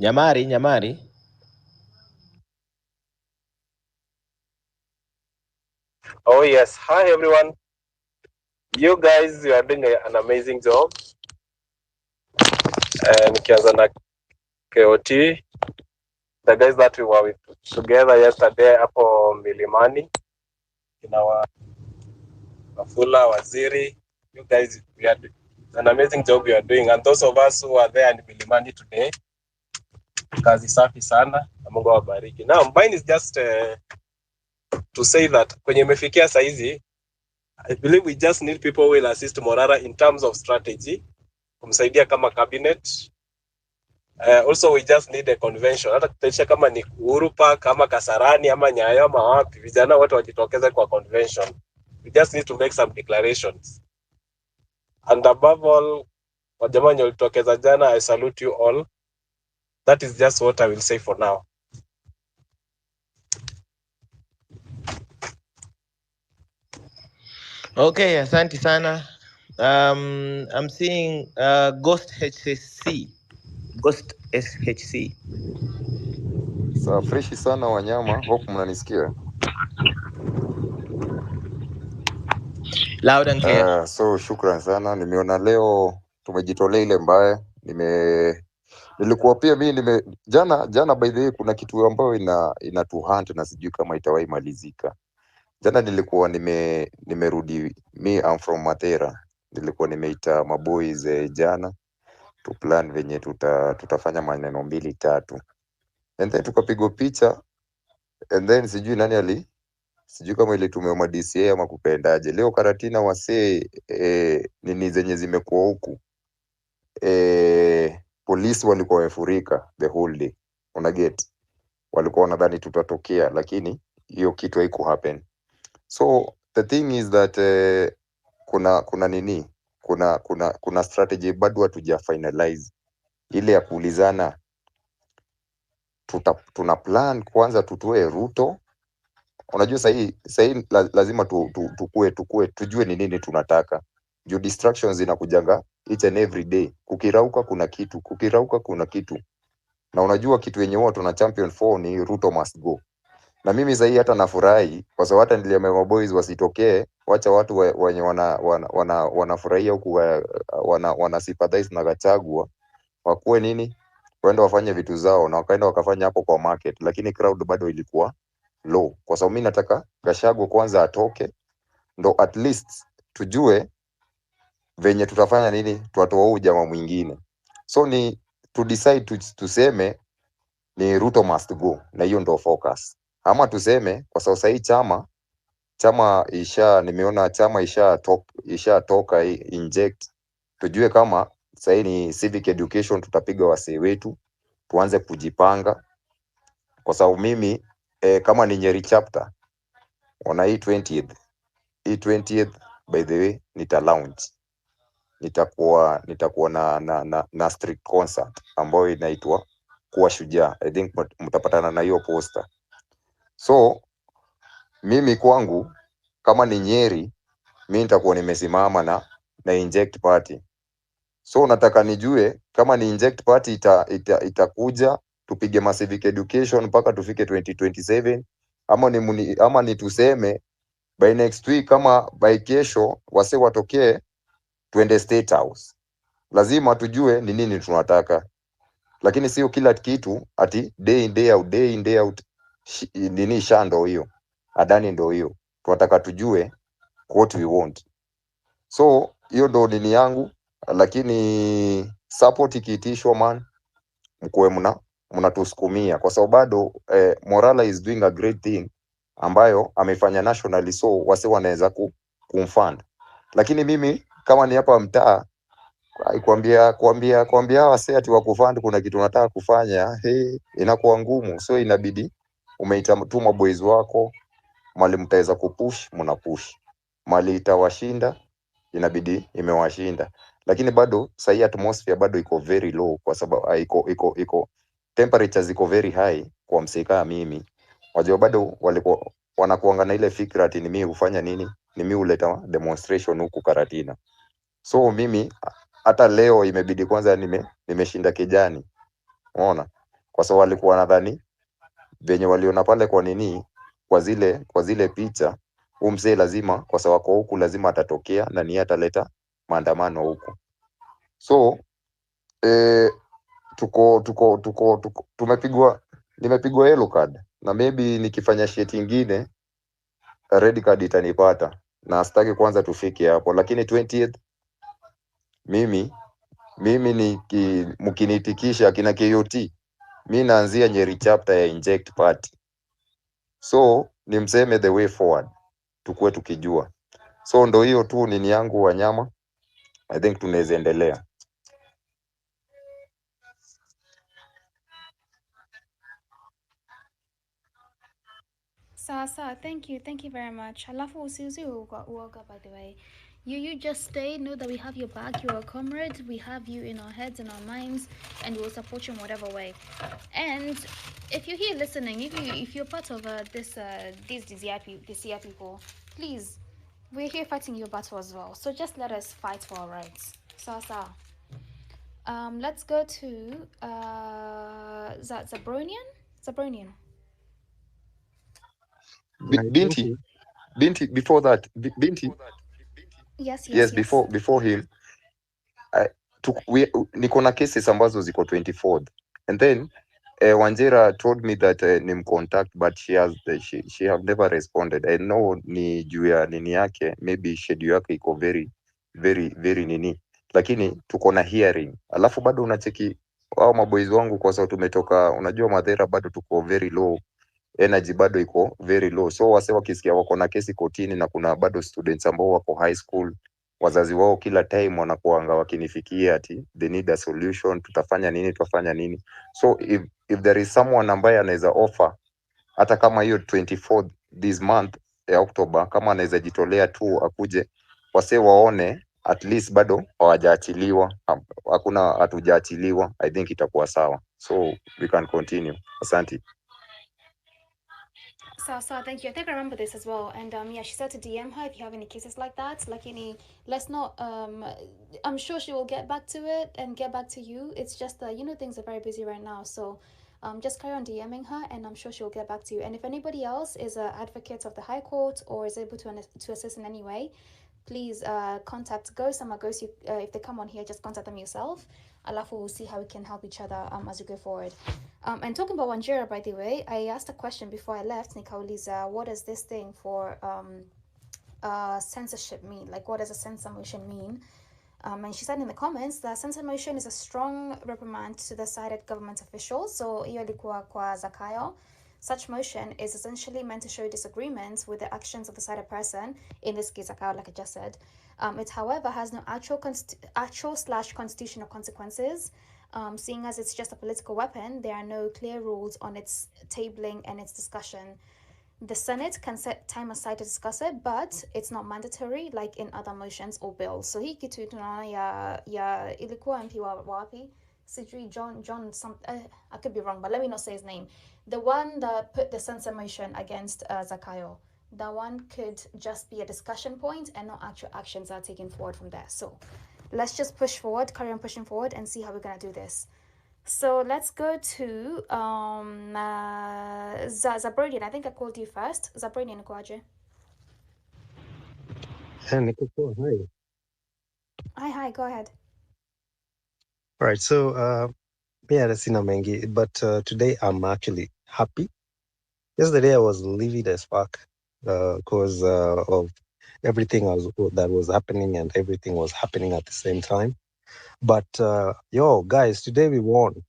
Nyamari. Oh yes, hi everyone. You guys, you are doing an amazing job. Nikianza na KOT, the guys that we were with together yesterday hapo Milimani, Wafula, Waziri, you guys, we are an amazing job you are doing, and those of us who are there in Milimani today, kazi safi sana, na Mungu awabariki. Now mine is just to say that kwenye mefikia saizi, I believe we just need people who will assist Morara in terms of strategy, kumsaidia kama cabinet. Also we just need a convention. Hata kutaisha kama ni Uhuru Park, kama Kasarani, ama Nyayo, ama wapi, vijana wote wajitokeze kwa convention. We just need to make some declarations. And above all, wajamaa wenye walitokeza jana, I salute you all. That is just what I will say for now. Okay, asante sana. I'm seeing Ghost HCC. Ghost SHC. Sawa, freshi sana wanyama, hope mnanisikia. Loud and clear. So shukran sana, nimeona leo tumejitolea ile mbaya. Nilikuwa pia mimi jana by the way kuna kitu ambayo ina to hunt na sijui kama itawahi malizika. Jana nilikuwa nimerudi, I'm from Matera. Nilikuwa nimeita maboys jana to plan venye tutafanya maneno 2-3. And then tukapigwa picha, and then sijui kama ile tumeoma DCA ama kupendaje. Leo Karatina wasee nini zenye zimekuwa huku. Polisi walikuwa wamefurika the whole day. Una get. Walikuwa wanadhani tutatokea, lakini hiyo kitu haiku happen. So the thing is that kuna strategy bado hatuja finalize. Ile ya kuulizana tuna plan kwanza tutoe Ruto. Unajua sahi lazima tujue ni nini tunataka. Juu distractions zinakujanga each and every day. Kukirauka kuna kitu. Na unajua kitu yenye watu na champion 4 ni Ruto must go. Na mimi sahi hata nafurahi kwa sababu hata niliambia boys wasitokee, wacha watu wenye wanafurahia huku wana sympathize na Gachagua wakuwe nini, waende wafanye vitu zao, na wakaenda wakafanya hapo kwa market, lakini crowd bado ilikuwa low. Kwa sababu mimi nataka Gachagua kwanza atoke, ndo at least tujue venye tutafanya nini, tuatoa huyu jamaa mwingine. So ni to decide tuseme ni Ruto must go, na hiyo ndo focus. Ama tuseme kwa sababu sasa chama nimeona chama ishatoka inject, tujue kama sasa ni civic education, tutapiga wasee wetu tuanze kujipanga. Kwa sababu mimi kama ni Nyeri chapter ona hii 20th by the way nitakuwa na street concert ambayo inaitwa kuwa shujaa. I think mtapatana na hiyo poster. So Mimi kwangu kama ni Nyeri, mimi nitakuwa nimesimama na inject party. So nataka nijue kama ni inject party itakuja tupige ma civic education mpaka tufike 2027, ama ni tuseme by next week, kama by kesho wase watokee tuende State House. Lazima tujue ni nini tunataka, lakini sio kila kitu ati day in day out nini shando hiyo adani ndo hiyo. Tunataka tujue what we want. So hiyo ndo nini yangu, lakini support ikiitishwa man, mkuwe mnatusukumia kwa sababu bado Morara is doing a great thing ambayo amefanya nationally, so wase wanaweza kumfund. Lakini mimi kama ni hapa mtaa kuambia wase ati wakufund kuna kitu nataka kufanya, inakuwa ngumu. So inabidi umeita tu maboys wako, mali mtaweza kupush mnapush, mali itawashinda inabidi imewashinda. Lakini bado sahi atmosphere bado iko very low kwa sababu iko temperatures iko very high kwa msika mimi. Wajua bado walikuwa wanakuanga na ile fikra ati ni mimi hufanya nini, ni mimi huleta demonstration huku Karatina. So mimi hata leo imebidi kwanza nimeshinda kijani. Unaona? Kwa sababu walikuwa nadhani venye waliona pale kwa nini, kwa zile picha, mzee lazima kwa sababu kwa huku lazima atatokea na ni ataleta maandamano huku. So nimepigwa yellow card, na maybe nikifanya shit ingine red card itanipata, na sitaki kwanza tufike hapo. Lakini 20th mimi mkinitikisha kina KOT, mimi naanzia Nyeri chapter ya inject party. So ni mseme the way forward, tukue tukijua. So ndo hiyo tu nini yangu wanyama, I think tunaweza endelea. Sasa, thank you very much. Alafu usiuzi uoga, by the way. You just stay, know that we have your back, you're a comrade, we have you in our heads and our minds, and we'll support you in whatever way. And if you're here listening, if you're part of these DCI people, please, we're here fighting your battle as well. So just let us fight for our rights. Sasa. Let's go to Zabronian. Zabronian. Binti, before that, Binti. Yes. Before him, niko na cases ambazo ziko 24th, and then Wanjera told me that nim contact, but she have never responded. I know ni juu ya nini yake, maybe schedule yake iko very nini, lakini tuko na hearing. Alafu bado unacheki hao maboys wangu, kwa sababu tumetoka, unajua Madhera bado tuko very low energy, bado iko very low. So wase wakisikia wako na kesi kotini, na kuna bado students ambao wako high school, wazazi wao kila time wanakuanga wakinifikia ati they need a solution, tutafanya nini. So if there is someone ambaye anaweza offer, hata kama hiyo 24th this month ya October, kama anaweza jitolea tu akuje, wase waone at least bado hawajaachiliwa, hakuna hatujaachiliwa, I think itakuwa sawa. So we can continue. Asante. So thank you. I think I remember this as well. And yeah, she said to DM her if you have any cases like that. Like let's not I'm sure she will get back to it and get back to you. It's just that things are very busy right now. So just carry on DMing her, and I'm sure she'll get back to you. And if anybody else is an advocate of the High Court or is able to assist in any way, please contact Ghost. Ghost, if they come on here, just contact them yourself. Alafu, we'll see how we can help each other as we go forward. And talking about Wanjira, by the way, I asked a question before I left, Nikauliza, what does this thing for censorship mean? Like, what does a censor motion mean? And she said in the comments that censor motion is a strong reprimand to the cited government officials. So, hiyo ilikuwa kwa Zakayo. Such motion is essentially meant to show disagreement with the actions of the cited person, in this case, Zakayo, like I just said. It, however, has no actual/constitutional consequences. Seeing as it's just a political weapon, there are no clear rules on its tabling and its discussion. The Senate can set time aside to discuss it, but it's not mandatory like in other motions or bills. So hii kitu tunaona ya ilikuwa MP wa wapi? Sijui John some I could be wrong, but let me not say his name. The one that put the censor motion against Zakayo. that one could just be a discussion point and no actual actions are taken forward from there. So let's just push forward, carry on pushing forward, and see how we're gonna do this. So let's go to Zabrodian. I think I called you first. Zabrodian Kwaje. Niko poa, hi. Hi, go ahead. All right, so yeah, that's sina mengi, but today I'm actually happy. Yesterday I was livid as fuck because of everything that was happening, and everything was happening at the same time. But yo, guys, today we won.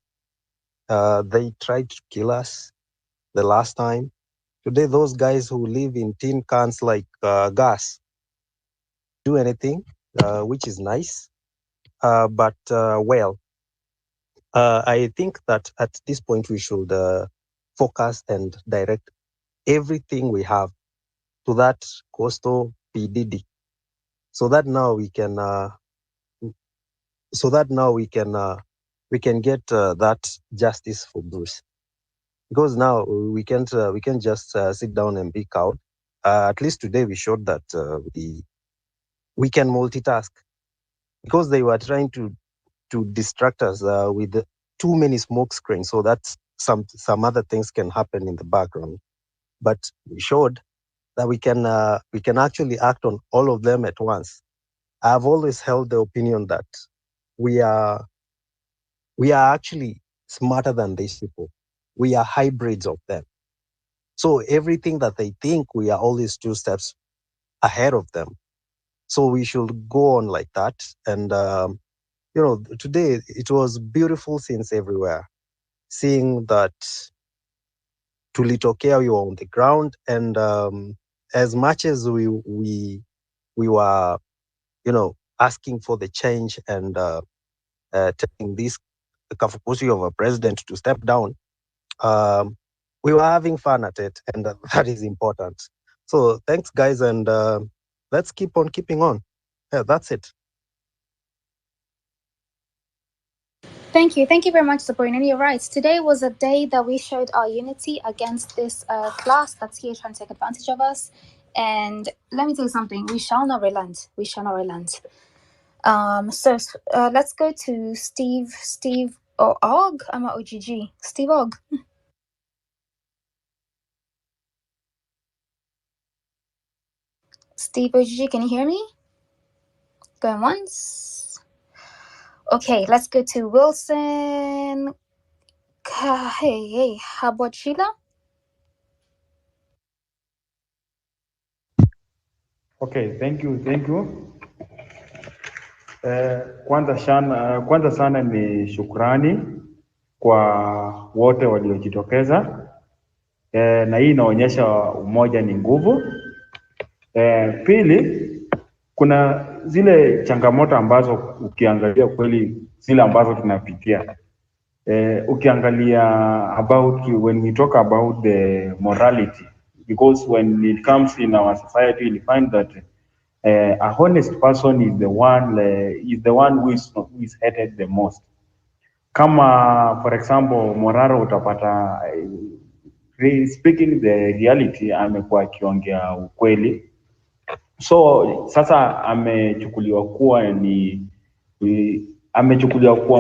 They tried to kill us the last time. Today, those guys who live in tin cans like gas do anything, which is nice. But well, I think that at this point we should focus and direct everything we have to that coastal PDD, so that now we can, we can get that justice for Bruce. Because now we can just sit down and be cowed. At least today we showed that we can multitask, because they were trying to distract us with too many smoke screens, so that some other things can happen in the background. But we showed that we can actually act on all of them at once. I've always held the opinion that we are actually smarter than these people. We are hybrids of them. So everything that they think, we are always 2 steps ahead of them. So we should go on like that. And today it was beautiful scenes everywhere. Seeing that tulitokea, we were on the ground, and as much as we were, asking for the change and telling this kafukusi of a president to step down, we were having fun at it, and that is important. So thanks, guys, and let's keep on keeping on. Yeah, that's it. Thank you very much, Sabrina. And you're right. Today was a day that we showed our unity against this class that's here trying to take advantage of us. And let me tell you something: we shall not relent. We shall not relent. So let's go to Steve or Og. I'm at OGG. Steve Og. Steve OGG, can you hear me? Going once. Okay, let's go to Wilson. Hey, how about Sheila? Okay, thank you. Kwanza sana ni shukrani kwa wote waliojitokeza, na hii inaonyesha umoja ni nguvu. Pili, kuna zile changamoto ambazo ukiangalia kweli zile ambazo tunapitia. Ukiangalia when we talk about the morality, because when it comes in our society, you find that a honest person is the one who is hated the most. Kama for example Morara utapata speaking the reality, amekuwa akiongea ukweli, so sasa amechukuliwa kuwa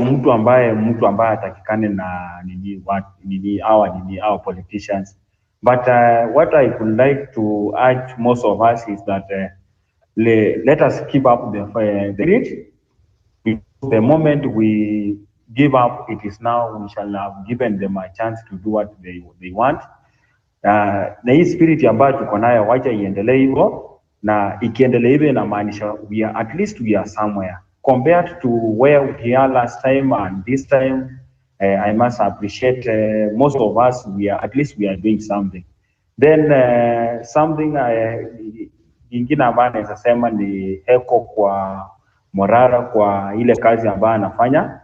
mtu ambaye atakikane na our politicians. But what I would like to urge most of us is that let us keep up the spirit. The moment we give up, it is now we shall have given them a chance to do what they want. Na hii spirit ambayo tuko nayo, wacha iendelee hivyo, na ikiendelea hivyo inamaanisha at least we are somewhere compared to where we are last time and this time. I must appreciate most of us, at least we are doing something. Then something ingine ambayo naweza sema ni heko kwa Morara kwa ile kazi ambayo anafanya.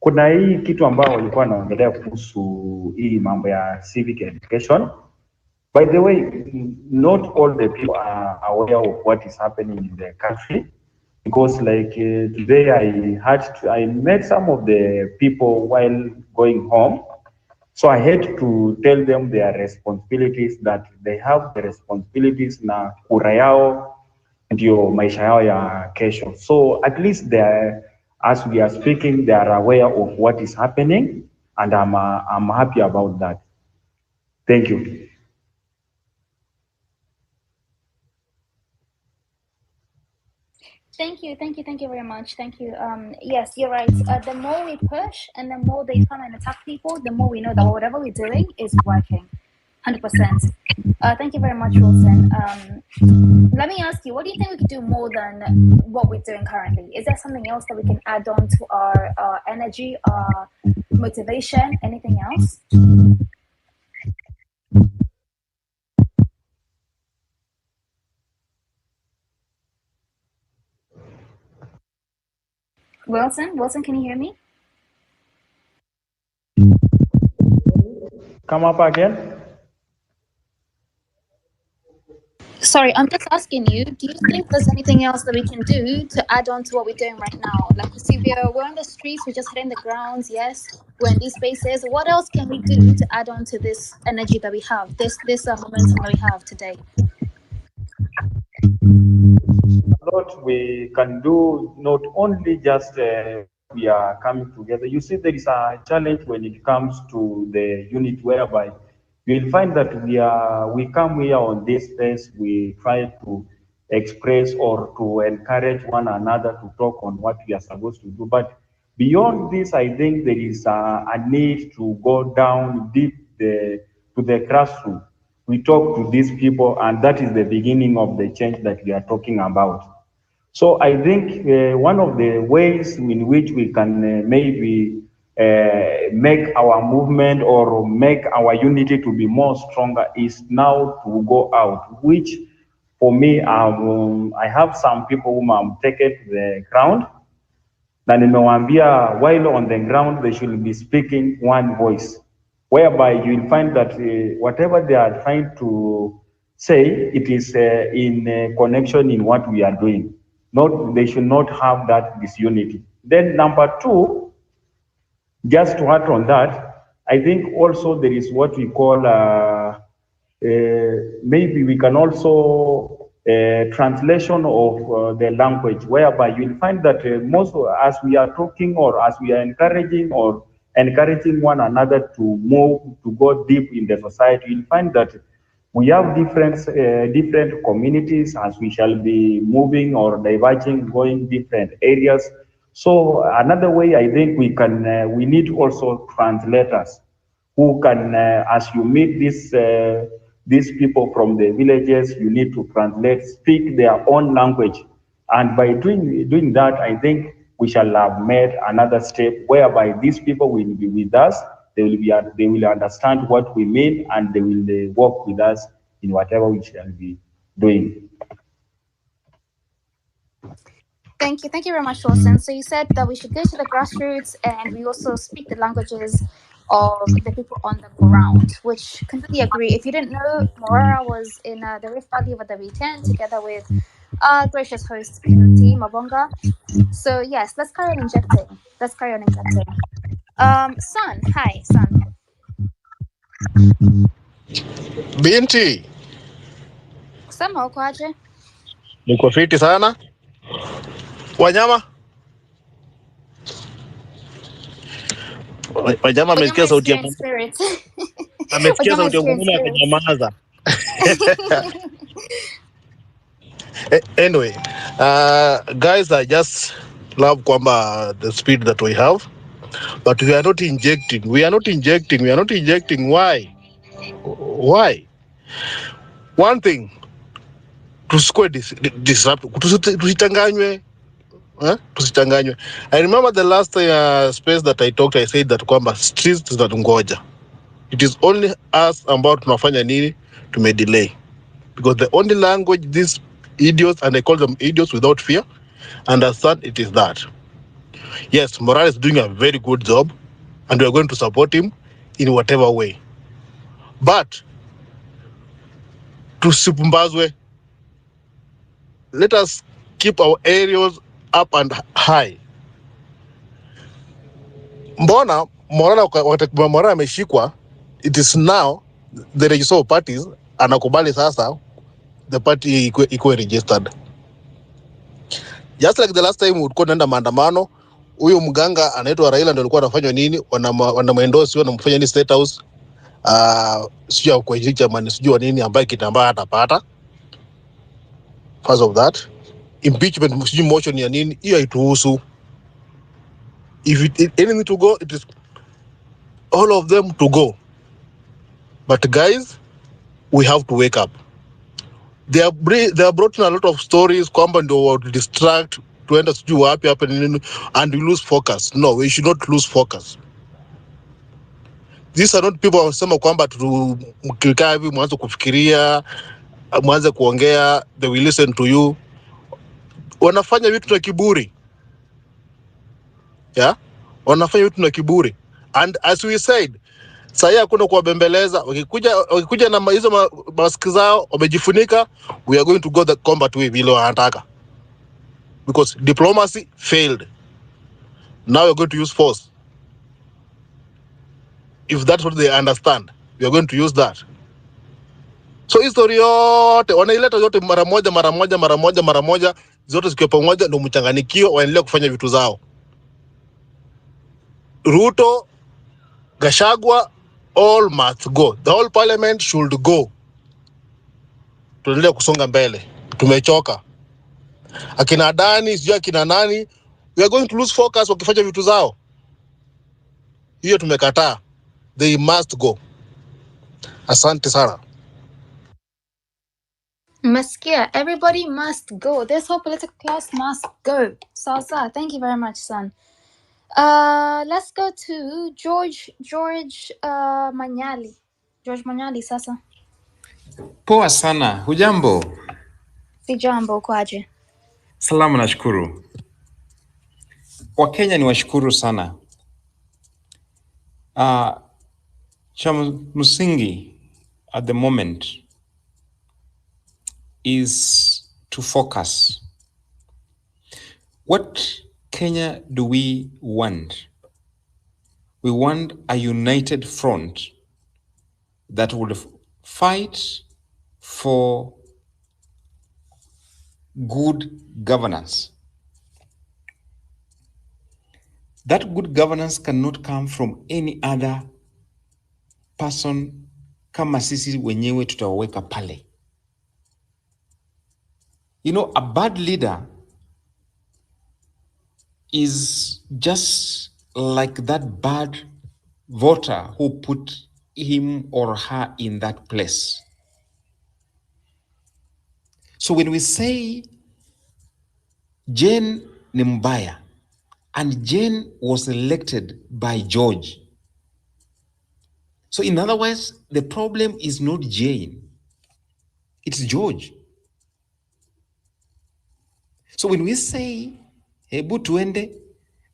Kuna hii kitu ambayo walikuwa wanaongelea kuhusu hii mambo ya civic education. By the way, not all the people are aware of what is happening in the country, because like today I met some of the people while going home. So I hate to tell them their responsibilities, that they have the responsibilities na kura yao ndio maisha yao ya kesho. So at least they are, as we are speaking, they are aware of what is happening, and I'm happy about that. Thank you. Thank you very much. Thank you. Yes, you're right. The more we push and the more they come and attack people, the more we know that whatever we're doing is working. 100%. Thank you very much, Wilson. Let me ask you, what do you think we could do more than what we're doing currently? Is there something else that we can add on to our energy, our motivation, anything else? Wilson, can you hear me? Come up again. Sorry, I'm just asking you, do you think there's anything else that we can do to add on to what we're doing right now? Like, we see we're on the streets, we're just hitting the grounds, yes, we're in these spaces. What else can we do to add on to this energy that we have, this momentum that we have today? What we can do, not only just we are coming together. You see, there is a challenge when it comes to the unit, whereby you will find that we come here on this space, we try to express or to encourage one another to talk on what we are supposed to do. But beyond this, I think there is a need to go down deep to the grassroots. We talk to these people, and that is the beginning of the change that we are talking about. So I think one of the ways in which we can maybe make our movement or make our unity to be more stronger is now to go out, which for me, I have some people whom I'm taking to the ground, na nimewaambia while on the ground they should be speaking one voice, whereby you will find that whatever they are trying to say, it is in connection in what we are doing. Not, they should not have that disunity. Then number two, just to add on that, I think also there is what we call maybe we can also translation of the language, whereby you'll find that most as we are talking or as we are encouraging one another to move, to go deep in the society, you'll find that we have different communities as we shall be moving or diverging, going different areas. So another way I think we need also translators who can, as you meet these people from the villages, you need to translate, speak their own language. And by doing that, I think we shall have made another step whereby these people will be with us, they will understand what we mean, and they will work with us in whatever we shall be doing. Thank you very much, Wilson. So you said that we should go to the grassroots and we also speak the languages of the people on the ground, which completely agree. If you didn't know, Morara was in the Rift Valley over the weekend together with gracious host Timothy Mabonga. So yes, let's carry on injecting. Son, hi, son. Binti, Kusema uko aje? niko fiti sana. Wanyama amesikia Wanyama sauti ya experience spirit. amesikia Wanyama sauti ya experience mwanaume spirit. akanyamaza. Anyway, guys, I just love kwamba the speed that we have, but we are not injecting. We are not injecting. Why? Why? One thing, tusikue disrupt, tusitanganywe. Tusichanganywe. I remember the last space that I talked, I said that kwamba streets tunatungoja. It is only us ambao tunafanya nini, tumedelay. Because the only language these idiots, and I call them idiots without fear, understand it is that. Yes, Morales is doing a very good job, and we are going to support him in whatever way. But tusipumbazwe. Let us keep our areas up and high. Mbona Morara ameshikwa it is now the register of parties anakubali sasa the party ikuwe registered. Just like the last time ulikuwa naenda maandamano, huyo mganga anaitwa Raila ndio alikuwa anafanywa nini, wanamwendosi wanamfanya ni state house, sio kwa chairman sio nini ambaye kitambaa atapata. First of that impeachment sio motion ya nini, hiyo haituhusu. If it anything to go, it is all of them to go. But guys, we have to wake up. They have brought in a lot of stories kwamba ndio distract tuenda sijui wapi hapa nini, and we lose focus. No, we should not lose focus. These are not people wanasema kwamba mkikaa hivi mwanze kufikiria, mwanze kuongea, they will listen to you. Wanafanya vitu na kiburi. Yeah? Wanafanya vitu na kiburi. And as we said, sasa hakuna kuwabembeleza. Wakikuja na hizo mask zao wamejifunika, we are going to go the combat way vile wanataka. Because diplomacy failed. Now we're going to use force. If that's what they understand, we are going to use that. So history yote wanaileta yote mara moja, zote zikiwa pamoja ndio mchanganikio, waendelee kufanya vitu zao. Ruto, Gashagwa, all must go. The whole parliament should go. Tuendelee kusonga mbele. Tumechoka. Akina Dani, sijui akina nani, we are going to lose focus wakifanya vitu zao. Hiyo tumekataa. They must go. Asante sana. Maskia, everybody must go. This whole political class must go. Salsa, thank you very much, son. Let's go to George Manyali. George Manyali sasa. Poa sana. Hujambo? Sijambo, kwaje? Salamu, nashukuru. Wakenya ni washukuru sana. Cha msingi at the moment is to focus. What Kenya do we want? We want a united front that will fight for good governance. That good governance cannot come from any other person kama sisi wenyewe tutaweka pale. You know, a bad leader is just like that bad voter who put him or her in that place. So when we say Jane ni mbaya, and Jane was elected by George. So in other words, the problem is not Jane, it's George. So when we say, hebu tuende,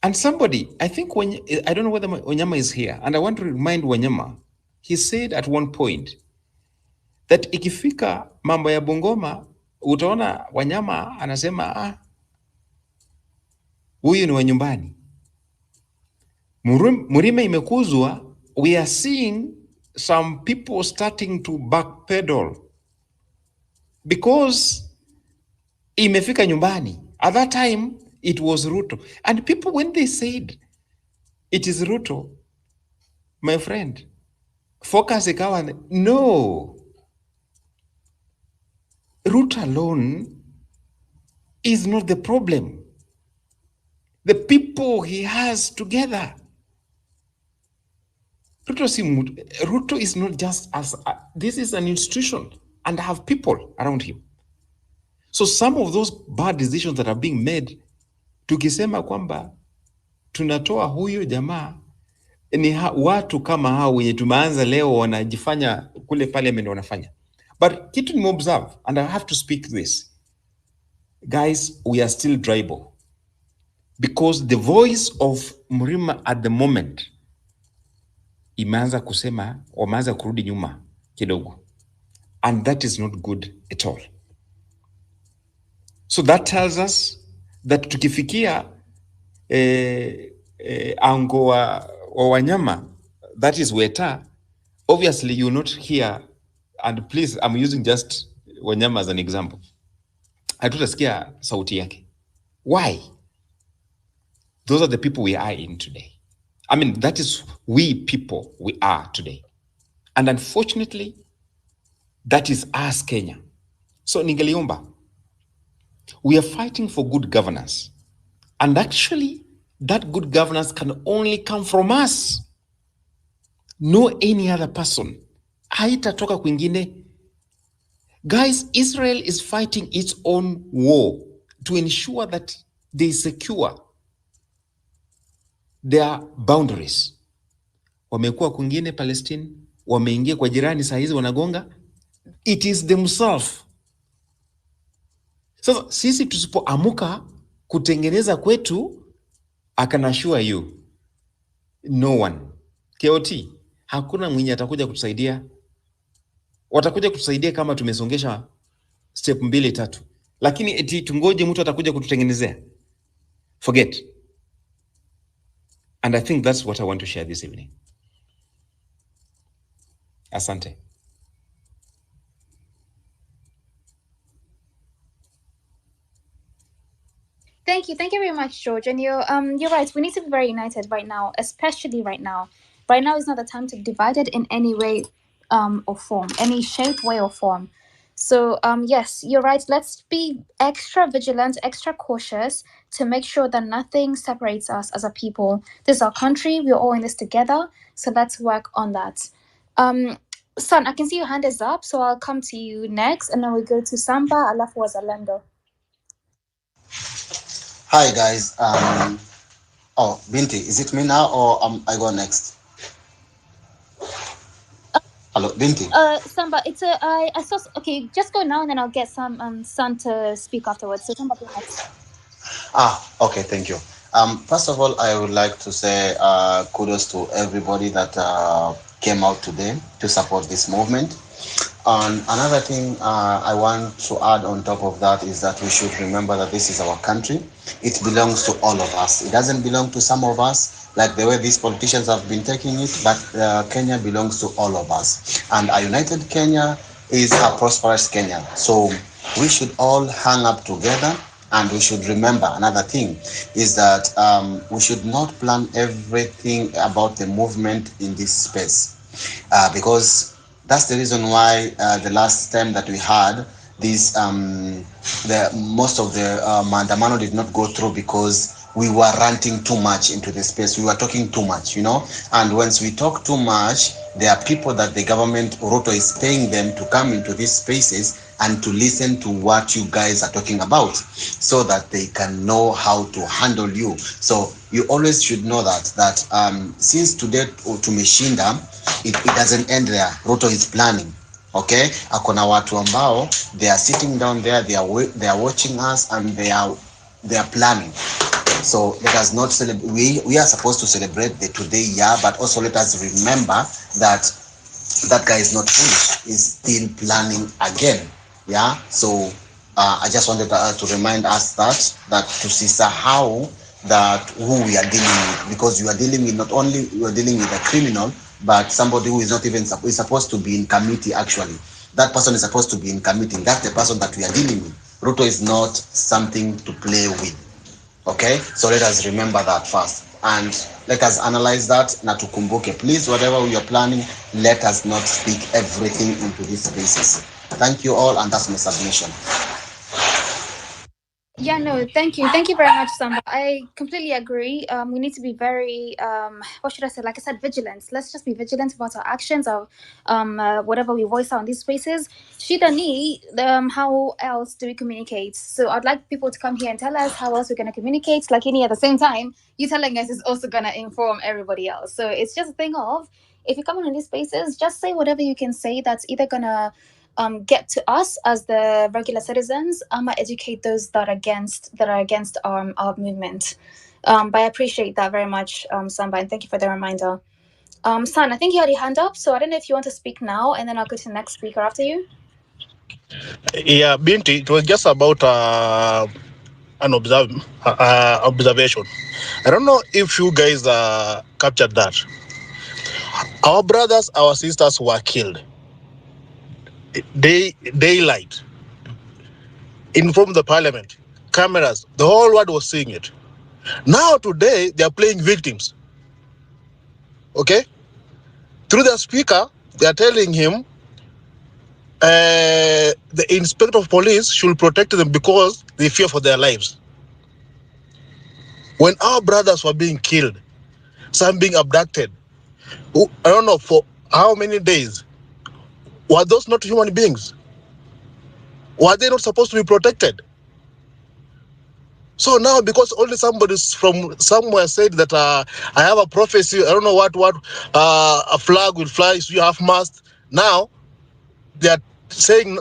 and somebody, I think, I don't know whether Wanyama is here, and I want to remind Wanyama, he said at one point that ikifika mambo ya Bungoma, utaona Wanyama anasema, huyu ni wa nyumbani. Murime imekuzwa, we are seeing some people starting to backpedal because imefika nyumbani. At that time, it was Ruto. And people, when they said it is Ruto, my friend, focus ikawa, no. Ruto alone is not the problem. The people he has together. Ruto is not just as, this is an institution and have people around him. So some of those bad decisions that are being made, tukisema kwamba tunatoa huyo jamaa, ni watu kama hao wenye tumeanza leo wanajifanya kule parliament wanafanya. But kitu ni observe, and I have to speak this. Guys, we are still tribal. Because the voice of Mrima at the moment imeanza kusema, wameanza kurudi nyuma kidogo. And that is not good at all. So that tells us that tukifikia ango wa Wanyama, that is Weta, Obviously, you're not here, and please, I'm using just Wanyama as an example. Hatutasikia sauti yake. Why? Those are the people we are in today. I mean, that is we people we are today. And unfortunately, that is us, Kenya. So ningeliomba, we are fighting for good governance. And actually, that good governance can only come from us. No any other person. Haitatoka kwingine. Guys, Israel is fighting its own war to ensure that they secure their boundaries. Wamekuwa kwingine Palestine, wameingia kwa jirani saa hizi wanagonga. It is themselves. Sasa sisi tusipoamuka kutengeneza kwetu, I can assure you, no one. KOT, hakuna mwenye atakuja kutusaidia. Watakuja kutusaidia kama tumesongesha step 2-3. Lakini eti tungoje mtu atakuja kututengenezea. Forget. And I think that's what I want to share this evening. Asante. Thank you very much, George. And you're right. We need to be very united right now, especially right now. Right now is not the time to be divided in any way, or form, any shape, way, or form. So yes, you're right. Let's be extra vigilant, extra cautious to make sure that nothing separates us as a people. This is our country. We're all in this together. So let's work on that. Son, I can see your hand is up, so I'll come to you next, and then we go to Samba, alafu Wazalendo. Hi guys. Oh, Binti, is it me now or I go next? Hello, Binti. Samba, I saw. Okay, just go now, and then I'll get some Son to speak afterwards. So Samba, go next. Okay, thank you. First of all, I would like to say kudos to everybody that came out today to support this movement. And another thing I want to add on top of that is that we should remember that this is our country. It belongs to all of us. It doesn't belong to some of us, like the way these politicians have been taking it, but Kenya belongs to all of us. And a united Kenya is a prosperous Kenya. So we should all hang up together. And we should remember another thing is that we should not plan everything about the movement in this space, because that's the reason why the last time that we had this, most of the maandamano did not go through, because we were ranting too much into the space. We were talking too much, and once we talk too much, there are people that the government Ruto is paying them to come into these spaces and to listen to what you guys are talking about, so that they can know how to handle you. So you always should know that since today tumeshinda, it doesn't end there. Ruto is planning. Okay, akona watu ambao they are sitting down there, they are watching us, and they are planning. So let us not celebrate. We are supposed to celebrate the today, but also let us remember that guy is not finished. He's still planning again. So I just wanted to remind us that to see how that who we are dealing with, because you are dealing with, not only you are dealing with a criminal, but somebody who is not even is supposed to be in committee. Actually, that person is supposed to be in committee. That's the person that we are dealing with. Ruto is not something to play with. Okay, so let us remember that first, and let us analyze that. Na tukumbuke, please, whatever we are planning, let us not speak everything into these spaces. Thank you all, and that's my submission. Yeah, no, thank you very much, Samba. I completely agree. We need to be very what should I say? Like I said, vigilant. Let's just be vigilant about our actions, of whatever we voice out in these spaces. Shidani, how else do we communicate? So I'd like people to come here and tell us how else we're gonna communicate. Like at the same time, you telling us is also gonna inform everybody else. So it's just a thing of, if you come in these spaces, just say whatever you can say that's either gonna get to us as the regular citizens, educate those that are against our movement. But I appreciate that very much, Samba, and thank you for the reminder. San, I think you had your hand up, so I don't know if you want to speak now, and then I'll go to the next speaker after you. Yeah, Binti, it was just about an observation. I don't know if you guys captured that. Our brothers, our sisters were killed. Daylight. In front of the parliament. Cameras. The whole world was seeing it. Now today, they are playing victims. Okay? Through the speaker, they are telling him the inspector of police should protect them because they fear for their lives. When our brothers were being killed, some being abducted, I don't know for how many days, were those not human beings? Were they not supposed to be protected? So now, because only somebody from somewhere said that I have a prophecy, I don't know what a flag will fly, so you have mast. Now they are saying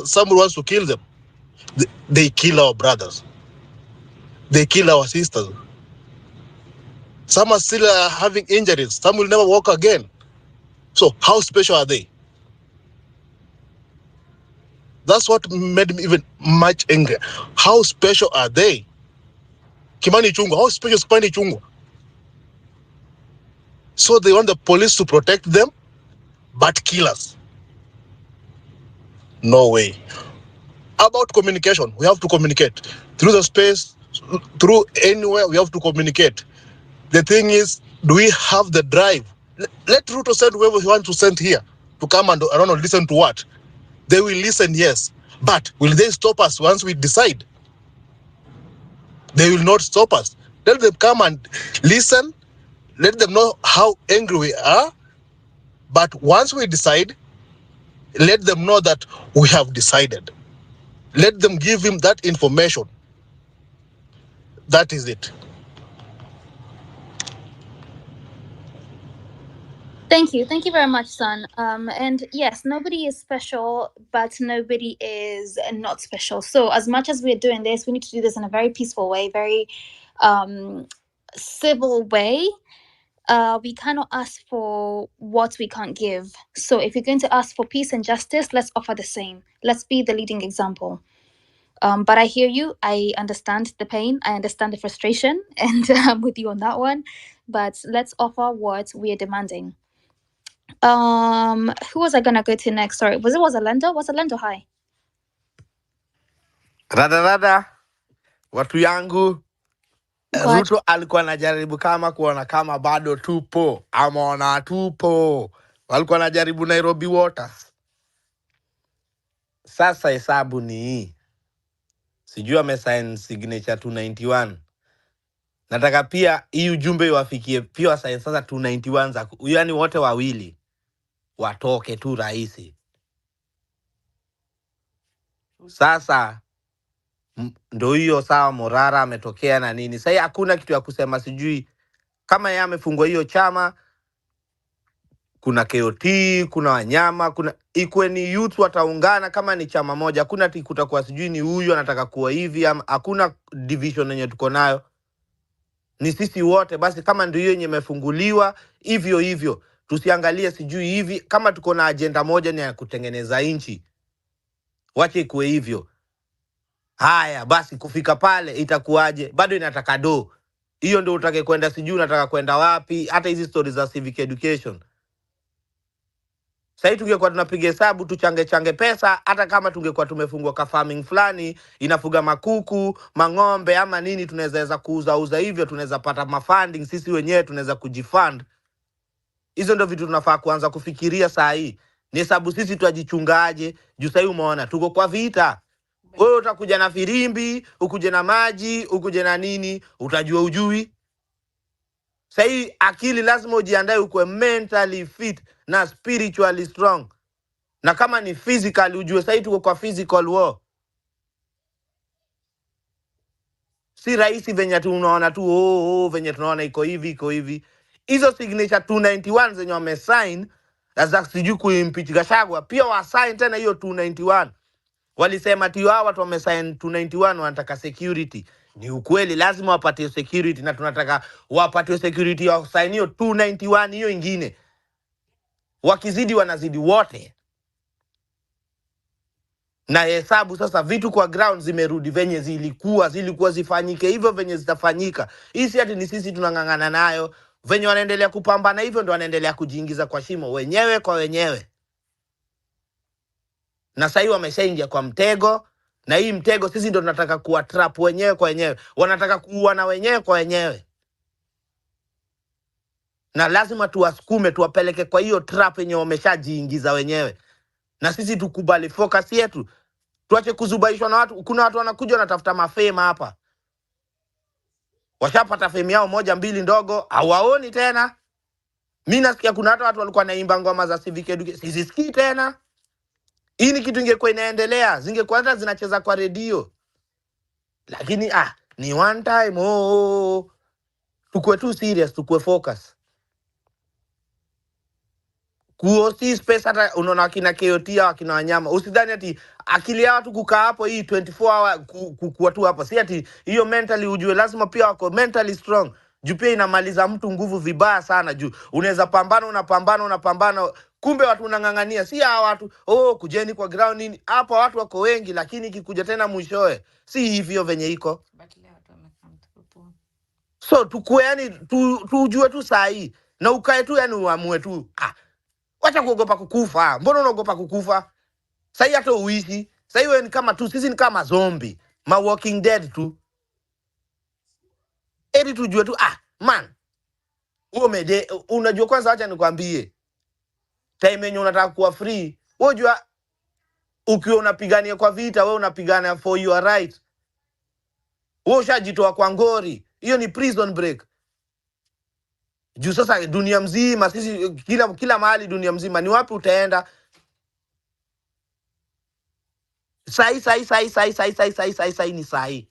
somebody wants to kill them. They kill our brothers. They kill our sisters. Some are still having injuries. Some will never walk again. So how special are they? That's what made me even much angry. How special are they? Kimani Chungwa, how special is Kimani Chungwa? So they want the police to protect them, but kill us. No way. About communication, we have to communicate. Through the space, through anywhere, we have to communicate. The thing is, do we have the drive? Let Ruto send whoever he wants to send here to come and, I don't know, listen to what? They will listen, yes. But will they stop us once we decide? They will not stop us. Let them come and listen. Let them know how angry we are. But once we decide, let them know that we have decided. Let them give him that information. That is it. Thank you. Thank you very much, son. And yes, nobody is special, but nobody is not special. So as much as we're doing this, we need to do this in a very peaceful way, very civil way. We cannot ask for what we can't give. So if you're going to ask for peace and justice, let's offer the same. Let's be the leading example. But I hear you. I understand the pain. I understand the frustration, and I'm with you on that one. But let's offer what we are demanding. Who was I gonna go to next? Sorry, was Alendo? Was Alendo hi? Rada, watu yangu, Go ahead. Ruto alikuwa anajaribu kama kuona kama bado tupo, ameona tupo. Walikuwa anajaribu Nairobi Waters. Sasa hesabu ni hii. Sijui amesign signature 291. Nataka pia hii ujumbe iwafikie pia wasign sasa 291 za yaani wote wawili watoke tu rahisi. Sasa ndo hiyo sawa, Morara ametokea na nini. Sasa hakuna kitu ya kusema sijui kama yeye amefungwa hiyo chama, kuna KOT, kuna wanyama, kuna ikwe ni youth wataungana kama ni chama moja. Hakuna kutakuwa sijui ni huyu anataka kuwa hivi, hakuna division yenye tuko nayo. Ni sisi wote basi, kama ndio hiyo yenye imefunguliwa hivyo hivyo. Tusiangalie sijui hivi, kama tuko na agenda moja ni ya kutengeneza nchi. Wache ikuwe hivyo. Haya basi, kufika pale itakuwaje? Bado inataka do. Hiyo ndio utake kwenda sijui unataka kwenda wapi, hata hizi stories za civic education. Sasa tungekuwa tunapiga hesabu tuchange pesa, hata kama tungekuwa tumefungwa ka farming fulani inafuga makuku, mang'ombe ama nini, tunaweza kuuza hivyo, tunaweza pata mafunding sisi wenyewe, tunaweza kujifund. Hizo ndio vitu tunafaa kuanza kufikiria saa hii. Ni hesabu sisi tuajichungaje? Juu sasa umeona tuko kwa vita. Wewe utakuja na firimbi, ukuje na maji, ukuje na nini, utajua ujui. Sasa akili lazima ujiandae ukwe mentally fit na spiritually strong. Na kama ni physical ujue sasa tuko kwa physical war. Si rahisi venye tunaona tu venye tunaona iko hivi. Hizo signature 291 zenye wamesign za sijui kuimpeach Gachagua pia wasign tena hiyo 291. Walisema tu hao watu wamesign 291 wanataka security. Ni ukweli, lazima wapate security, na tunataka wapate security ya sign hiyo 291 hiyo ingine. Wakizidi wanazidi wote. Na hesabu sasa vitu kwa ground zimerudi venye zilikuwa zifanyike hivyo venye zitafanyika. Hii si ati ni sisi tunangangana nayo. Venye wanaendelea kupambana hivyo ndo wanaendelea kujiingiza kwa shimo wenyewe kwa wenyewe. Na sasa hivi wameshaingia kwa mtego, na hii mtego sisi ndo tunataka kuwa trap wenyewe kwa wenyewe. Wanataka kuuana wenyewe kwa wenyewe. Na lazima tuwasukume, tuwapeleke kwa hiyo trap yenye wameshajiingiza wenyewe. Na sisi tukubali focus yetu. Tuache kuzubaishwa na watu. Kuna watu wanakuja wanatafuta mafema hapa. Washapata fame yao moja mbili ndogo, hawaoni tena. Mimi nasikia kuna hata watu walikuwa naimba ngoma za civic education. Sizisikii tena. Hii ni kitu ingekuwa inaendelea, zingekuwa hata zinacheza kwa redio. Lakini ni one time tukue tu serious, tukue focus. Kuosi space hata unaona akina KOT akina Wanyama. Usidhani ati akili yao tu kukaa hapo hii 24 hour kuwa tu hapo. Si ati hiyo mentally ujue lazima pia wako mentally strong. Juu pia inamaliza mtu nguvu vibaya sana juu. Unaweza unapambana. Kumbe watu unangangania. Si hawa watu, kujeni kwa ground nini. Hapa watu wako wengi lakini ikikuja tena mwishoe. Si hivyo venye iko. So tukue yani tujue tu saa hii. Na ukae tu yani uamue tu. Wacha kuogopa kukufa. Mbona unaogopa kukufa? Sasa hata uishi. Sasa wewe ni kama tu, sisi ni kama zombie. Ma walking dead tu. Eti tujue tu man. Unajua kwanza acha nikwambie. Time yenye unataka kuwa free, wewe unajua ukiwa unapigania kwa vita, wewe unapigana for your right. Wewe ushajitoa kwa ngori. Hiyo ni prison break. Juu sasa dunia mzima, sisi kila mahali dunia mzima, ni wapi utaenda? Sai ni sai.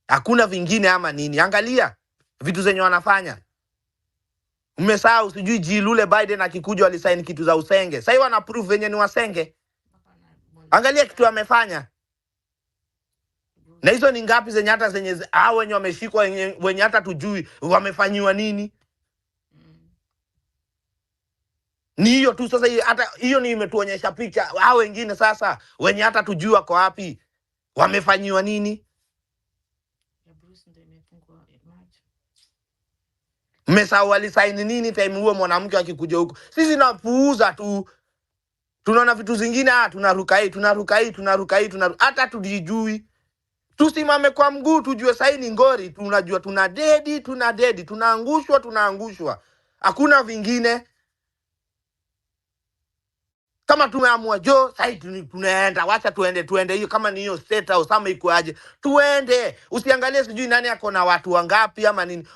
Hakuna vingine ama nini. Angalia vitu zenye wanafanya. Umesahau sijui Jilule Biden akikuja walisaini kitu za usenge. Sasa wana proof venye ni wasenge. Angalia kitu wamefanya. Na hizo ni ngapi zenye hata zenye wenye wameshikwa wenye hata tujui wamefanyiwa nini? Ni hiyo tu sasa, hata hiyo ni imetuonyesha picha. Hao wengine sasa wenye hata tujui wako wapi, wamefanyiwa nini? Mmesahau walisaini nini time huo mwanamke akikuja huko. Sisi napuuza tu. Tunaona vitu zingine tunaruka hii, hata tujijui. Tusimame kwa mguu tujue sasa ni ngori, tunajua tuna dedi, tunaangushwa. Hakuna vingine. Kama tumeamua sasa tunaenda, wacha tuende hiyo kama ni hiyo state au sama iko aje. Tuende, usiangalie sijui nani ako na watu wangapi ama nini.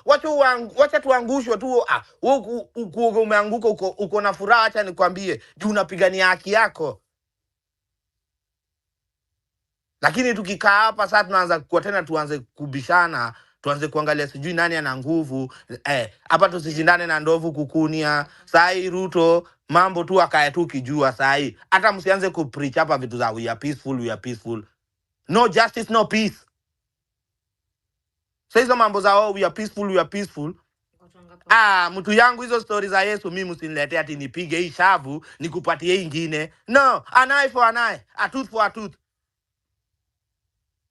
Wacha tuangushwe tu. Wewe umeanguka uko na furaha, acha nikwambie, juu unapigania haki yako. Lakini tukikaa hapa sasa tunaanza kwa tena tuanze kubishana, tuanze kuangalia sijui nani ana nguvu. Hapa tusishindane na ndovu kukunia. Sasa hii Ruto mambo tu akae tu kijua sasa hii. Hata msianze kupreach hapa vitu za we are peaceful. No justice, no peace. Sasa hizo mambo za we are peaceful. Mtu yangu hizo stories za Yesu mimi msiniletee ati nipige hii shavu nikupatie ingine. No, an eye for an eye, a tooth for a tooth.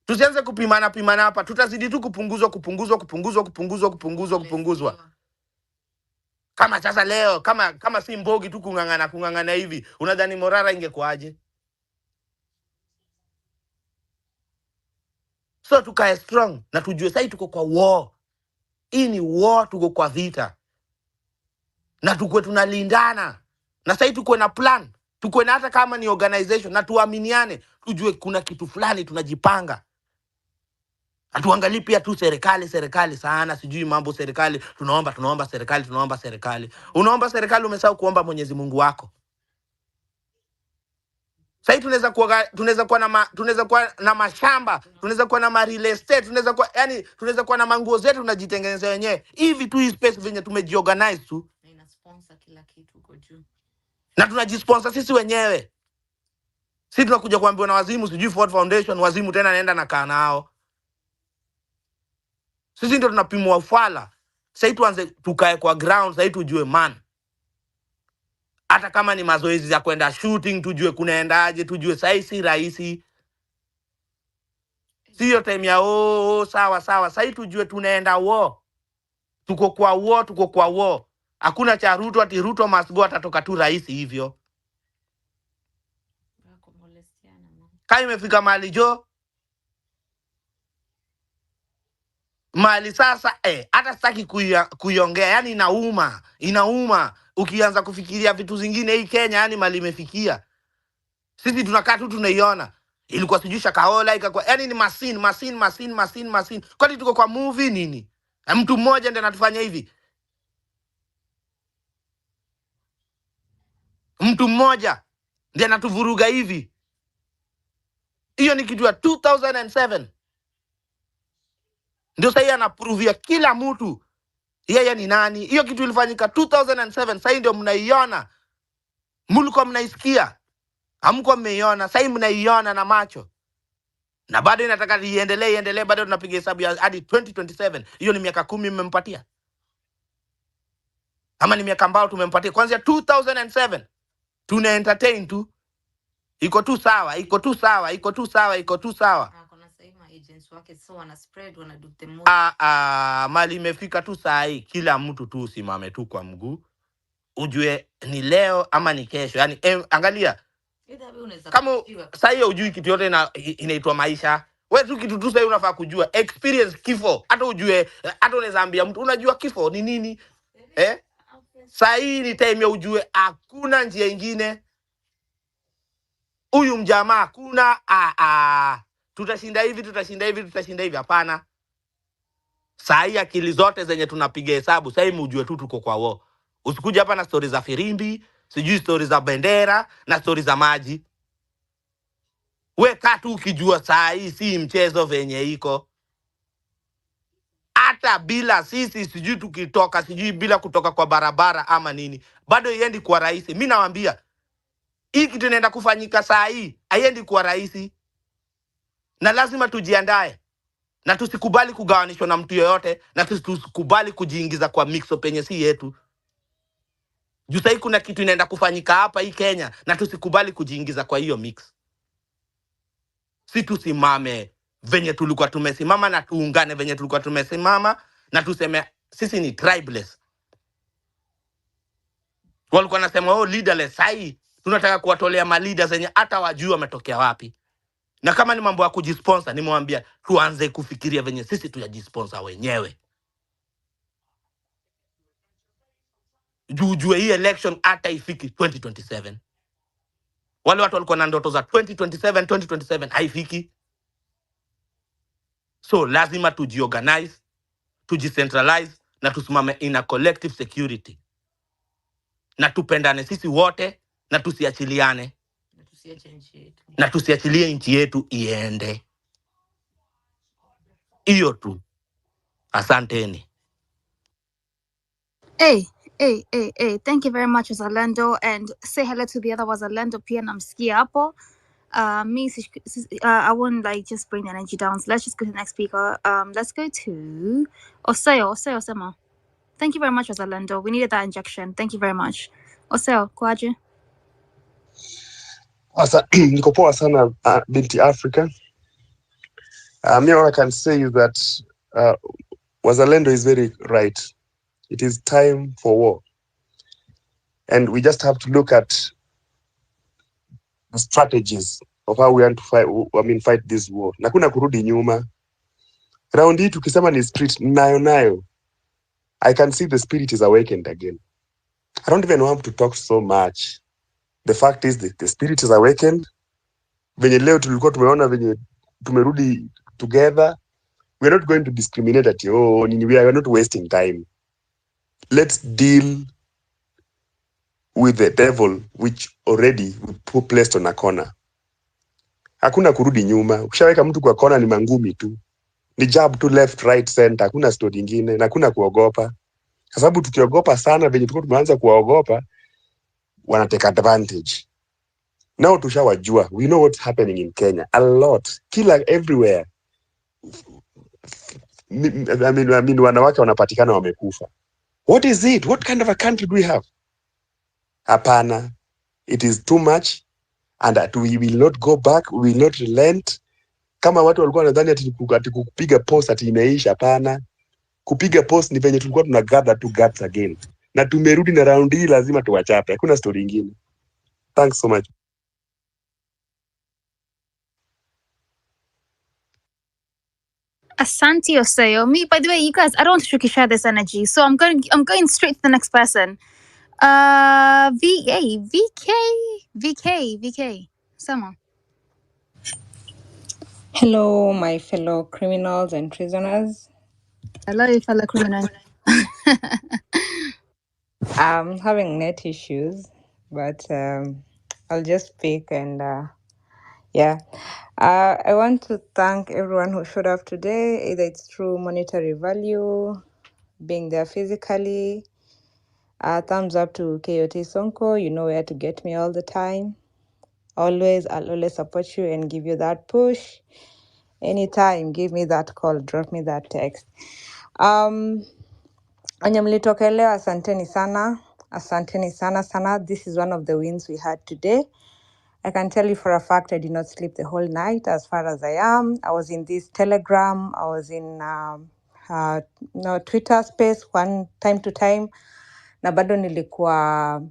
Tusianze kupimana hapa, tutazidi tu kupunguzwa. Kama sasa leo, kama si Mbogi tu kungangana hivi, unadhani Morara ingekuaje? So tukae strong na tujue sasa tuko kwa war. Hii ni war, tuko kwa vita. Na tukue tunalindana. Na sasa tukue na plan, tukue na hata kama ni organization na tuaminiane, tujue kuna kitu fulani tunajipanga. Atuangalie pia tu serikali sana, sijui mambo serikali, tunaomba serikali. Unaomba serikali umesahau kuomba Mwenyezi Mungu wako. Sasa tunaweza kuwa na mashamba, tunaweza kuwa na real estate, tunaweza kuwa na manguo zetu tunajitengeneza wenyewe. Hivi tu hii space venye tumejiorganize tu. Na ina sponsor kila kitu uko juu. Na tunajisponsor sisi wenyewe. Sisi tunakuja kuambiwa na wazimu sijui Ford Foundation, wazimu tena naenda na kaa nao. Sisi ndio tunapimwa ufala. Sasa tuanze tukae kwa ground, sasa tujue man. Hata kama ni mazoezi ya kwenda shooting tujue kunaendaje, tujue sasa si rahisi. Sio time ya sawa. Sasa tujue tunaenda war. Tuko kwa war. Hakuna cha Ruto ati Ruto must go atatoka tu rais hivyo. Kama imefika mahali jo, mahali sasa hata sitaki kuiongea, yani inauma ukianza kufikiria vitu zingine. Hii Kenya yani mali imefikia, sisi tunakaa tu tunaiona. Ilikuwa sijui Shakahola ikakuwa, yani ni machine. Kwani tuko kwa movie nini? Na mtu mmoja ndiye anatufanya hivi, mtu mmoja ndiye anatuvuruga hivi. Hiyo ni kitu ya 2007. Ndio sasa anaprovia kila mtu yeye ni nani. Hiyo kitu ilifanyika 2007, sasa ndio mnaiona. Mlikuwa mnaisikia, hamkuwa mmeiona, sasa mnaiona na macho. Na bado inataka iendelee, bado tunapiga hesabu ya hadi 2027. Hiyo ni miaka 10 mmempatia. Ama ni miaka ambao tumempatia kwanza 2007. Tuna entertain tu. Iko tu sawa. Kuna sema agents wake so wana spread, wana do the most. Mali imefika tu saa hii kila mtu tu usimame tu kwa mguu. Ujue ni leo ama ni kesho. Yaani angalia. Kama saa hiyo ujui kitu yote inaitwa maisha. Wewe tu kitu tu sasa unafaa kujua experience kifo. Hata ujue, hata unaweza ambia mtu unajua kifo ni nini? Saa hii ni time ya ujue hakuna njia nyingine. Huyu mjamaa hakuna tutashinda hivi, hapana. Saa hii akili zote zenye tunapiga hesabu, saa hii mjue tu tuko kwa war. Usikuja hapa na stories za firimbi, sijui stories za bendera na stories za maji. Weka tu ukijua saa hii si mchezo venye iko. Hata bila sisi sijui tukitoka, sijui bila kutoka kwa barabara ama nini, bado iendi kwa rahisi. Mimi nawaambia hii kitu inaenda kufanyika saa hii haiendi kwa rahisi. Na lazima tujiandae. Na tusikubali kugawanishwa na mtu yoyote, na tusikubali kujiingiza kwa mixo penye si yetu. Juu sasa kuna kitu inaenda kufanyika hapa hii Kenya, na tusikubali kujiingiza kwa hiyo mix. Si tusimame venye tulikuwa tumesimama, na tuungane venye tulikuwa tumesimama, na tuseme sisi ni tribeless. Walikuwa nasema leaderless. Sai tunataka kuwatolea ma leaders zenye hata wajui wametokea wapi. Na kama ni mambo ya kujisponsor, nimwambia tuanze kufikiria venye sisi tuyajisponsor wenyewe. Jujue hii election hata ifiki 2027. Wale watu walikuwa na ndoto za 2027 haifiki. So lazima tujiorganize, tujicentralize, na tusimame in a collective security. Na tupendane sisi wote, na tusiachiliane. Na tusiachilie nchi yetu iende. Hiyo tu. Asanteni. Hey. Thank you very much, Wazalendo, and say hello to the other Wazalendo pia namsikia hapo. I won't just bring the energy down. So let's just go to the next speaker. Let's go to Oseo Sema. Thank you very much, Wazalendo. We needed that injection. Thank you very much. Oseo, kwaje? Niko poa sana binti Africa. Me all I can say is that Wazalendo is very right. It is time for war. And we just have to look at the strategies of how we want to fight this war. Na kuna kurudi nyuma. Round hii tukisema ni street nayo. I can see the spirit is awakened again. I don't even want to talk so much. The fact is that the spirit is awakened. Venye leo tulikuwa tumeona venye tumerudi together. We are not going to discriminate at we are not wasting time. Let's deal with the devil which already we placed on a corner. Hakuna kurudi nyuma. Ukishaweka mtu kwa corner ni mangumi tu. Ni jab to left, right, center. Hakuna story nyingine na hakuna kuogopa. Kwa sababu tukiogopa sana venye tulikuwa tumeanza kuogopa, wanateka advantage. Now tushawajua. We know what's happening in Kenya. A lot. Everywhere. I mean wanawake wanapatikana wamekufa. What is it? What kind of a country do we have? Hapana. It is too much, and we will not go back. We will not relent. Kama watu walikuwa nadhani ati kupiga post ati imeisha, hapana. kupiga post ni penye tulikuwa tuna gather to guts again, na tumerudi na round hii, lazima tuwachape, hakuna story ingine. Thanks so much. Asante Oseo. Me, by the way, you guys, I don't want to share this energy, so I'm going straight to the next person. VK. Someone. Hello, my fellow criminals and prisoners. Hello, fellow criminal. I'm having net issues, but I'll just speak and yeah. I want to thank everyone who showed up today, either it's through monetary value, being there physically. Thumbs up to KOT Sonko. You know where to get me all the time. I'll always support you and give you that push. Anytime, give me that call, drop me that text. Wenye mlitoka leo, asanteni sana. Asanteni sana sana. This is one of the wins we had today. I can tell you for a fact I did not sleep the whole night as far as I am. I was in this Telegram. I was in Twitter space one time to time. Na bado nilikuwa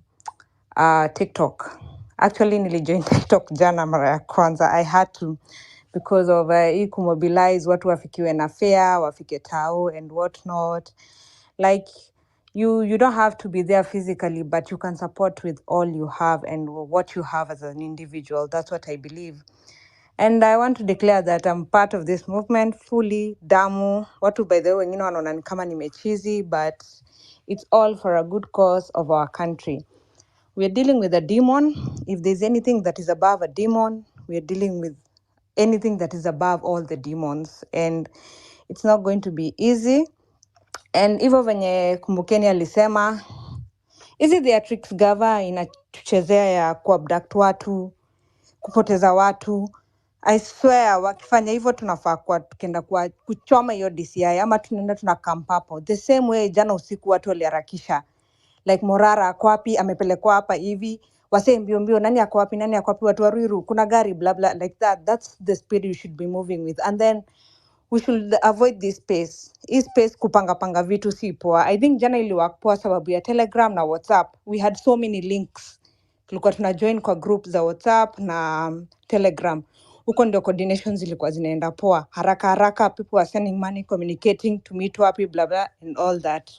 TikTok. Actually, nilijoin TikTok jana mara ya kwanza. I had to because of hii kumobilize watu wafikiwe na fare, wafike tao and whatnot. Like you don't have to be there physically, but you can support with all you have and what you have as an individual. That's what I believe. And I want to declare that I'm part of this movement fully. Damu, watu by the way, wengine wanaona ni kama nimechizi, but it's all for a good cause of our country. We're dealing with a demon. If there's anything that is above a demon, we're dealing with anything that is above all the demons. And it's not going to be easy. And hivyo venye Kumbukeni alisema, hizi theatrics gava inatuchezea ya kuabduct watu, kupoteza watu. I swear wakifanya hivyo tunafaa kwa tukienda kwa kuchoma hiyo DCI ama tunaenda tunakampapo. The same way jana usiku watu waliharakisha. Like Morara ako wapi, amepelekwa hapa hivi, wasee mbio mbio, nani ako wapi, watu wa Ruiru, kuna gari blah blah like that. That's the speed you should be moving with. And then we should avoid this space. Hii space kupanga vitu si poa. I think jana iliwork poa sababu ya Telegram na WhatsApp. We had so many links. Tulikuwa tuna join kwa group za WhatsApp na Telegram. Huko ndio coordinations zilikuwa zinaenda poa. Haraka, people are sending money, communicating to meet wapi, blah blah and all that.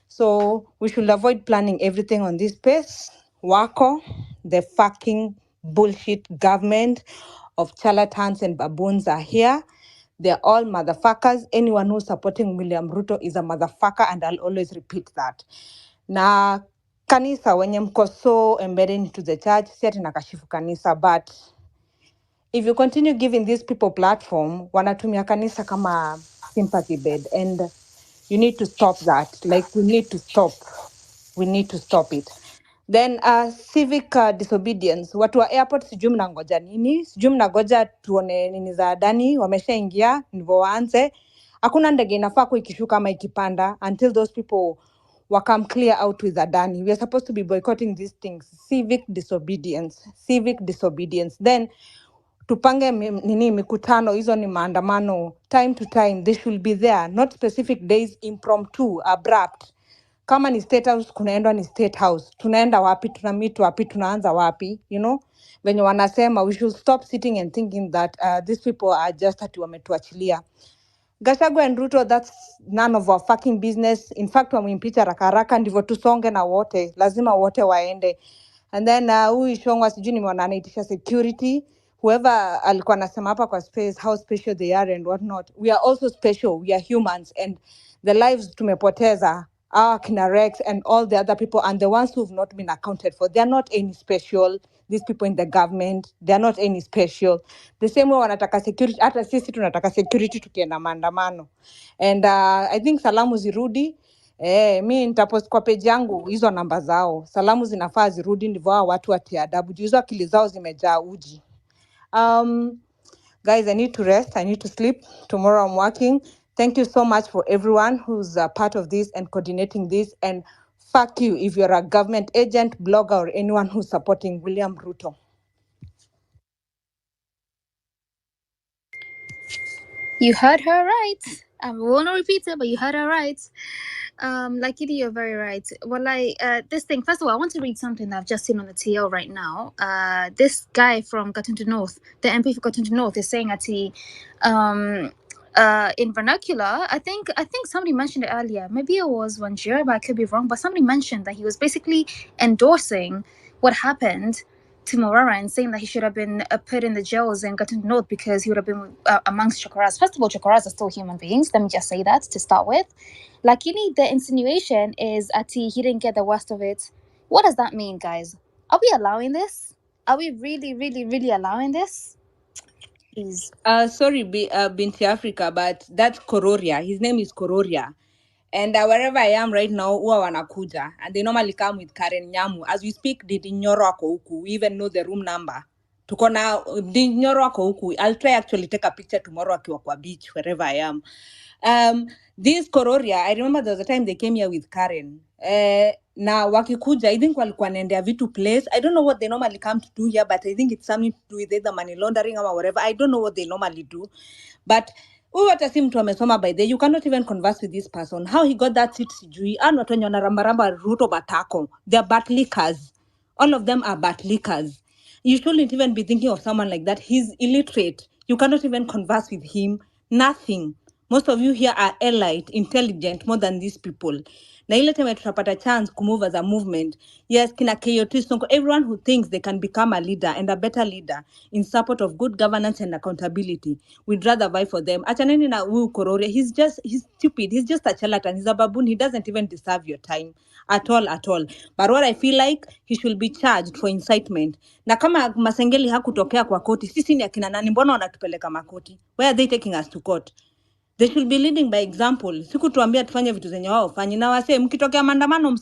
So we should avoid planning everything on this space. Wako, the fucking bullshit government of charlatans and baboons are here. They're all motherfuckers. Anyone who's supporting William Ruto is a motherfucker, and I'll always repeat that. Na kanisa, wenye mko so embedded into the church, si ati nakashifu kanisa, but if you continue giving these people platform, wanatumia kanisa kama sympathy bed, and you need to stop that. Like, we need to stop it. Then civic disobedience. Watu wa airport sijui mnangoja nini? Sijui mnangoja tuone nini za Adani wameshaingia ndivyo waanze. Hakuna ndege inafaa ikishuka ama ikipanda until those people come clear out with Adani. We are supposed to be boycotting these things. Civic disobedience. Then tupange mikutano, hizo ni maandamano time to time. They should be there, not specific days, impromptu, abrupt. Kama ni state house, kunaendwa ni state house. Tunaenda wapi, tunameet wapi, tunaanza wapi, you know? Venye wanasema, we should stop sitting and thinking that these people are just ati wametuachilia. Gachagua and Ruto, that's none of our fucking business. In fact, wamempicha haraka ndivyo tusonge na wote. Lazima wote waende. And then huyu Ishongwa sijui nimeona anaitisha security. Whoever alikuwa anasema hapa kwa space, how special they are and what not. We are also special. We are humans. And the lives tumepoteza, our kina Rex and all the other people, and the ones who've not been accounted for, they're not any special. These people in the government, they're not any special. The same way wanataka security, hata sisi tunataka security tukienda maandamano. And I think salamu zirudi. Mi nitapost kwa page yangu hizo namba zao. Salamu zinafaa zirudi ndivyo hao watu watie adabu. Juu hizo akili zao zimejaa uji. Guys, I need to rest. I need to sleep. Tomorrow I'm working. Thank you so much for everyone who's a part of this and coordinating this. And fuck you if you're a government agent, blogger, or anyone who's supporting William Ruto. You heard her right. I won't repeat it, but you heard it right. Lakini, you're very right. Well, this thing. First of all, I want to read something that I've just seen on the TL right now. This guy from Gatundu North, the MP for Gatundu North, is saying that in vernacular, I think somebody mentioned it earlier. Maybe it was Wanjira, but I could be wrong. But somebody mentioned that he was basically endorsing what happened to Morara and saying that he should have been put in the jails and gotten note because he would have been amongst Chokoras. First of all, Chokoras are still human beings. Let me just say that to start with. Lakini, the insinuation is Ati he didn't get the worst of it. What does that mean, guys? Are we allowing this? Are we really, really, really allowing this? Please. Sorry, Binti Africa, but that's Kororia. His name is Kororia. And wherever I am right now, huwa wanakuja. And they normally come with Karen Nyamu. As we speak, Didi Nyoro ako huku. We even know the room number. Tuko na Didi Nyoro ako huku. I'll try actually take a picture tomorrow akiwa kwa beach, wherever I am. This Kororia, I remember there was a time they came here with Karen. Na wakikuja, I think walikuwa naendea vitu place. I don't know what they normally come to do here, but I think it's something to do with either money laundering or whatever. I don't know what they normally do. But huyu hata si mtu amesoma by the you cannot even converse with this person. How he got that seat sijui. Anu watu wenye wanarambaramba Ruto Batako. They are batlikers. All of them are batlikers. You shouldn't even be thinking of someone like that. He's illiterate. You cannot even converse with him. Nothing. Most of you here are elite, intelligent, more than these people. Na ile time tutapata chance kumove as a movement. Yes, kina KOT Sonko, everyone who thinks they can become a leader and a better leader in support of good governance and accountability, we'd rather vie for them. Achaneni na huyu Korore, he's stupid. He's just a charlatan. He's a baboon. He doesn't even deserve your time at all, at all. But what I feel like, he should be charged for incitement. Na kama Masengeli hakutokea kwa koti, sisi ni akina nani? Mbona wanatupeleka makoti? Where are they taking us to court? They should be leading by example. Siku tuambia tufanye vitu zenye wao fanye. Na wase mkitokea maandamano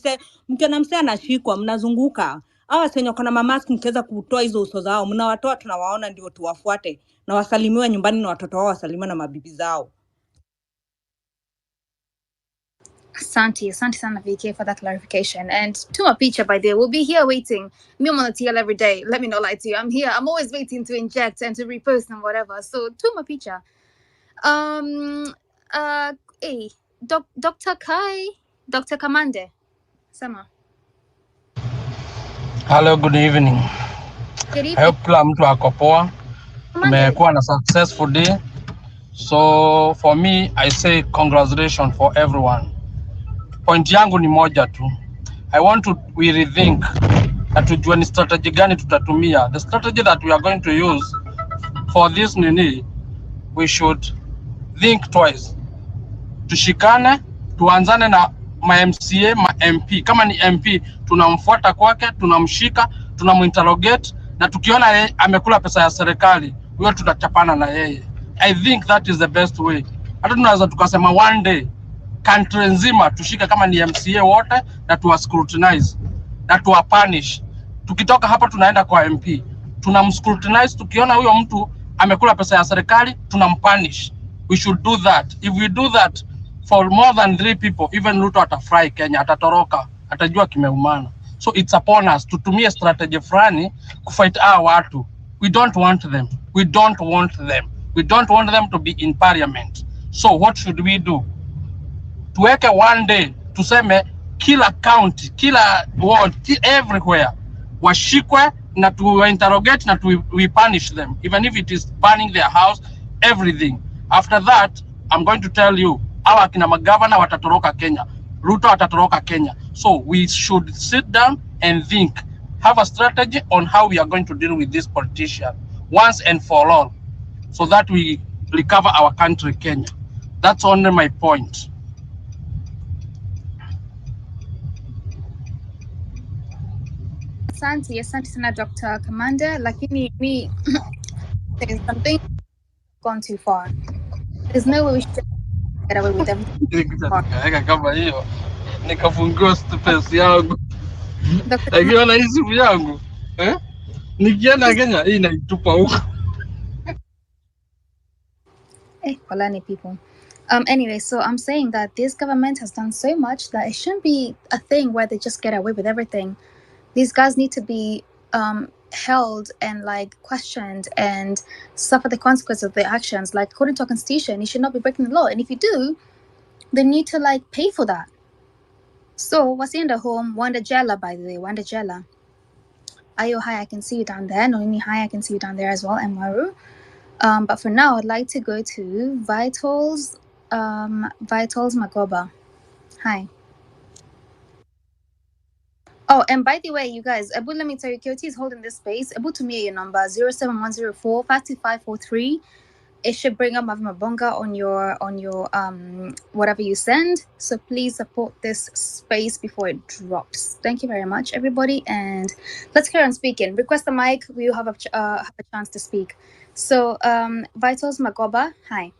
mkiona msee anashikwa mnazunguka. Hawa wenye wako na mamask mkiweza kutoa hizo uso zao, mnawatoa tunawaona ndio tuwafuate na wasalimiwe nyumbani na watoto wao wasalimiwe na mabibi zao. Asante sana VK for that clarification. And Tuma Picha, by the way, we'll be here waiting. Me, I'm on the TL every day. Let me not lie to you. I'm here. I'm always waiting to inject and to repost and whatever. So Tuma Picha. Um hey, Dr. Kai, Dr. Kamande. Sama. Hello, good evening. Good I evening. hope kila mtu ako poa. Tumekuwa na successful day. So for me, I say congratulations for everyone. Point yangu ni moja tu. We rethink na tujue ni strategy gani tutatumia. The strategy that we are going to use for this nini, we should think twice. Tushikane, tuanzane na ma MCA, ma MP. Kama ni MP, tunamfuata kwake, tunamshika, tunaminterrogate, na tukiona amekula pesa ya serikali, huyo tutachapana na yeye. I think that is the best way. Hata tunaweza tukasema one day country nzima tushike kama ni MCA wote na tuwa scrutinize na tuwa punish. Tukitoka hapa tunaenda kwa MP, tunamscrutinize, tukiona huyo mtu amekula pesa ya serikali, tunampunish. We should do that. If we do that for more than 3 people, even Ruto atafurahi Kenya, atatoroka, atajua kimeumana. So it's upon us tutumie strategy fulani kufight watu. We don't want them. We don't want them. We don't want them to be in parliament. So what should we do? Tuweke one day, tuseme kila county, kila ward, everywhere washikwe na tu interrogate na we punish them, even if it is burning their house, everything. After that, I'm going to tell you, hawa kina magavana watatoroka Kenya, Ruto watatoroka Kenya. So we should sit down and think, have a strategy on how we are going to deal with this politician once and for all, so that we recover our country, Kenya. That's only my point. Asante sana Dr. Kamande. Lakini me saying something gone too far. There's no way we should get away with everything. Kama hiyo nikafungua space yangu Dr. akiona hii simu yangu nikienda Kenya hii naitupa huko. Kolani people. Anyway, so I'm saying that this government has done so much that it shouldn't be a thing where they just get away with everything. These guys need to be held and like questioned and suffer the consequences of their actions. Like according to our constitution, you should not be breaking the law, and if you do, they need to like pay for that. So what's in the home? Wanda Jella, by the way, Wanda Jella. Ayo, hi, I can see you down there. Nonini, hi, I can see you down there as well. And Maru. But for now, I'd like to go to Vitals. Vitals Magoba. Hi. Oh, and by the way, you guys, Abu, let me tell you, KOT is holding this space. Abu, to me, your number 07104 52543. It should bring up Mavimabonga on your whatever you send. So please support this space before it drops. Thank you very much, everybody, and let's carry on speaking. Request the mic. We will have a chance to speak. So Vitals Magoba, hi.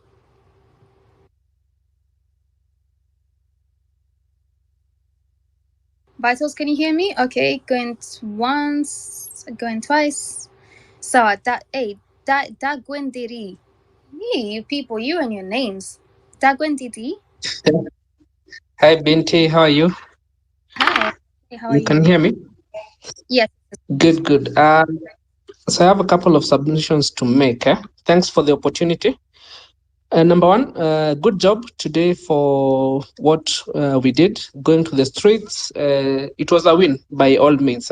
Vitals, can you hear me? Okay, going once, going twice. So that Gwendiri. You people, you and your names. Gwendiri. Hi, Binti. How are you? Hi. How are You you? can hear me? Yes. Good, good. So I have a couple of submissions to make. Thanks for the opportunity. Number one, good job today for what we did, going to the streets. It was a win by all means.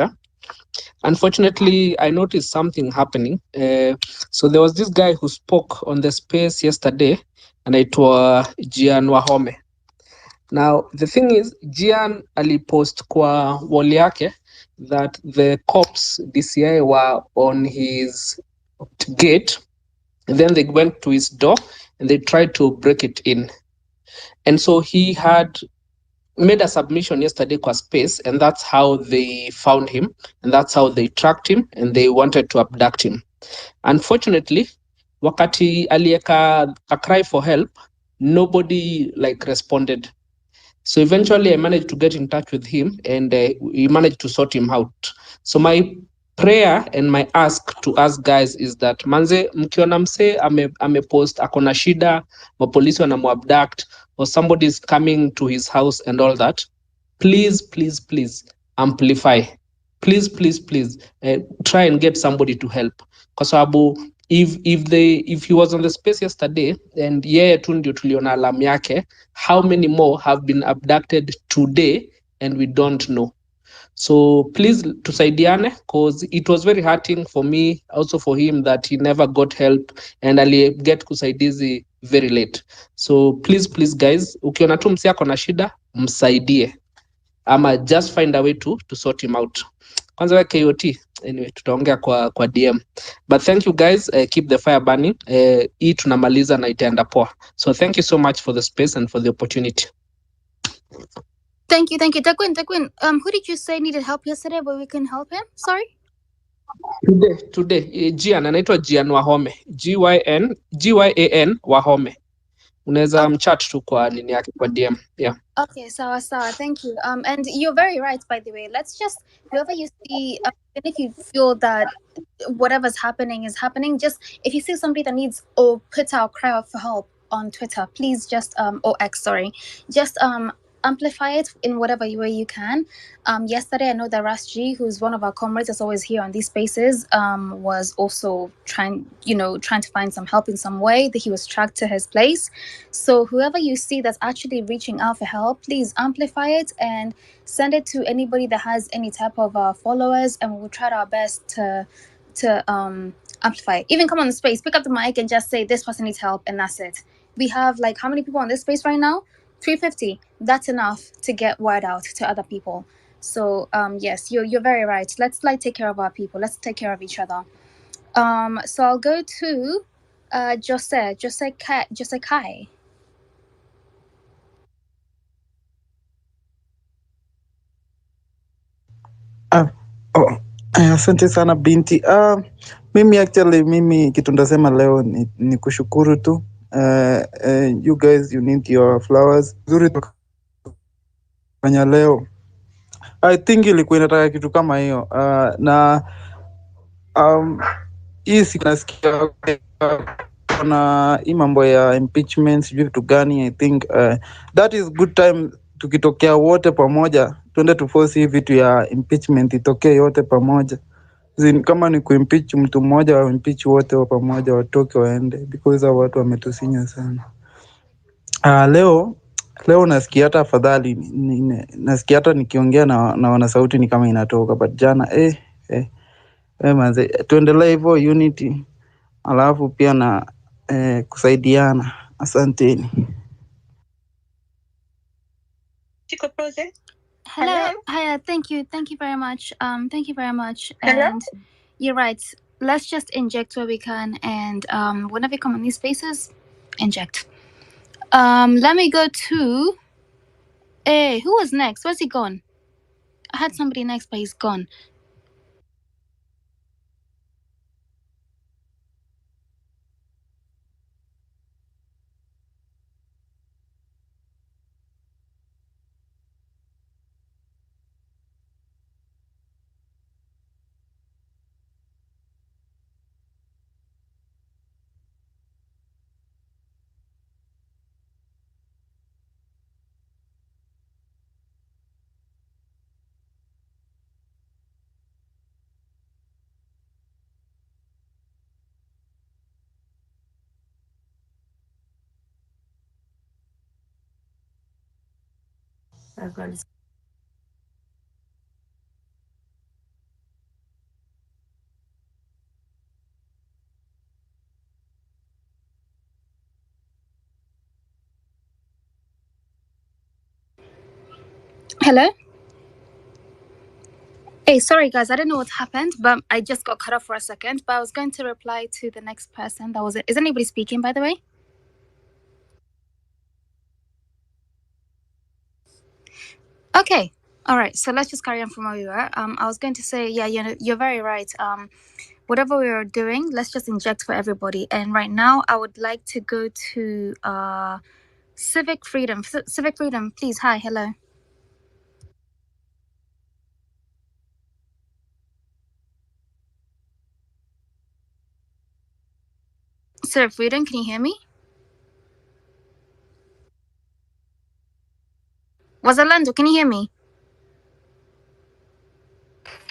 Unfortunately, I noticed something happening. So there was this guy who spoke on the space yesterday, and it was Gian Wahome. Now, the thing is, Gian alipost kwa wall yake that the cops, DCI, were on his gate, and then they went to his door and they tried to break it in. And so he had made a submission yesterday kwa space, and that's how they found him, and that's how they tracked him, and they wanted to abduct him. Unfortunately, wakati alieka a cry for help, nobody like responded. So eventually I managed to get in touch with him, and we managed to sort him out. So my prayer and my ask to us guys is that manze, mkiona mse amepost akona shida, mapolisi wanamuabduct, or somebody is coming to his house and all that, please, please, please amplify. Please, please, please try and get somebody to help. Kwa sababu if he was on the space yesterday and yeye tu ndio tuliona alarm yake, how many more have been abducted today and we don't know? So please tusaidiane, because it was very hurting for me, also for him, that he never got help and get kusaidizi very late. So please, please guys, ukiona tu msi ako na shida, msaidie, ama just find a way to sort him out. Kwanza we KOT, anyway, tutaongea kwa DM. But thank you guys, keep the fire burning. Hii tunamaliza na itaenda poa. So thank you so much for the space and for the opportunity. Thank you. Takwin, who did you say needed help yesterday where we can help him? Sorry? Today, Gian, anaitwa Gian Wahome. Gyan Wahome. Unaweza mchat tu kwa nini yake kwa DM. Yeah. Okay, sawa. Thank you. And you're very right, by the way. Let's just, whoever you see, even if you feel that whatever's happening is happening, just if you see somebody that needs or put out cry out for help on Twitter, please just or X, sorry, just amplify it in whatever way you can. Yesterday, I know that Ras G, who's one of our comrades that's always here on these spaces, was also trying to find some help in some way. That he was tracked to his place. So whoever you see that's actually reaching out for help, please amplify it and send it to anybody that has any type of followers, and we'll try our best to amplify it. Even come on the space, pick up the mic and just say this person needs help, and that's it. We have like how many people on this space right now? 350. That's enough to get word out to other people. So yes, you're very right. Let's like take care of our people. Let's take care of each other. So I'll go to Jose Kai. Asante sana Binti. Mimi kitu ndasema leo ni kushukuru tu. You guys, you need your flowers. Zuri fanya leo. I think ilikuwa inataka kitu kama hiyo. Na hii siku nasikia kuna hii mambo ya impeachment, sijui vitu gani. I think that is good time tukitokea wote pamoja, tuende tuforce hii vitu ya impeachment itokee yote pamoja. Kama ni kuimpeach mtu mmoja, waimpeach wote wa pamoja, watoke waende, because hao watu wametusinya sana. Leo nasikia hata afadhali, nasikia hata nikiongea na wanasauti ni kama inatoka, but jana manze, tuendelee hivyo unity, alafu pia na kusaidiana. Asanteni. Hello. Hiya. Thank you. Thank you very much. Thank you very much. And you're right. Let's just inject where we can, and whenever we come on these spaces, inject. Let me go to. Hey, who was next? Where's he gone? I had somebody next, but he's gone. Hello? Hey, sorry guys, I don't know what happened, but I just got cut off for a second. But I was going to reply to the next person. That was it. Is anybody speaking, by the way? Okay. All right. So let's just carry on from where we were. I was going to say, yeah, you're very right. Whatever we are doing, let's just inject for everybody. And right now, I would like to go to civic freedom. Civic freedom, please. Hi, hello. Civic freedom, can you hear me? Wazalando, can you hear me?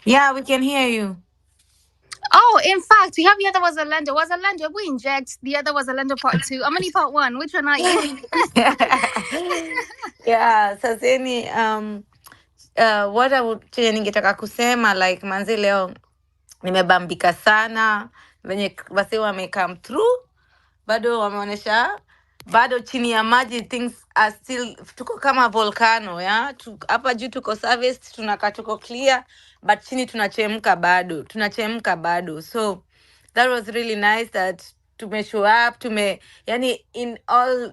Yeah, we can hear you. Oh, in fact, we have the other Wazalando. Wazalando, we inject the other Wazalando part 2. I'm only part 1. Which one are you? Yeah, saseni what I would chenye ningetaka kusema like manzi leo nimebambika sana venye wase wame come through, bado wameonyesha bado chini ya maji things are still, tuko kama volcano ya hapa juu tuko service, tunakaa tuko clear, but chini tunachemka bado. So that was really nice that show up, yani in all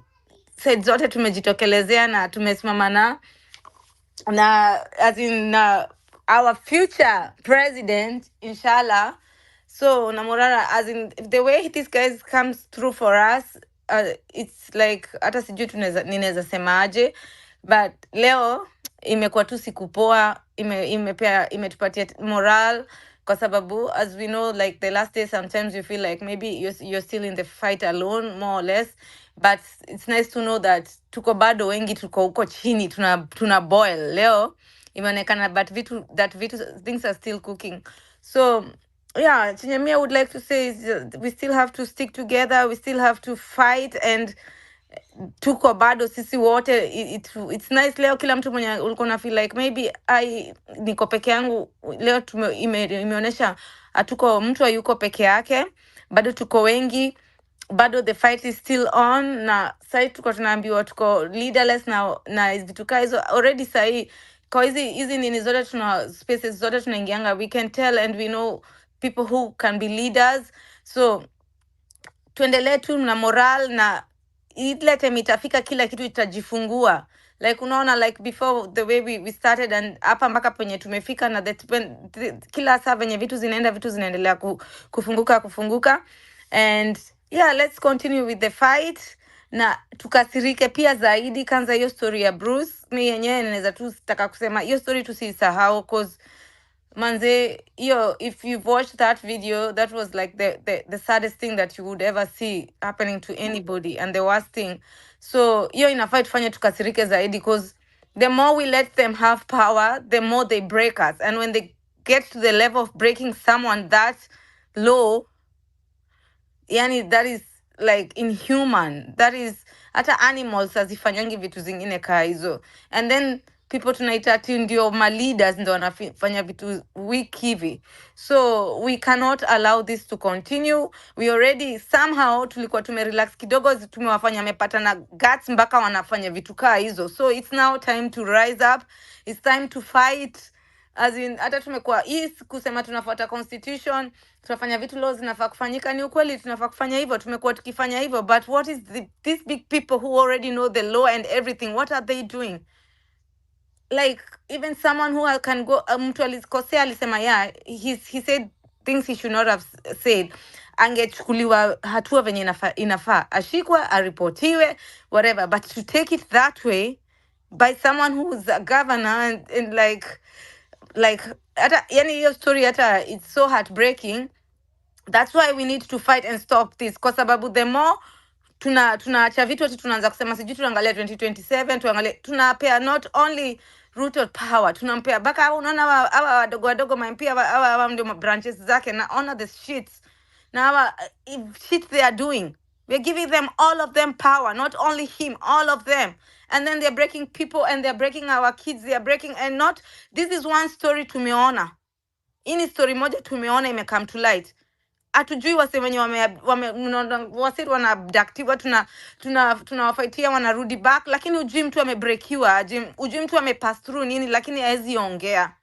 sides zote tumejitokelezea na tumesimama na as in our future president inshallah. So Namorara, as in the way these guys comes through for us, it's like hata sijui ninaweza semaje, but leo imekuwa tu siku poa, imetupatia moral kwa sababu as we know like the last day sometimes you feel like maybe you're still in the fight alone more or less, but it's nice to know that tuko bado wengi, tuko huko chini tuna boil leo imeonekana, but things are still cooking. So yeah, chenye I would like to say is we still have to stick together, we still have to fight, and tuko bado sisi wote. It's nice leo kila mtu mwenye ulikuwa na feel like maybe niko peke yangu leo imeonyesha hatuko, mtu hayuko peke yake, bado tuko wengi, bado the fight is still on, na sai tuko tunaambiwa tuko leaderless na vitu kaa hizo already. Sai kwa hizi nini zote tuna spaces zote tunaingianga, we can tell and we know people who can be leaders. So tuendelee tu na moral, na ile time itafika kila kitu itajifungua, like unaona like before the way we started and hapa mpaka penye tumefika, na kila saa venye vitu zinaendelea kufunguka. And yeah, let's continue with the fight, na tukasirike pia zaidi. Kanza hiyo story ya Bruce, mi yenyewe naweza tu sitaka kusema hiyo story tusisahau, cause manze, if you've watched that video, that was like the saddest thing that you would ever see happening to anybody, and the worst thing. So inafaa tufanye tukasirike zaidi, because the more we let them have power, the more they break us, and when they get to the level of breaking someone that low, yani that is like inhuman. That is, hata animals hazifanyangi vitu zingine kaa hizo. And then people tunaita ati ndio ma leaders ndio wanafanya vitu weak hivi. So we cannot allow this to continue. We already somehow tulikuwa tumerelax kidogo, tumewafanya mepata na guts mpaka wanafanya vitu kaa hizo. So it's now time to rise up. It's time to fight. As in, hata tumekuwa hii kusema tunafuata constitution, tunafanya vitu laws zinafaa kufanyika, ni ukweli tunafaa kufanya hivyo, tumekuwa tukifanya hivyo, but what is these big people who already know the law and everything, what are they doing? Like even someone who can go, mtu alikosea alisema yeah, he said things he should not have said, angechukuliwa hatua venye inafaa, ashikwa, aripotiwe, whatever. But to take it that way by someone who's a governor and like hata yani hiyo story hata it's so heartbreaking. That's why we need to fight and stop this, kwa sababu the more tunaacha vitu ati tunaanza kusema sijui tunaangalia 2027 tuangalie, tunapea not only root of power, tunampea baka. Unaona hawa wadogo wadogo mampia hawa ndio branches zake, na honor the shits na hawa shit they are doing. We're giving them, all of them, power, not only him, all of them. And then they're breaking people and they're breaking our kids, they're breaking, and not, this is one story tumeona. Ini story moja tumeona imecome to light. Hatujui wase wenye wase wanaabductiwa, tunawafaitia wanarudi back, lakini ujui mtu amebreakiwa, ujui mtu amepass through nini, lakini haezi ongea.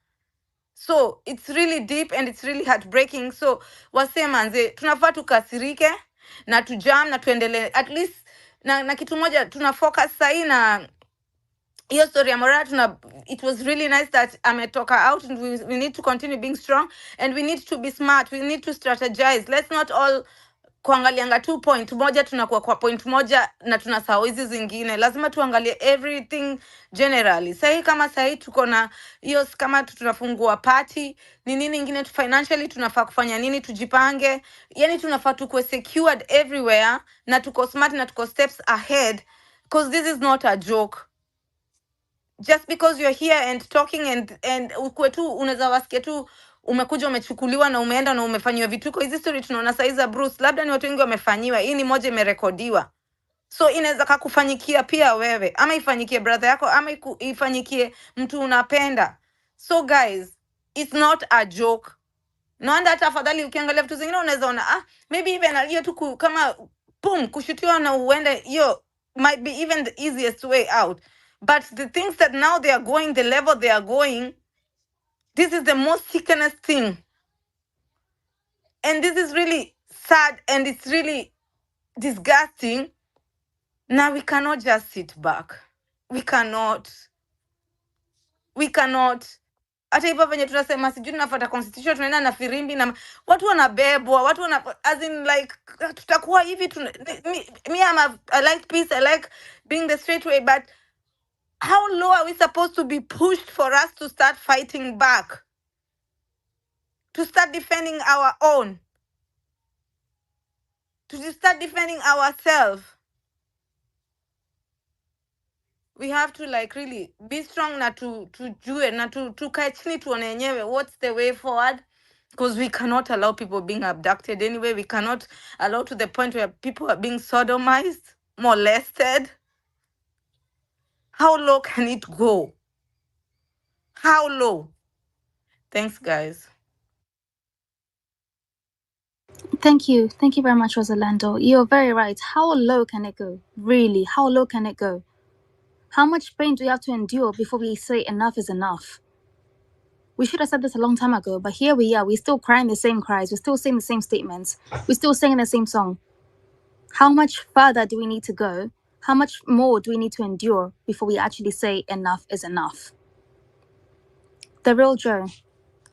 So it's really deep and it's really heartbreaking. So wase manze, tunafaa tukasirike na tujam na tuendelee at least na kitu moja tuna focus sahi na hiyo story ya Morara. It was really nice that ametoka out, and we need to continue being strong and we need to be smart, we need to strategize. Let's not all kuangalianga tu point moja, tunakuwa kwa point moja na tunasahau hizi zingine. Lazima tuangalie everything generally. Sahi kama sahi tuko na hiyo, kama tunafungua party, ni nini ingine financially tunafaa kufanya nini, tujipange. Yani tunafaa tukuwe secured everywhere na tuko smart na tuko steps ahead, because this is not a joke. Just because you're here and talking and ukwe tu unaweza wasikia tu umekuja umechukuliwa na umeenda na umefanywa vituko. Hizi story tunaona saiza Bruce, labda ni watu wengi wamefanyiwa, hii ni moja imerekodiwa. So inaweza kakufanyikia pia wewe, ama ifanyikie brother yako, ama ifanyikie mtu unapenda. So guys, it's not a joke. Naanda hata afadhali ukiangalia vitu zingine unaweza ona maybe even hiyo tu kama boom kushutiwa na uende, hiyo might be even the easiest way out. But the things that now they are going, the level they are going, this is the most sickenest thing. And this is really sad and it's really disgusting. Now we cannot just sit back. We cannot. Hata hivyo venye tunasema sijui tunafuata constitution, tunaenda na firimbi na watu wanabebwa, watu as in like tutakuwa hivi me I like peace, I like being the straight way, but how low are we supposed to be pushed for us to start fighting back? To start defending our own? To start defending ourselves? We have to like really be strong na tujue na tukae chini tuone yenyewe what's the way forward, because we cannot allow people being abducted anyway. We cannot allow to the point where people are being sodomized, molested. How low can it go? How low? Thanks, guys. Thank you very much, Rosalando. You're very right. How low can it go? Really, how low can it go? How much pain do we have to endure before we say enough is enough? We should have said this a long time ago, but here we are. We're still crying the same cries. We're still saying the same statements. We're still singing the same song. How much further do we need to go? How much more do we need to endure before we actually say enough is enough? The real Joe.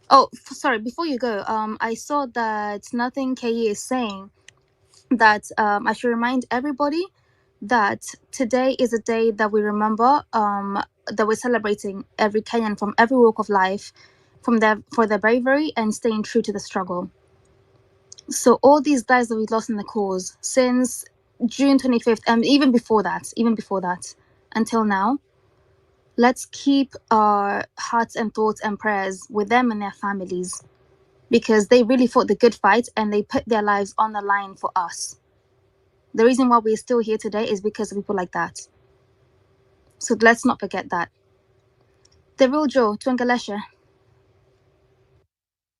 Oh, sorry. Before you go, I saw that Nothing KE is saying that I should remind everybody that today is a day that we remember, that we're celebrating every Kenyan from every walk of life, for their bravery and staying true to the struggle. So all these guys that we've lost in the cause since June 25th, and even before that, until now, Let's keep our hearts and thoughts and prayers with them and their families, because they really fought the good fight and they put their lives on the line for us. The reason why we're still here today is because of people like that. So let's not forget that. The real Joe, Twengalesha.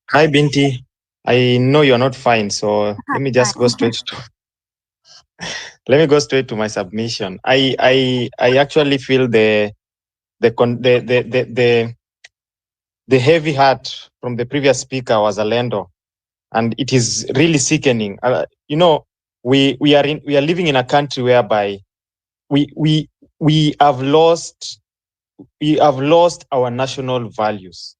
Hi, Binti. I know you're not fine, so let me just go straight to let me go straight to my submission. I actually feel the heavy heart from the previous speaker was Alendo, and it is really sickening. We are living in a country whereby we have lost our national values.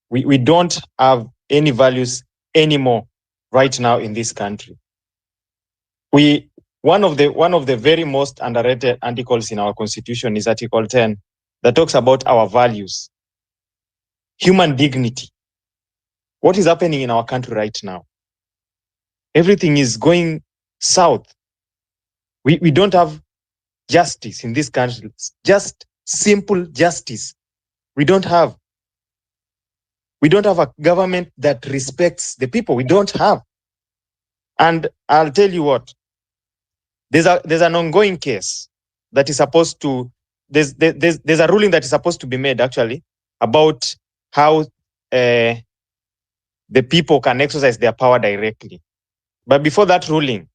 We don't have any values anymore right now in this country. One of the very most underrated articles in our constitution is Article 10 that talks about our values, human dignity. What is happening in our country right now? Everything is going south. We don't have justice in this country, just simple justice. We don't have a government that respects the people. We don't have. And I'll tell you what, there's an ongoing case that is supposed to, there's a ruling that is supposed to be made actually about how the people can exercise their power directly. But before that ruling,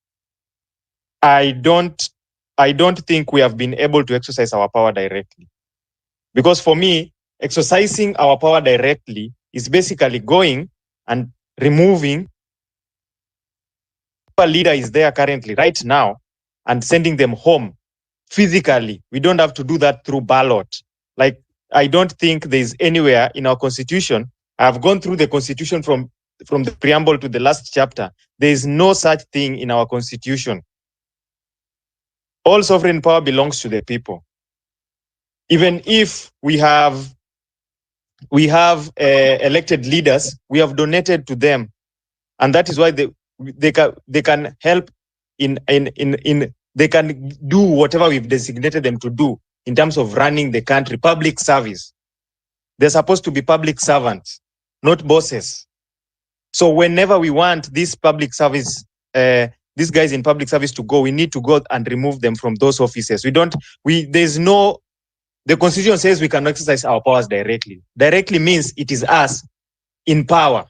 I don't think we have been able to exercise our power directly. Because for me, exercising our power directly is basically going and removing whoever leader is there currently right now and sending them home physically. We don't have to do that through ballot. Like, I don't think there's anywhere in our constitution. I've gone through the constitution from the preamble to the last chapter. There is no such thing in our constitution. All sovereign power belongs to the people. Even if we have elected leaders, we have donated to them, and that is why they can help in they can do whatever we've designated them to do in terms of running the country, public service. They're supposed to be public servants, not bosses. So whenever we want this public service, these guys in public service to go, we need to go and remove them from those offices. The constitution says we can exercise our powers directly. Directly means it is us in power.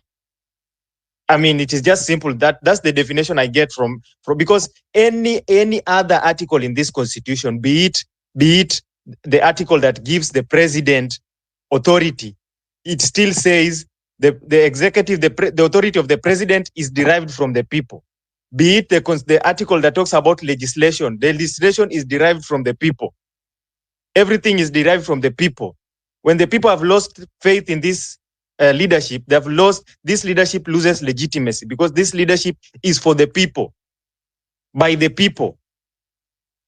I mean, it is just simple. That's the definition I get from because any other article in this constitution, be it the article that gives the president authority, it still says the executive, the authority of the president is derived from the people. Be it the article that talks about legislation, the legislation is derived from the people. Everything is derived from the people. When the people have lost faith in this leadership, this leadership loses legitimacy because this leadership is for the people, by the people.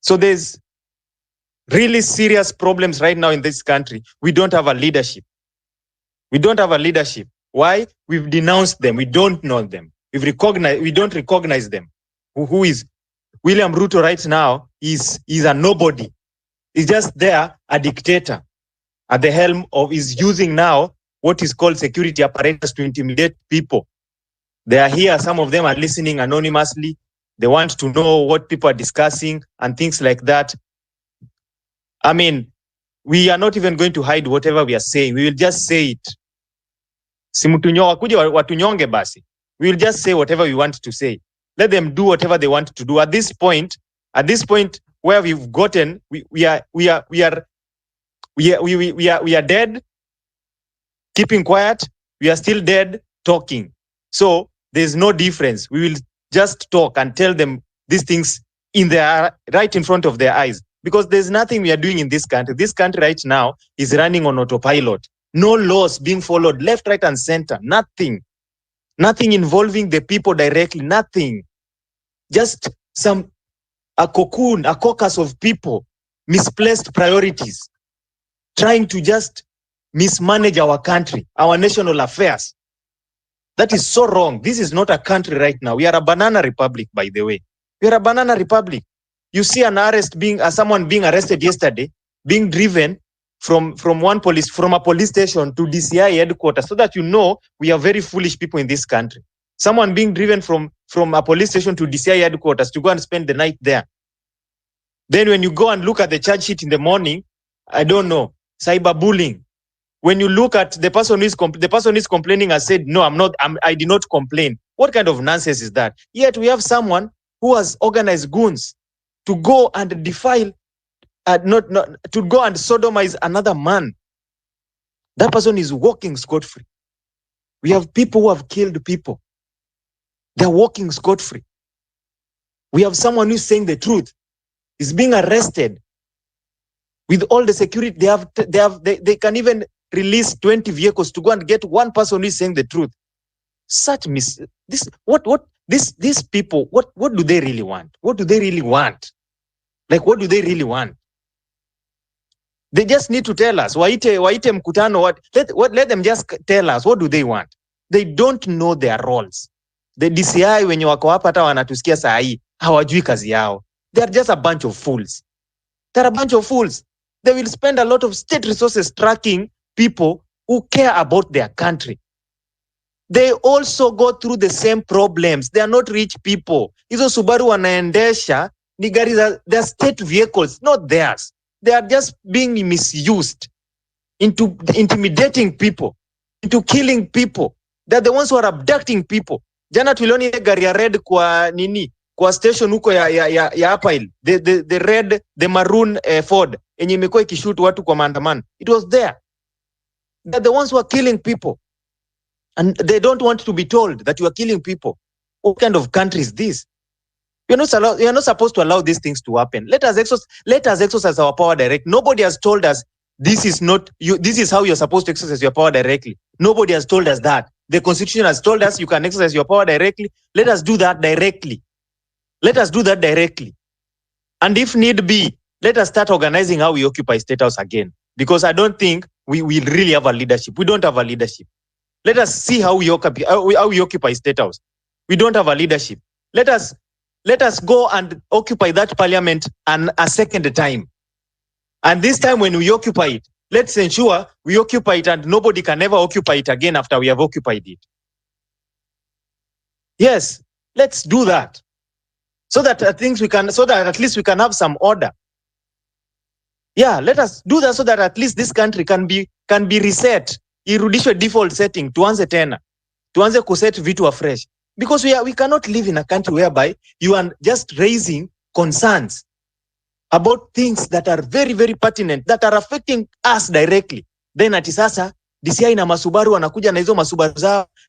So there's really serious problems right now in this country. We don't have a leadership. We don't have a leadership. Why? We've denounced them. We don't know them. We don't recognize them. Who is William Ruto right now is a nobody. He's just there, a dictator at the helm of, is using now what is called security apparatus to intimidate people. They are here. Some of them are listening anonymously. They want to know what people are discussing and things like that. I mean, we are not even going to hide whatever we are saying. We will just say it. Watunyonge basi. We will just say whatever we want to say. Let them do whatever they want to do. At this point where we've gotten, we are dead, keeping quiet. We are still dead, talking. So there's no difference. We will just talk and tell them these things right in front of their eyes, because there's nothing we are doing in this country. This country right now is running on autopilot. No laws being followed left, right, and center. Nothing involving the people directly. Nothing. Just a cocoon, a caucus of people, misplaced priorities, trying to just mismanage our country, our national affairs. That is so wrong. This is not a country right now. We are a banana republic, by the way. We are a banana republic. You see someone being arrested yesterday, being driven from a police station to DCI headquarters, so that you know we are very foolish people in this country. Someone being driven from a police station to DCI headquarters to go and spend the night there. Then when you go and look at the charge sheet in the morning, I don't know, cyberbullying. When you look at the person who is complaining has said, no, I did not complain. What kind of nonsense is that? Yet we have someone who has organized goons to go and defile, to go and sodomize another man. That person is walking scot-free. We have people who have killed people. They're walking scot-free. We have someone who's saying the truth, is being arrested with all the security. They can even release 20 vehicles to go and get one person who is saying the truth. These people, what do they really want? What do they really want? Like, what do they really want? They just need to tell us. Waite mkutano, let them just tell us, what do they want? They don't know their roles. The DCI wenye wako hapa hata wanatusikia saa hii hawajui kazi yao. They are just a bunch of fools. They're a bunch of fools. They will spend a lot of state resources tracking people who care about their country. They also go through the same problems. They are not rich people. Hizo Subaru wanaendesha ni gari za, they are state vehicles, not theirs. They are just being misused into intimidating people, into killing people. They're the ones who are abducting people. Jana tulioni ile gari ya red kwa station huko ya hapa ile. The red, the maroon Ford yenye imekuwa ikishoot watu kwa maandamano. It was there. They're the ones who are killing people. And they don't want to be told that you are killing people. What kind of country is this? You're not supposed to allow these things to happen. Let us exercise our power direct. Nobody has told us this is how you're supposed to exercise your power directly. Nobody has told us that. The Constitution has told us you can exercise your power directly. Let us do that directly. Let us do that directly. And if need be, let us start organizing how we occupy State House again. Because I don't think we really have a leadership. We don't have a leadership. Let us see how we occupy State House. We don't have a leadership. Let us go and occupy that parliament a second time. And this time when we occupy it, let's ensure we occupy it and nobody can ever occupy it again after we have occupied it. Yes, let's do that. So that at least we can have some order. Yeah, let us do that so that at least this country can be reset. Irudishwe default setting, tuanze tena. Tuanze kuset vitu afresh. Because we cannot live in a country whereby you are just raising concerns about things that are very, very pertinent, that are affecting us directly. Then ati sasa, DCI na masubaru wanakuja na hizo masubaru zao,